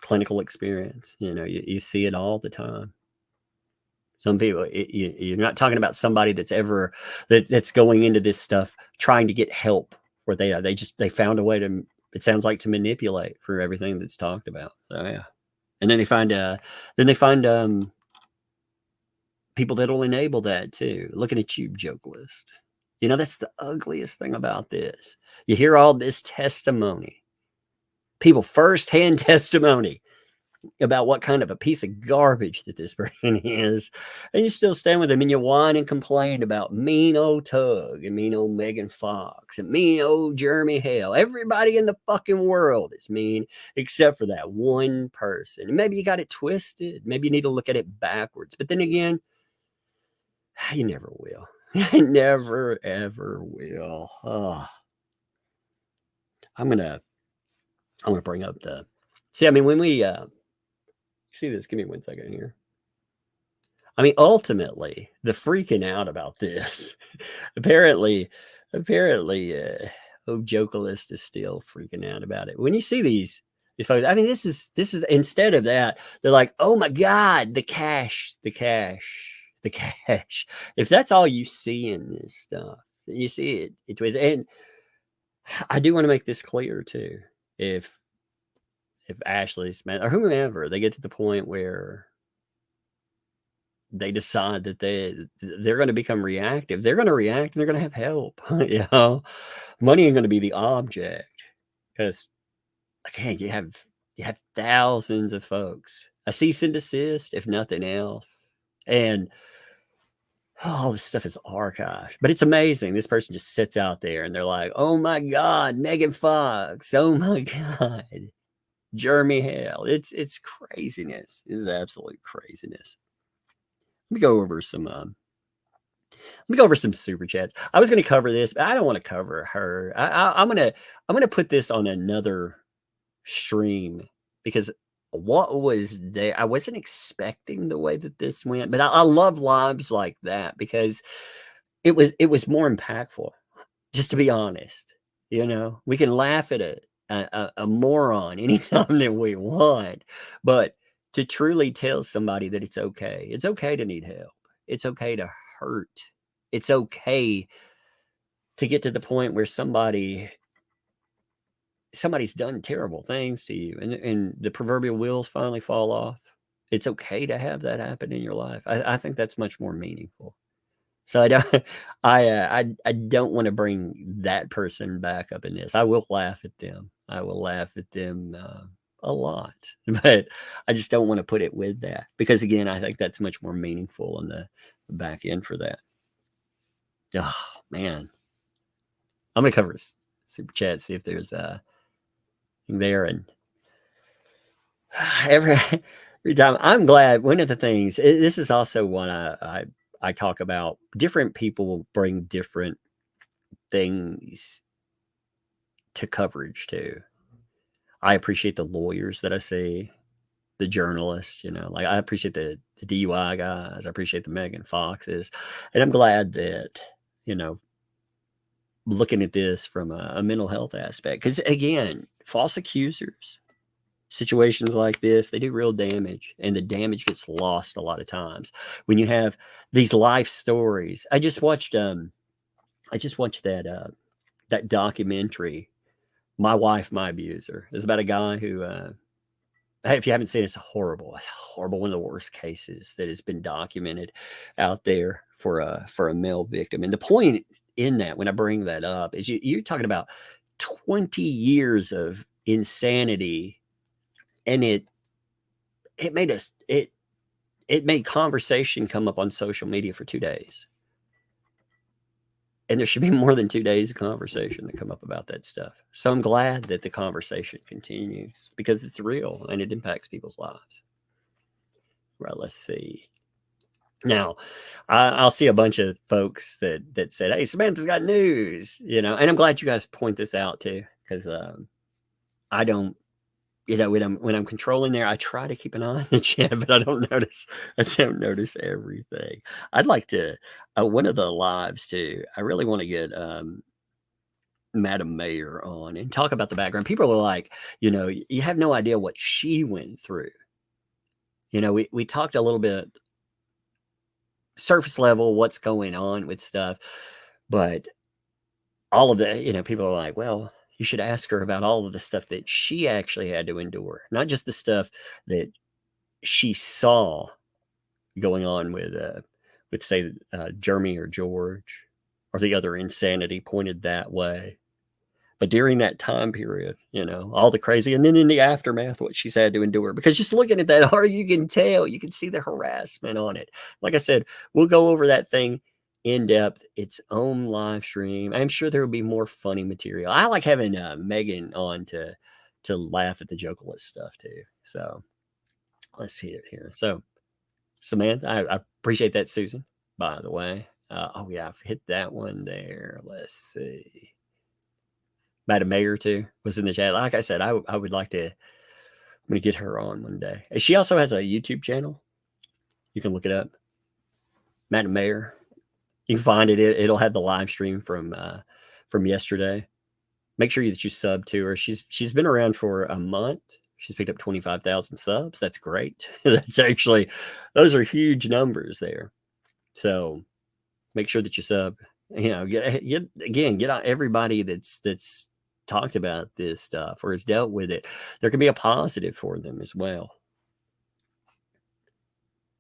clinical experience, you see it all the time. Some people, you're not talking about somebody that's going into this stuff trying to get help, where they found a way to, it sounds like, to manipulate for everything that's talked about. So yeah, and then they find people that'll enable that too. Looking at you, Jokealist. That's the ugliest thing about this. You hear all this testimony, people firsthand testimony about what kind of a piece of garbage that this person is, and you still stand with them, and you whine and complain about mean old Tug and mean old Megan Fox and mean old Jeremy Hale. Everybody in the fucking world is mean except for that one person. And maybe you got it twisted. Maybe you need to look at it backwards. But then again, you never will. You never ever will. Oh. I'm gonna bring up when we see this, give me 1 second here. I mean, ultimately, the freaking out about this, apparently, Jokealist is still freaking out about it. When you see these folks, I mean, this is instead of that, they're like, oh my God, the cash. If that's all you see in this stuff, you see it was. And I do want to make this clear too. If Ashley Smith or whomever, they get to the point where they decide that they're going to become reactive, they're going to react, and they're going to have help. Money ain't going to be the object, because again, you have thousands of folks. A cease and desist, if nothing else. And all this stuff is archived, but it's amazing. This person just sits out there and they're like, oh my God, Megan Fox. Oh my God, Jeremy Hale. It's craziness. It's absolute craziness. Let me go over some super chats. I was going to cover this, but I don't want to cover her. I'm gonna put this on another stream because what was there? I wasn't expecting the way that this went, but I love lives like that because it was more impactful. Just to be honest, we can laugh at a moron anytime that we want, but to truly tell somebody that it's okay to need help. It's okay to hurt. It's okay to get to the point where somebody's done terrible things to you and the proverbial wheels finally fall off. It's okay to have that happen in your life. I think that's much more meaningful. So I don't want to bring that person back up in this. I will laugh at them. I will laugh at them a lot, but I just don't want to put it with that because again, I think that's much more meaningful on the back end for that. Oh man, I'm gonna cover super chat, see if there's there, and every time I'm glad. One of the things, this is also one I talk about. Different people will bring different things to coverage too. I appreciate the lawyers that I see, the journalists, like I appreciate the DUI guys. I appreciate the Megan Foxes, and I'm glad that looking at this from a mental health aspect, because again, false accusers, situations like this, they do real damage, and the damage gets lost a lot of times when you have these life stories. I just watched that documentary, My Wife, My Abuser. It's about a guy who if you haven't seen it, it's horrible, one of the worst cases that has been documented out there for a male victim. And the point in that, when I bring that up, is you're talking about 20 years of insanity, and it made conversation come up on social media for 2 days. And there should be more than 2 days of conversation that come up about that stuff. So I'm glad that the conversation continues because it's real and it impacts people's lives. Right, let's see. Now, I'll see a bunch of folks that said, hey, Samantha's got news, and I'm glad you guys point this out too, because I don't, when I'm controlling there, I try to keep an eye on the chat, but I don't notice everything. I'd like to, one of the lives too, I really want to get Madam Mayor on and talk about the background. People are like, you have no idea what she went through. We talked a little bit surface level, what's going on with stuff, but all of the, people are like, well, you should ask her about all of the stuff that she actually had to endure, not just the stuff that she saw going on with say, Jeremy or George or the other insanity pointed that way. But during that time period, all the crazy, and then in the aftermath, what she's had to endure, because just looking at that article, you can tell, you can see the harassment on it. Like I said, we'll go over that thing in depth, its own live stream. I'm sure there will be more funny material. I like having Megan on to laugh at the Jokealist stuff too. So let's see it here. So Samantha, I appreciate that, Susan, by the way. Oh yeah, I've hit that one there. Let's see. Madam Mayor too was in the chat. Like I said, I would like to. I'm gonna get her on one day. She also has a YouTube channel. You can look it up. Madam Mayor. You can find it. It'll have the live stream from yesterday. Make sure that you sub to her. She's been around for a month. She's picked up 25,000 subs. That's great. That's actually, those are huge numbers there. So make sure that you sub. Get out everybody that's talked about this stuff or has dealt with it. There can be a positive for them as well.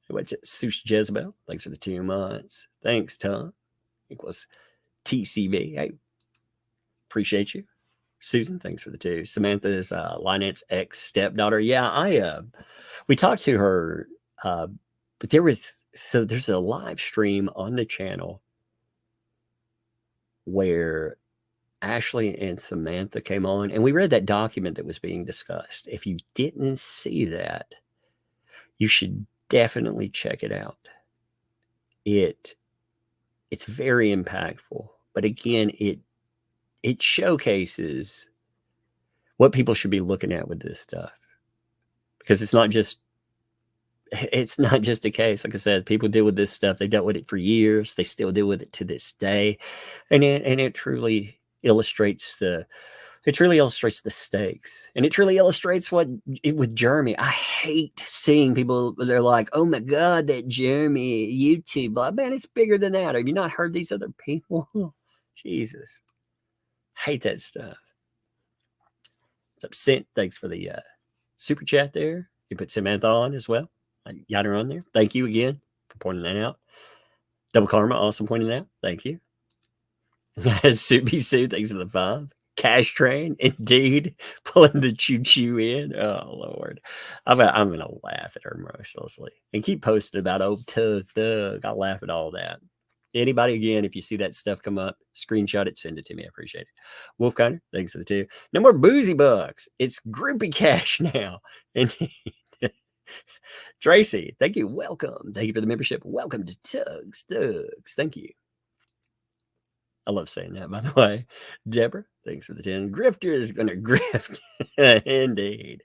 What's it? Sushi Jezebel, thanks for the 2 months. Thanks, Tom. Equals TCB. Hey, appreciate you. Susan, thanks for the 2. Samantha's Lynette's ex stepdaughter. Yeah, we talked to her But there's a live stream on the channel where Ashley and Samantha came on, and we read that document that was being discussed. If you didn't see that, you should definitely check it out. It's very impactful, but again, it showcases what people should be looking at with this stuff, because it's not just a case. Like I said, people deal with this stuff. They dealt with it for years. They still deal with it to this day, and it truly illustrates the stakes, and it truly illustrates with Jeremy. I hate seeing people. They're like, "Oh my God, that Jeremy YouTube, blah, man, it's bigger than that." Have you not heard these other people? Jesus, hate that stuff. It's upset. Thanks for the super chat there. You put Samantha on as well. I got her on there. Thank you again for pointing that out. Double Karma also pointing that out. Thank you. Soupy Sue, thanks for the 5. Cash Train, indeed, pulling the choo-choo in. Oh, Lord. I'm going to laugh at her mercilessly. And keep posting about old Tug Thug. I'll laugh at all that. Anybody, again, if you see that stuff come up, screenshot it, send it to me. I appreciate it. Wolf Connor, thanks for the 2. No more boozy bucks. It's groupie cash now. Indeed. Tracy, thank you. Welcome. Thank you for the membership. Welcome to Tugs Thugs. Thank you. I love saying that, by the way. Deborah, thanks for the 10. Grifter is going to grift. Indeed.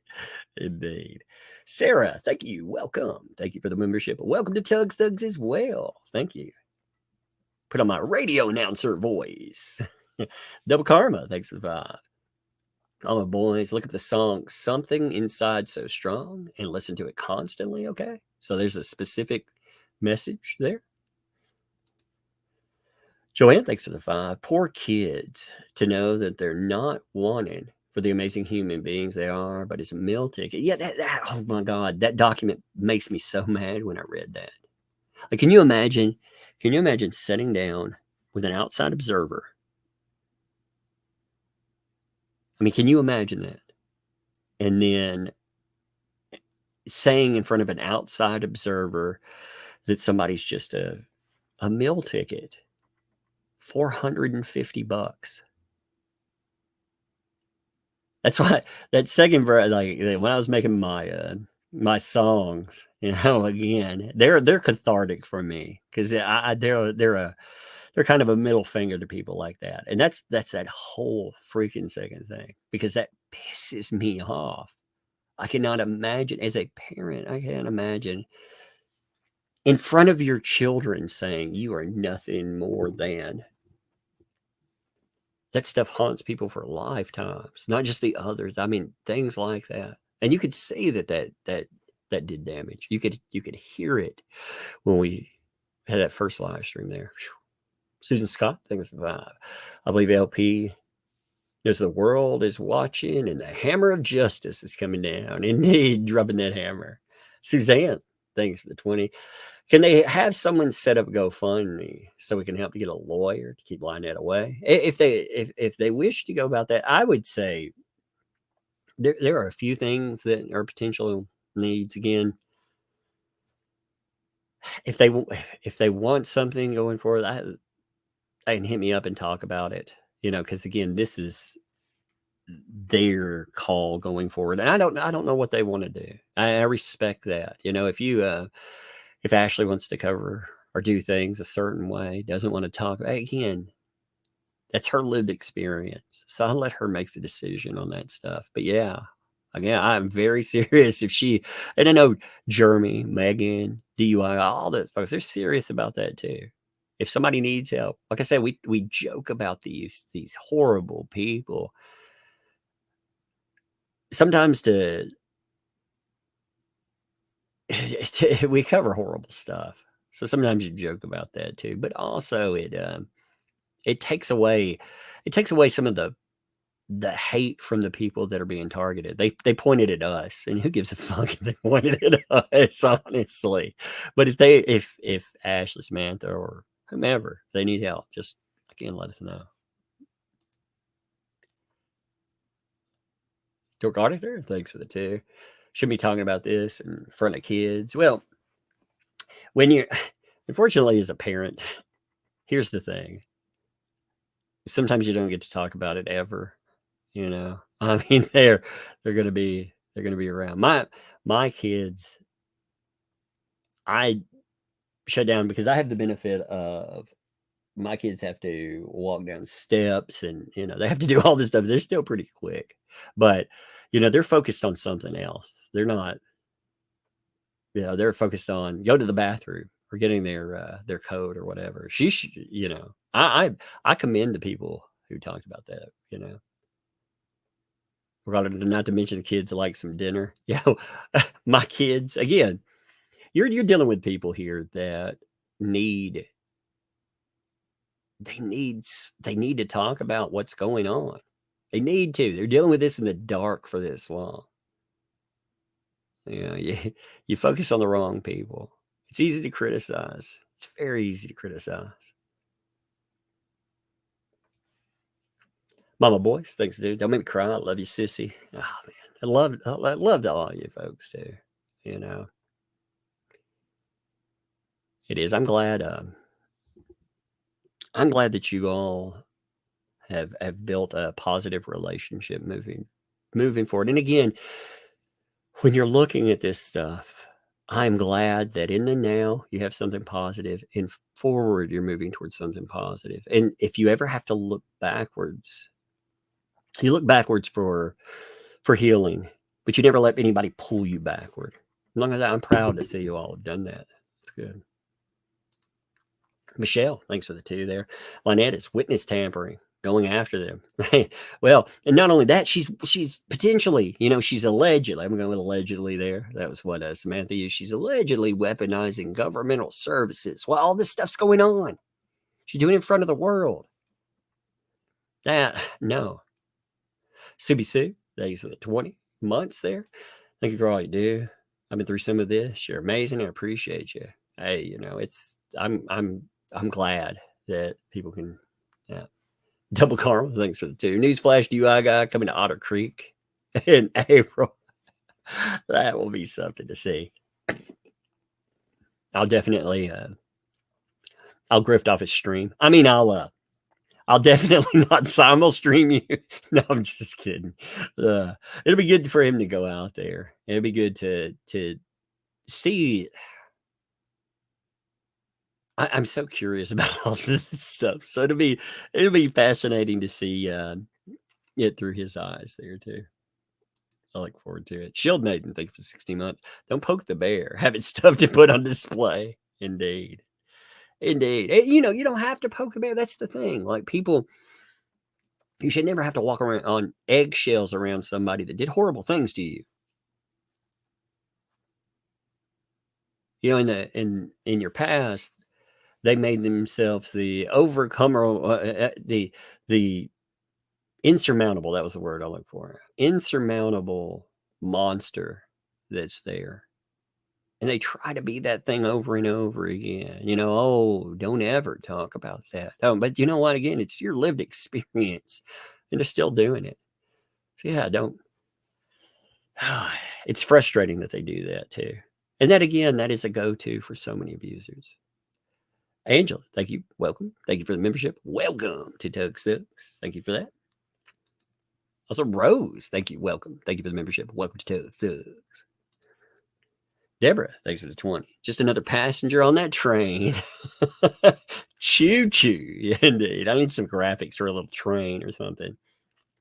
Indeed. Sarah, thank you. Welcome. Thank you for the membership. Welcome to Tugs Thugs as well. Thank you. Put on my radio announcer voice. Double Karma, thanks for the 5. All my boys, look up the song Something Inside So Strong and listen to it constantly, okay? So there's a specific message there. Joanne, thanks for the 5. Poor kids, to know that they're not wanted for the amazing human beings they are, but it's a meal ticket. Yeah, oh my God, that document makes me so mad when I read that. Like, can you imagine sitting down with an outside observer? I mean, can you imagine that? And then saying in front of an outside observer that somebody's just a meal ticket, $450. That's why that second verse, like when I was making my songs, again, they're cathartic for me, because they're kind of a middle finger to people like that, and that's that whole freaking second thing, because that pisses me off. I cannot imagine, as a parent, I can't imagine in front of your children saying you are nothing more than. That stuff haunts people for lifetimes, not just the others. I mean, things like that. And you could see that did damage. You could hear it when we had that first live stream there. Susan Scott, thanks for the 5. I believe LP knows the world is watching and the hammer of justice is coming down. Indeed, dropping that hammer. Suzanne, thanks for the 20. Can they have someone set up GoFundMe so we can help to get a lawyer to keep Lynette away? If they wish to go about that, I would say there are a few things that are potential needs. Again, if they want something going forward, they can hit me up and talk about it. Because again, this is their call going forward, and I don't know what they want to do. I respect that. If Ashley wants to cover or do things a certain way, doesn't want to talk, again, that's her lived experience. So I'll let her make the decision on that stuff. But yeah, again, I'm very serious. And I know Jeremy, Megan, DUI, all those folks, they're serious about that too. If somebody needs help, like I said, we joke about these horrible people. Sometimes we cover horrible stuff, so sometimes you joke about that too. But also, it takes away some of the hate from the people that are being targeted. They pointed at us, and who gives a fuck if they pointed at us, honestly. But if Ashley, Samantha, or whomever, if they need help, just again let us know. Dork Auditor, thanks for the 2. Should be talking about this in front of kids. Well, when you're, unfortunately, as a parent, here's the thing. Sometimes you don't get to talk about it ever. You know, I mean, they're gonna be around. My kids, I shut down because I have the benefit of my kids have to walk down steps and they have to do all this stuff. They're still pretty quick, but they're focused on something else. They're not, they're focused on go to the bathroom or getting their coat or whatever. I commend the people who talked about that. Not to mention the kids that like some dinner. My kids again. You're dealing with people here that need to talk about what's going on. They need to. They're dealing with this in the dark for this long. You focus on the wrong people. It's easy to criticize. It's very easy to criticize. Mama boys, thanks, dude. Don't make me cry. I love you, sissy. Oh man, I love all you folks too. It is. I'm glad that you all have built a positive relationship moving forward. And again, when you're looking at this stuff, I'm glad that in the now you have something positive, and forward you're moving towards something positive. And if you ever have to look backwards, you look backwards for healing, but you never let anybody pull you backward. As long as I'm proud to see you all have done that. It's good. Michelle, thanks for the 2 there. Lynette is witness tampering, going after them. Well, and not only that, she's potentially, she's allegedly, I'm going with allegedly there. That was what Samantha used. She's allegedly weaponizing governmental services while all this stuff's going on. She's doing it in front of the world. No. Subi Sue, thanks for the 20 months there. Thank you for all you do. I've been through some of this. You're amazing. I appreciate you. Hey, I'm glad that people can, Double Karma, thanks for the 2. Newsflash, DUI guy coming to Otter Creek in April. That will be something to see. I'll definitely, I'll grift off his stream. I mean, I'll definitely not simul stream you. No, I'm just kidding. It'll be good for him to go out there. It'll be good to see. I'm so curious about all this stuff. So it'll be fascinating to see it through his eyes there too. I look forward to it. Shield Nathan, thanks for 60 months. Don't poke the bear. Have it stuffed to put on display. Indeed. You don't have to poke the bear. That's the thing. Like people, you should never have to walk around on eggshells around somebody that did horrible things to you. In your past, they made themselves the overcomer, the insurmountable. That was the word I looked for. Insurmountable monster that's there. And they try to be that thing over and over again. Don't ever talk about that. But you know what? Again, it's your lived experience. And they're still doing it. So yeah, don't. It's frustrating that they do that too. And that, again, that is a go-to for so many abusers. Angela, thank you. Welcome. Thank you for the membership. Welcome to Tug Stux. Thank you for that. Also, Rose, thank you. Welcome. Thank you for the membership. Welcome to Tug Stux. Deborah, thanks for the 20. Just another passenger on that train. Choo-choo. Indeed. I need some graphics for a little train or something.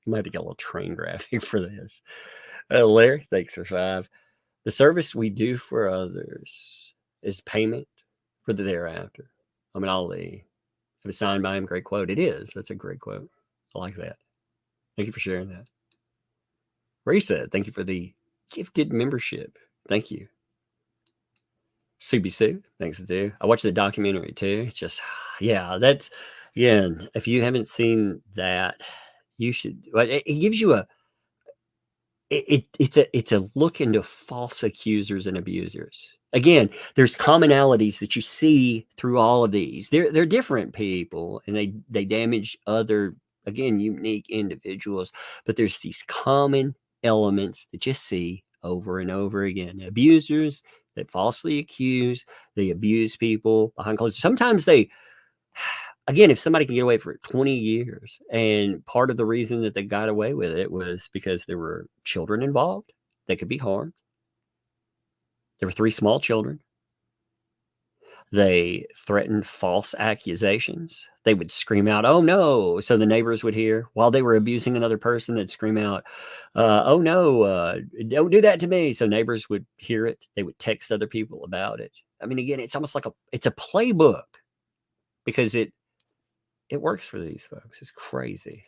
Might be a little train graphic for this. Larry, thanks for 5. The service we do for others is payment for the thereafter. Ali. If it's signed by him, great quote. It is. That's a great quote. I like that. Thank you for sharing that. Ray said, thank you for the gifted membership. Thank you. Subi Sue, thanks for the 2. I watched the documentary too. It's just, that's, again, if you haven't seen that, you should. It gives you it's a look into false accusers and abusers. Again, there's commonalities that you see through all of these. They're different people, and they damage other, again, unique individuals. But there's these common elements that you see over and over again. Abusers that falsely accuse, they abuse people behind closed. Sometimes they, again, if somebody can get away for 20 years, and part of the reason that they got away with it was because there were children involved that could be harmed. There were 3 small children. They threatened false accusations. They would scream out, "Oh no!" So the neighbors would hear while they were abusing another person. They'd scream out, "Oh no! Don't do that to me!" So neighbors would hear it. They would text other people about it. I mean, again, it's almost like it's a playbook because it works for these folks. It's crazy.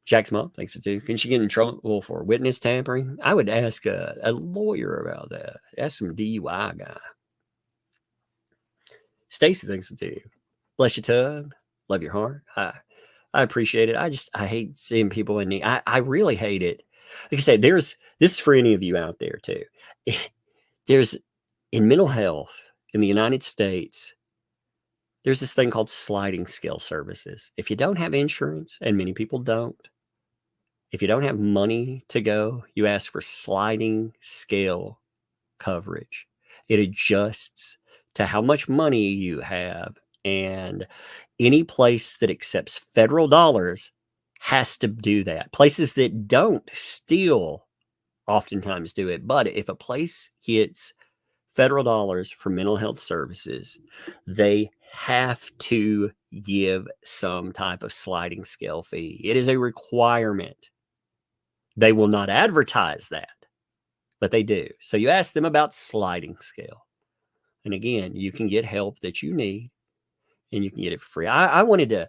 Jack's mom, thanks for 2. Can she get in trouble for witness tampering? I would ask a lawyer about that. Ask some DUI guy. Stacy, thanks for 2. Bless your tub. Love your heart. I appreciate it. I hate seeing people in need. I really hate it. Like I said, this is for any of you out there too. There's in mental health in the United States, there's this thing called sliding scale services. If you don't have insurance, and many people don't, if you don't have money to go, you ask for sliding scale coverage. It adjusts to how much money you have, and any place that accepts federal dollars has to do that. Places that don't still oftentimes do it. But if a place gets federal dollars for mental health services, they have to give some type of sliding scale fee. It is a requirement. They will not advertise that, but they do. So you ask them about sliding scale. And again, you can get help that you need, and you can get it for free. I wanted to,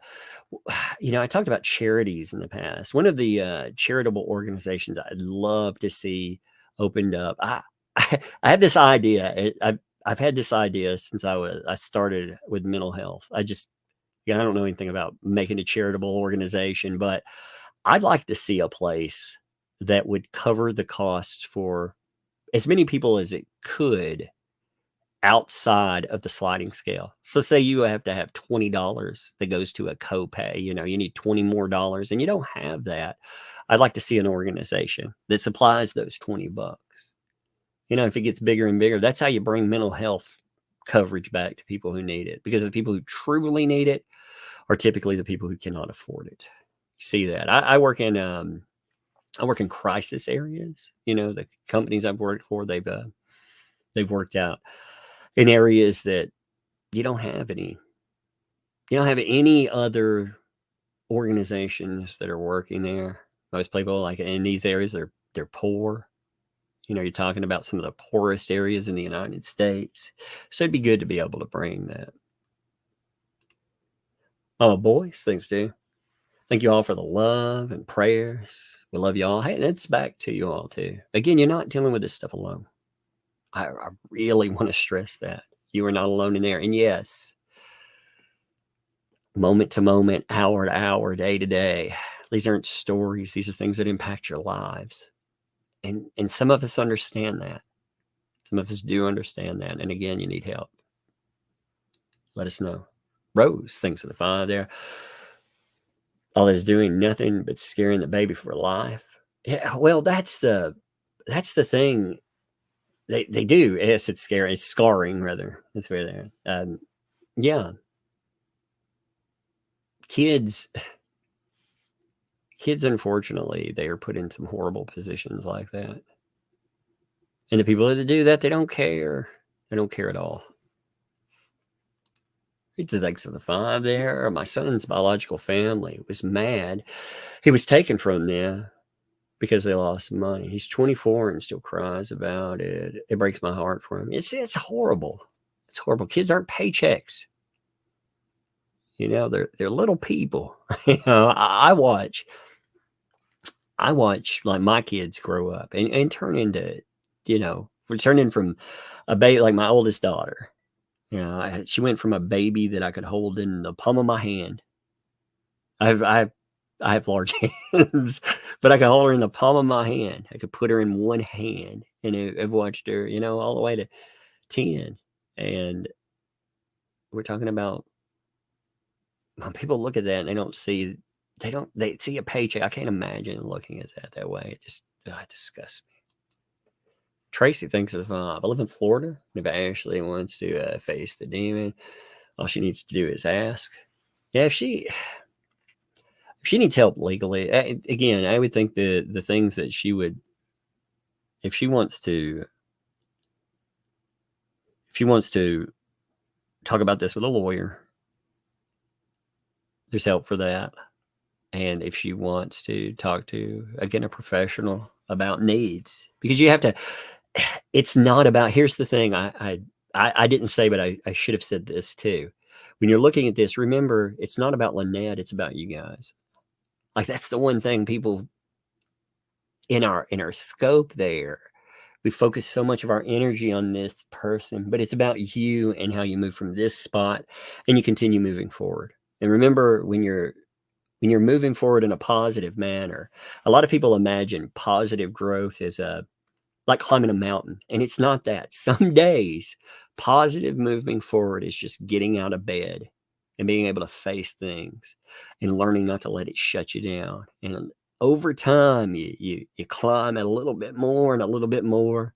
I talked about charities in the past. One of the charitable organizations I'd love to see opened up. I had this idea. I've had this idea since I started with mental health. I don't know anything about making a charitable organization, but I'd like to see a place that would cover the costs for as many people as it could outside of the sliding scale. So say you have to have $20 that goes to a copay, you need $20 more, and you don't have that. I'd like to see an organization that supplies those $20. If it gets bigger and bigger, that's how you bring mental health coverage back to people who need it, because the people who truly need it are typically the people who cannot afford it. You see that. I work in crisis areas. The companies I've worked for, they've worked out in areas that you don't have any other organizations that are working there. Most people, like in these areas, they're poor. You're talking about some of the poorest areas in the United States. So it'd be good to be able to bring that. Oh, boys, thanks, dude. Thank you all for the love and prayers. We love you all. Hey, and it's back to you all too. Again, you're not dealing with this stuff alone. I really want to stress that. You are not alone in there. And yes, moment to moment, hour to hour, day to day, these aren't stories. These are things that impact your lives. And some of us understand that. Some of us do understand that. And again, you need help. Let us know. Rose, thanks for the 5 there. All is doing nothing but scaring the baby for life. Yeah, well, that's the thing. They do. Yes, it's scary. It's scarring, rather. That's where they're. Yeah. Kids, unfortunately, they are put in some horrible positions like that. And the people that do that, they don't care. They don't care at all. Thanks for the 5 there. My son's biological family was mad. He was taken from them because they lost money. He's 24 and still cries about it. It breaks my heart for him. It's horrible. It's horrible. Kids aren't paychecks. They're little people. I watch like my kids grow up and turn into, turning from a baby, like my oldest daughter. She went from a baby that I could hold in the palm of my hand. I have large hands, but I could hold her in the palm of my hand. I could put her in one hand, and I've watched her, all the way to 10. And we're talking about when people look at that and they see a paycheck. I can't imagine looking at that way. It just disgusts me. Tracy thinks of 5. I live in Florida. If Ashley wants to face the demon, all she needs to do is ask. Yeah, if she needs help legally, again, I would think the things that she would, if she wants to talk about this with a lawyer, there's help for that. And if she wants to talk to, again, a professional about needs, because you have to, it's not about, here's the thing I didn't say, but I should have said this too. When you're looking at this, remember, it's not about Lynette, it's about you guys. Like, that's the one thing people in our scope there, we focus so much of our energy on this person, but it's about you and how you move from this spot and you continue moving forward. And remember, when you're moving forward in a positive manner, a lot of people imagine positive growth as like climbing a mountain, and it's not that. Some days, positive moving forward is just getting out of bed and being able to face things and learning not to let it shut you down. And over time, you climb a little bit more and a little bit more,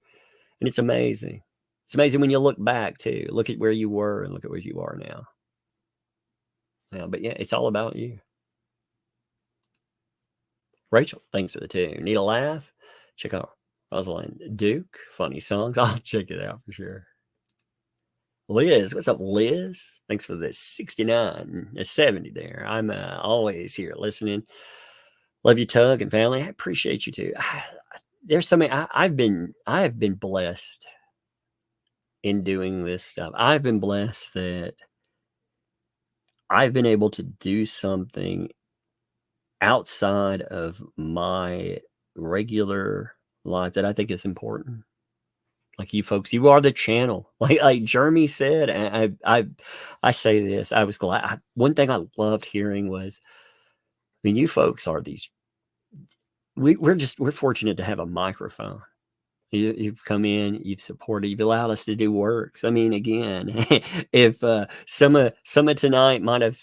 and it's amazing. It's amazing when you look back too. Look at where you were and look at where you are now. Yeah, but yeah, it's all about you. Rachel, thanks for the tune. Need a laugh? Check out Rosalind Duke, funny songs. I'll check it out for sure. Liz, what's up, Liz? Thanks for the 69, 70 there. I'm always here listening. Love you, Tug and family. I appreciate you too. There's so many. I have been blessed in doing this stuff. I've been blessed that I've been able to do something outside of my regular life that I think is important. Like you folks, you are the channel. Like Jeremy said, and I say this, I was glad. One thing I loved hearing was, I mean, you folks are these, we're fortunate to have a microphone. You've come in, you've supported, you've allowed us to do works. I mean, again, if some of tonight might have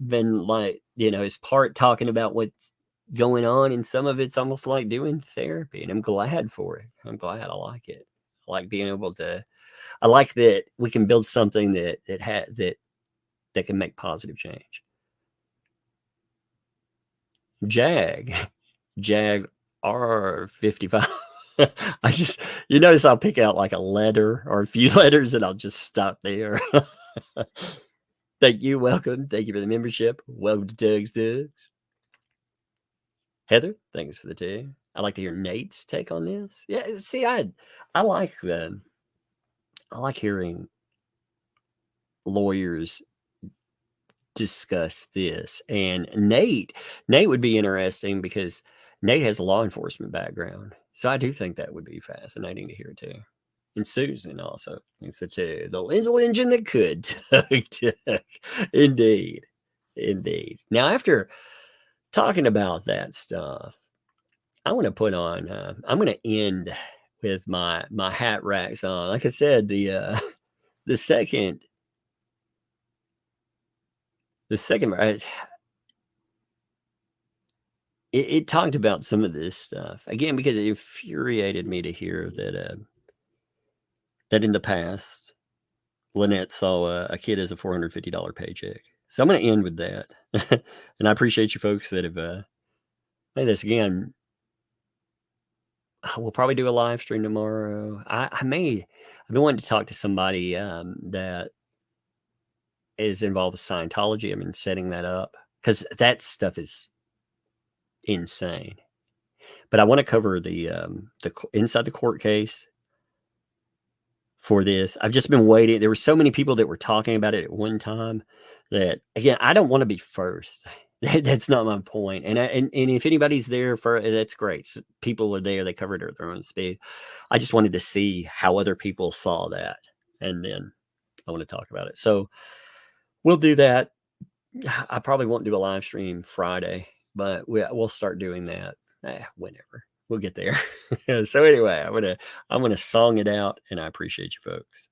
been like, his part talking about what's going on, and some of it's almost like doing therapy, and I'm glad for it. I'm glad. I like it. I like being able to, I like that we can build something that can make positive change. Jag R55. I just, you notice I'll pick out like a letter or a few letters and I'll just stop there. Thank you. Welcome. Thank you for the membership. Welcome to Doug's Dugs. Heather, thanks for the two. I'd like to hear Nate's take on this. Yeah, see, I like hearing lawyers discuss this. And Nate would be interesting because Nate has a law enforcement background. So I do think that would be fascinating to hear too. And Susan also thinks so too. The little engine that could. Indeed. Now, after talking about that stuff, I want to put on, I'm going to end with my hat rack song. Like I said, the second, it talked about some of this stuff again, because it infuriated me to hear that in the past, Lynette saw a kid as a $450 paycheck. So I'm going to end with that. And I appreciate you folks that have made this again. We'll probably do a live stream tomorrow. I've been wanting to talk to somebody that is involved with Scientology. I've been setting that up because that stuff is insane. But I want to cover the inside the court case for this. I've just been waiting. There were so many people that were talking about it at one time that, again, I don't want to be first. That's not my point. And if anybody's there for, that's great. So people are there. They covered it at their own speed. I just wanted to see how other people saw that. And then I want to talk about it. So we'll do that. I probably won't do a live stream Friday, but we'll start doing that whenever. We'll get there. So anyway, I'm gonna song it out, and I appreciate you folks.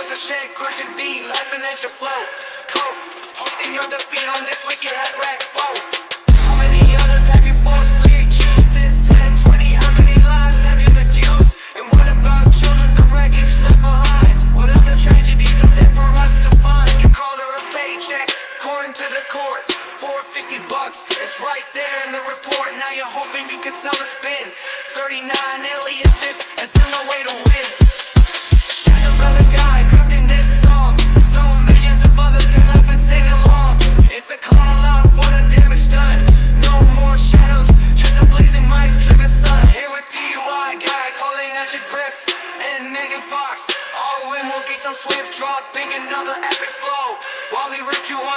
was a shed, crushing beat, laughing at your flow. Cope, hosting your defeat on this wicked head rack flow. How many others have you falsely accused? Since 10, 20, how many lives have you misused? And what about children, the wreckage left behind? What other tragedies are there for us to find? You called her a paycheck, according to the court, for $50. It's right there in the report. Now you're hoping you can sell a spin. 39 aliases and still no way to win. ThatUmbrellaGuy crafting this song, so millions of others can laugh and sing along. It's a call out for the damage done. No more shadows, just a blazing mic driven sun. Here with DUI guy calling out your grift, and Megan Fox. All in will be so swift, dropping another epic flow while we rip you on.